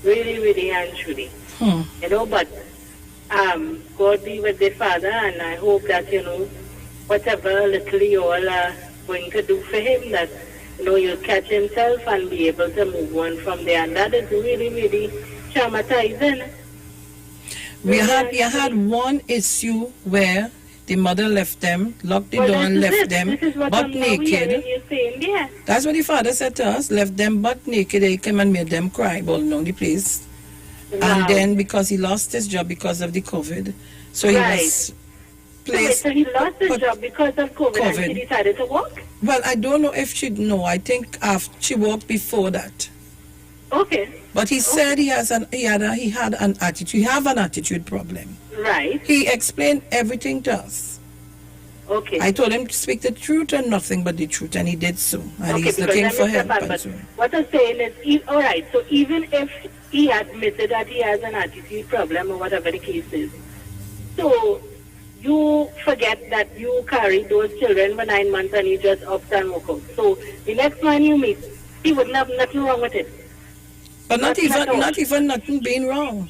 Really, really and truly. You know, but God be with their father, and I hope that, you know, whatever little you all are going to do for him, that, you know, you'll catch himself and be able to move on from there. And that is really, really traumatizing. We had one issue where the mother left them, locked the door and left them butt naked. That's what the father said to us, left them butt naked. They came and made them cry all along the place. Wow. And then because he lost his job because of the COVID, so he was placed. So he lost his job because of COVID and she decided to walk? Well, I don't know if she'd know. I think after she walked before that. Okay. But he said he had an attitude. He have an attitude problem. Right. He explained everything to us. Okay. I told him to speak the truth and nothing but the truth, and he did so. And Okay, he's because looking I for missed help. that part, and but so. what I'm saying is, all right, so even if he admitted that he has an attitude problem or whatever the case is, so you forget that you carried those children for 9 months and you just upped and walk out. So the next man you meet, he wouldn't have nothing wrong with it. But not even nothing being wrong.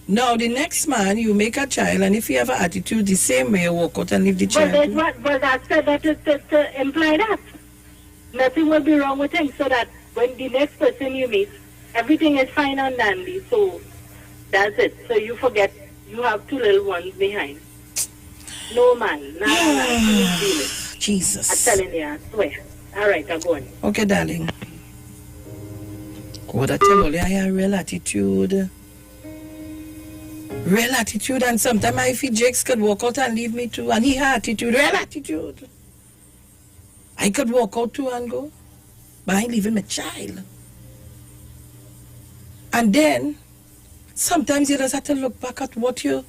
Now, the next man, you make a child, and if you have an attitude the same way, you walk out and leave the child. But that's to imply that. Nothing will be wrong with him, so that when the next person you meet, everything is fine and dandy. So that's it. So you forget you have two little ones behind. No man. Jesus. I'm telling you, I swear. All right, I'm going. Okay, darling. God, I tell you, I have real attitude. Real attitude, and sometimes I feel Jakes could walk out and leave me too, and he had attitude, real attitude. I could walk out too and go, but I ain't leaving my child. And then, sometimes you just have to look back at what you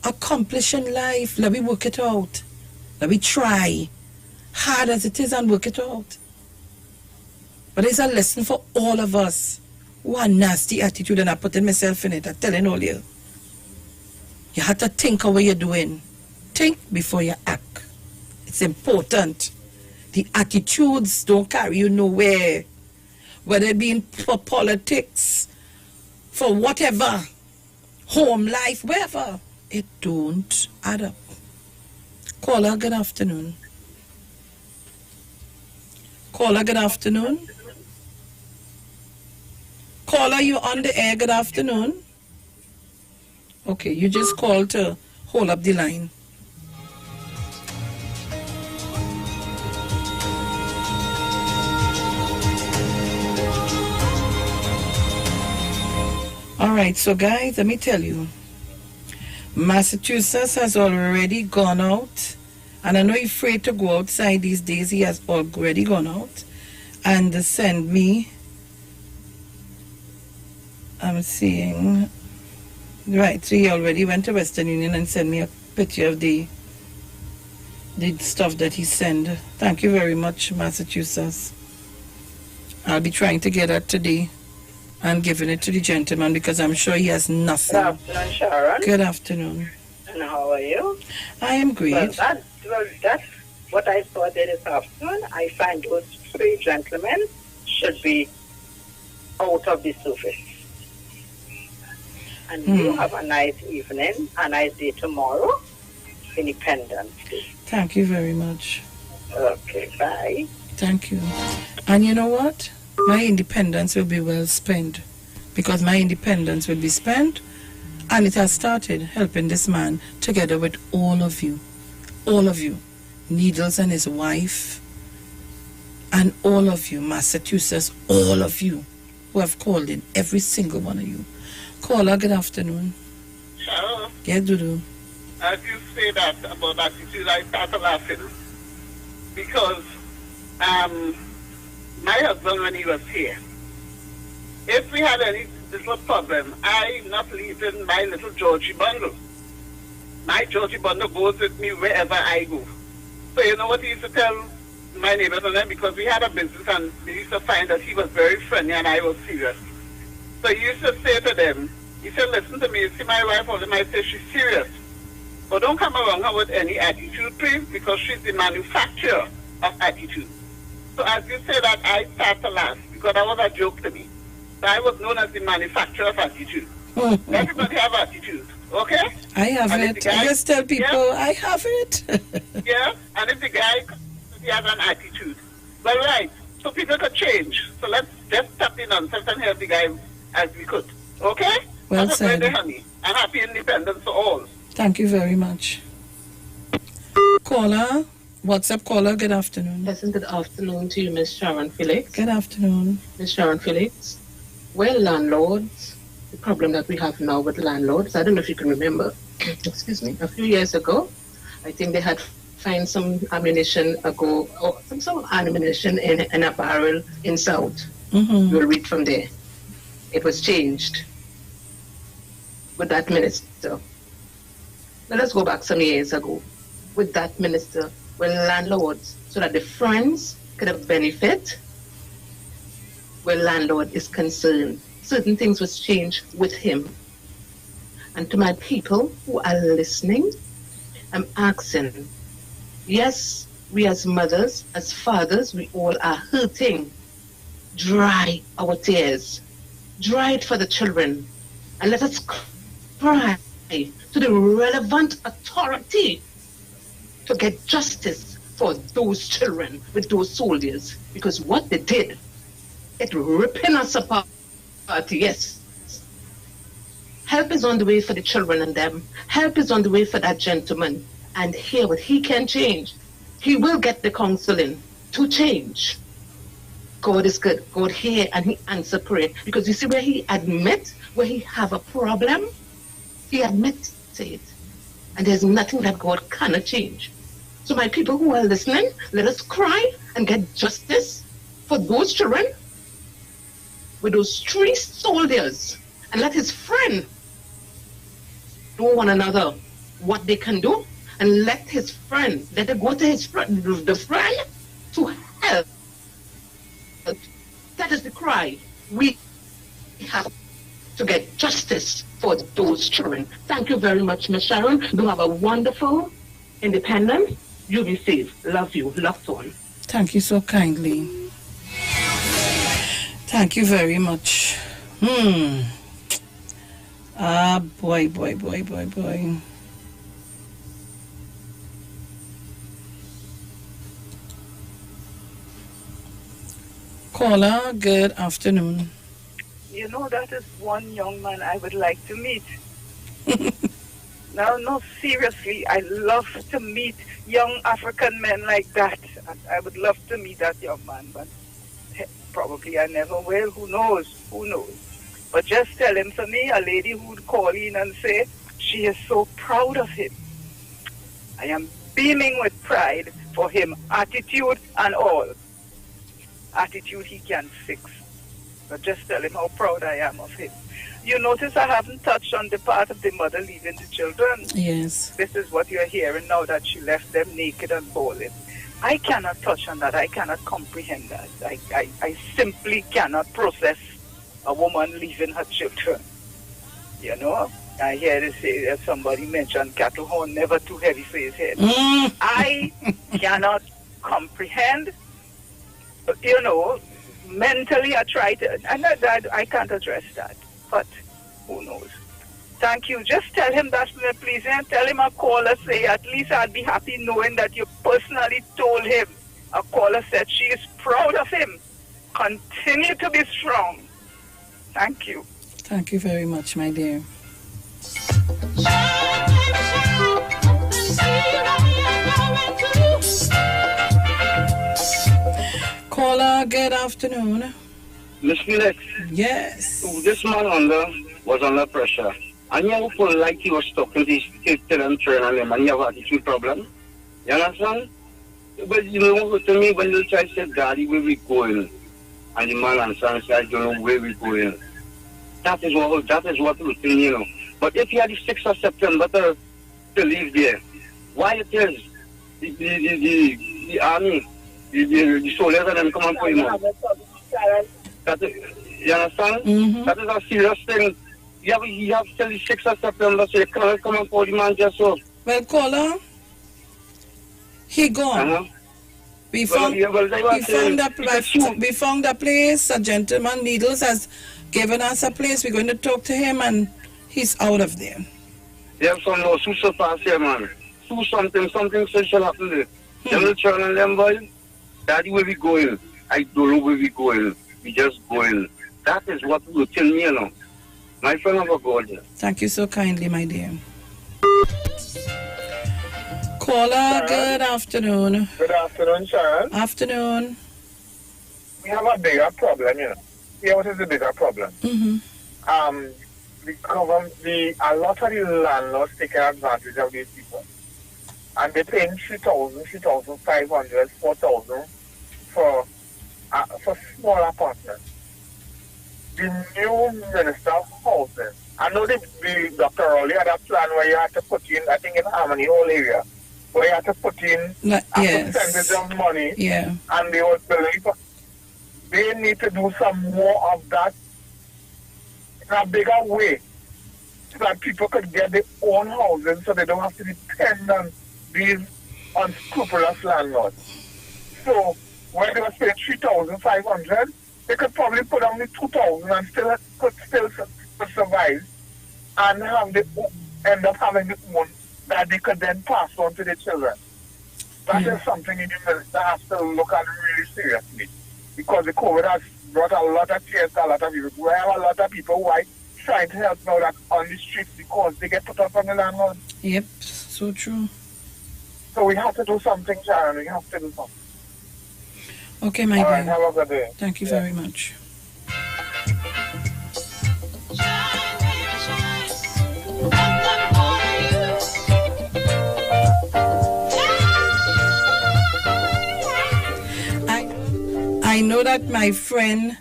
accomplish in life. Let me work it out. Let me try, hard as it is, and work it out. But it's a lesson for all of us. One nasty attitude, and I put myself in it. I'm telling all you. You have to think of what you're doing. Think before you act. It's important. The attitudes don't carry you nowhere. Whether it be for politics, for whatever, home life, wherever, it don't add up. Caller, good afternoon. Caller, good afternoon. Caller, you on the air, good afternoon. Okay, you just called to hold up the line. All right, so guys, let me tell you. Massachusetts has already gone out, and I know he's afraid to go outside these days. He has already gone out and sent me, I'm seeing, right, so he already went to Western Union and sent me a picture of the stuff that he sent. Thank you very much, Massachusetts. I'll be trying to get that today and giving it to the gentleman because I'm sure he has nothing. Good afternoon, Sharon. Good afternoon. And how are you? I am great. Well, that's what I saw there this afternoon. I find those three gentlemen should be out of the surface. And you have a nice evening, a nice day tomorrow, Independence Day. Thank you very much. Okay, bye. Thank you. And you know what? my independence will be well spent, because my independence will be spent, and it has started helping this man together with all of you, Needles and his wife, and all of you, Massachusetts, all of you who have called in, every single one of you. Caller, good afternoon. Cheryl, Yeah, Dudu. as you say that about attitude, I started laughing because my husband, when he was here, if we had any little problem, I'm not leaving my little Georgie bundle. My Georgie bundle goes with me wherever I go. So you know what he used to tell my neighbors and them, because we had a business and they used to find that he was very friendly and I was serious. So he used to say to them, he said, listen to me, you see my wife all the time, I say she's serious. But don't come around her with any attitude, please, because she's the manufacturer of attitude. So as you say that, I start to laugh because that was a joke to me. So I was known as the manufacturer of attitude. Everybody have attitude, okay? I have it. I just tell people, I have it. Yeah, and if the guy he has an attitude, well, right, so people could change. So let's just stop the nonsense and help the guy as we could, okay? Well Have a said. great day, honey, and happy independence to all. Thank you very much. Caller, what's up, caller? Good afternoon. Yes, and good afternoon to you, Miss Sharon Felix. Good afternoon. Miss Sharon Felix. Well, landlords, the problem that we have now with landlords, I don't know if you can remember, excuse me, a few years ago, I think they had find some ammunition some ammunition in a barrel in South. You'll read from there. It was changed with that minister. Let us go back some years ago with that minister, when landlords, so that the friends could have benefit where landlord is concerned. Certain things was changed with him. And to my people who are listening, I'm asking, yes, we as mothers, as fathers, we all are hurting. Dry our tears. Dry it for the children. And let us cry to the relevant authority to get justice for those children with those soldiers. Because what they did, it ripping us apart, yes. Help is on the way for the children and them. Help is on the way for that gentleman. And hear what he can change. He will get the counseling to change. God is good. God hear and he answer prayer. Because you see where he admit, where he have a problem, he admits it. And there's nothing that God cannot change. So my people who are listening, let us cry and get justice for those children with those 3 soldiers. And let his friend do one another what they can do. And let his friend, let it go to his friend, the friend to help. That is the cry. We have to get justice for those children. Thank you very much, Ms. Sharon. You have a wonderful independence. You be safe. Love you. Loved one. Thank you so kindly. Thank you very much. Ah, boy. Caller, good afternoon. You know, that is one young man I would like to meet. No, seriously, I love to meet young African men like that. I would love to meet that young man, but probably I never will. Who knows? But just tell him for me, a lady who would call in and say she is so proud of him. I am beaming with pride for him, attitude and all. Attitude he can fix. But just tell him how proud I am of him. You notice I haven't touched on the part of the mother leaving the children. Yes. This is what you're hearing now, that she left them naked and bawling. I cannot touch on that. I cannot comprehend that. I simply cannot process a woman leaving her children. You know? I hear they say that somebody mentioned cattle horn never too heavy for his head. I cannot comprehend. You know, mentally I try to, and I can't address that, but who knows. Thank you. Just tell him that, please, and tell him a caller say, at least I'd be happy knowing that you personally told him. A caller said she is proud of him. Continue to be strong. Thank you. Thank you very much, my dear. Caller, good afternoon. Miss Felix. Yes. This man was under pressure. And you feel like he was talking to his talent turn on him and you have attitude problem. You understand? But you know, to me, when the child said, Daddy, where we going? And the man answered and said, I don't know where we going. That is what we think, you know. But if you had the 6th of September to leave there, why it is the army, the soldiers and them come and put him out? That is, you understand? Mm-hmm. That is a serious thing. You have till the 6th of September, so you cannot come and put the man just so. Well, caller, he gone. We found a place. A gentleman, Needles, has given us a place. We're going to talk to him, and he's out of there. You have some lawsuits to pass here, man. Do something special happen there. Them little children and them boys, Daddy, where we going? I don't know where we going. We just going. That is what will tell me, you know. My friend of God. Thank you so kindly, my dear. Caller, good afternoon. Good afternoon, Sharon. Afternoon. We have a bigger problem, you know. Yeah, what is the bigger problem? Mm-hmm. A lot of the landlords taking advantage of these people. And they're paying 3,000, 3,500, 4,000 for small apartments. The new Minister of Housing, I know the Dr. Rowley had a plan where you had to put in, I think in Harmony, whole area, where you had to put in a percentage of money, and they would believe they need to do some more of that in a bigger way, so that people could get their own housing, so they don't have to depend on these unscrupulous landlords. So, when they were paying 3,500, they could probably put on the 2,000 and could still survive and end up having the own that they could then pass on to their children. That is something the minister has to look at really seriously, because the COVID has brought a lot of tears to a lot of people. We have a lot of people who are trying to help now that on the streets because they get put up on the landlord. Yep, so true. So we have to do something, Sharon. We have to do something. Okay, my dear. All right, have a good day. Thank you very much. I know that my friend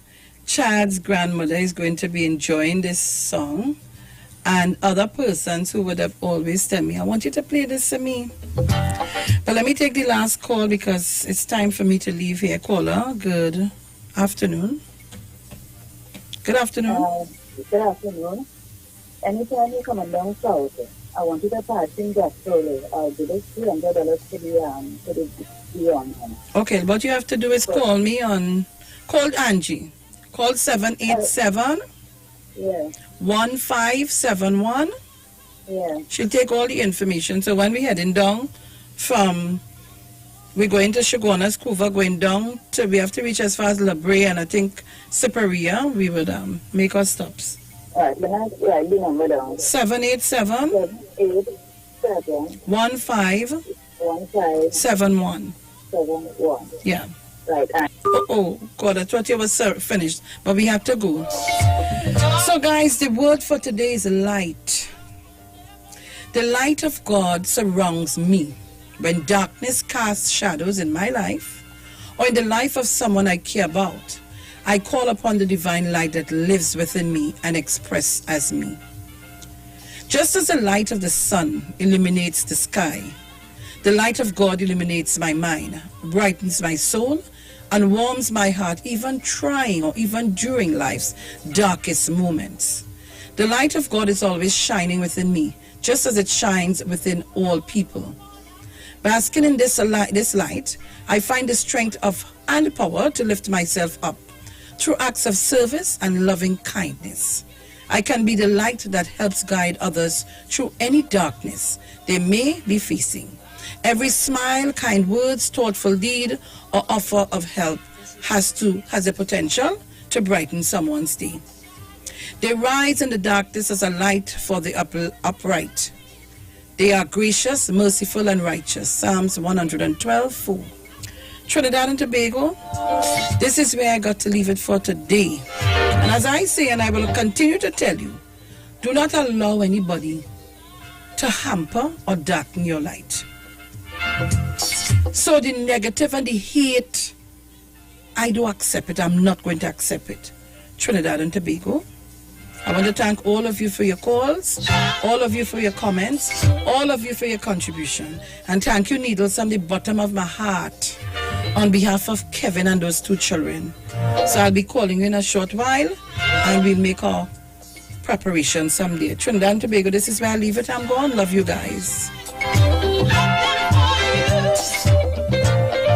Chad's grandmother is going to be enjoying this song, and other persons who would have always tell me, I want you to play this for me. But let me take the last call because it's time for me to leave here. Caller, good afternoon. Good afternoon. Good afternoon. Anytime you come down south, I want you to pass in gas slowly. I'll give us $300 to the beyond. Okay, what you have to do is call me call Angie. Call 787 1571. Yeah. She'll take all the information. So when we're heading down we're going to Shogunas, Couva, going down to, we have to reach as far as La Brea and I think Siparia, we would make our stops. All right, then I write the number down. 787 1571. Yeah. Right. Oh, God, I thought you was finished, but we have to go. So, guys, the word for today is light. The light of God surrounds me. When darkness casts shadows in my life, or in the life of someone I care about, I call upon the divine light that lives within me and expresses as me. Just as the light of the sun illuminates the sky, the light of God illuminates my mind, brightens my soul, and warms my heart, even trying or even during life's darkest moments. The light of God is always shining within me, just as it shines within all people. Basking in this light, I find the strength and power to lift myself up through acts of service and loving kindness. I can be the light that helps guide others through any darkness they may be facing. Every smile, kind words, thoughtful deed, or offer of help has the potential to brighten someone's day. They rise in the darkness as a light for the upright. They are gracious, merciful, and righteous. Psalms 112:4. Trinidad and Tobago, this is where I got to leave it for today. And as I say, and I will continue to tell you, do not allow anybody to hamper or darken your light. So the negative and the hate, I do accept it. I'm not going to accept it. Trinidad and Tobago, I want to thank all of you for your calls, all of you for your comments, all of you for your contribution. And thank you, Needles, from the bottom of my heart on behalf of Kevin and those 2 children. So I'll be calling you in a short while and we'll make our preparation someday. Trinidad and Tobago, this is where I leave it. I'm going. Love you guys.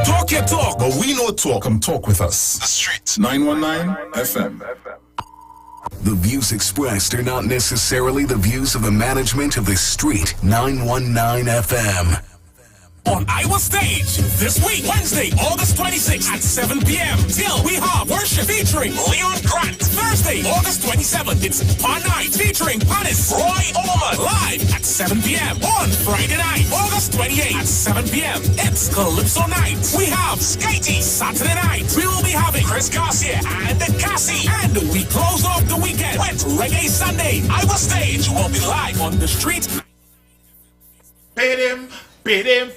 Talk your talk, but we know talk. Come talk with us. The Street 919 FM. The views expressed are not necessarily the views of the management of the Street 919 FM. On Iowa Stage this week, Wednesday, August 26th at 7 p.m. Till we have worship featuring Leon Grant. Thursday, August 27th, it's Pond Night featuring Panis Roy Orman live at 7 p.m. On Friday night, August 28th at 7 p.m. It's Calypso Night. We have Skatey Saturday night. We will be having Chris Garcia and Cassie. And we close off the weekend with Reggae Sunday. Iowa Stage will be live on the street. Pit him,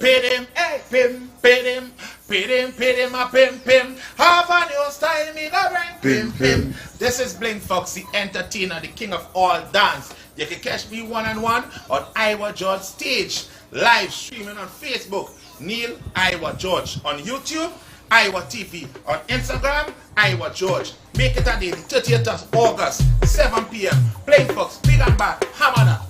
hey, pit him, a pim. Have a new style, me go bring pim. This is Bling Fox, the entertainer, the king of all dance. You can catch me one-on-one on Iowa George Stage, live streaming on Facebook, Neil Iowa George, on YouTube, Iowa TV, on Instagram, Iowa George. Make it a day, the 30th of August, 7 p.m. Bling Fox, big and bad, hammer that.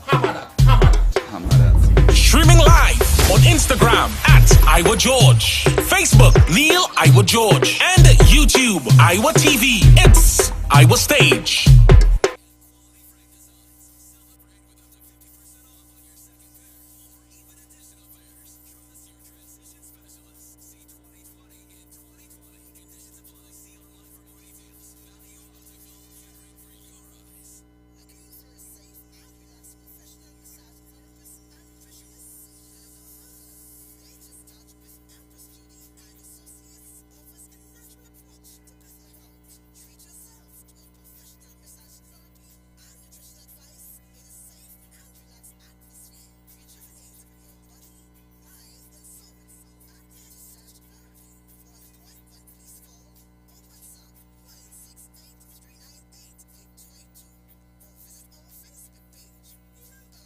Streaming live on Instagram at Iowa George, Facebook Neil Iowa George, and YouTube Iowa TV. It's Iowa Stage.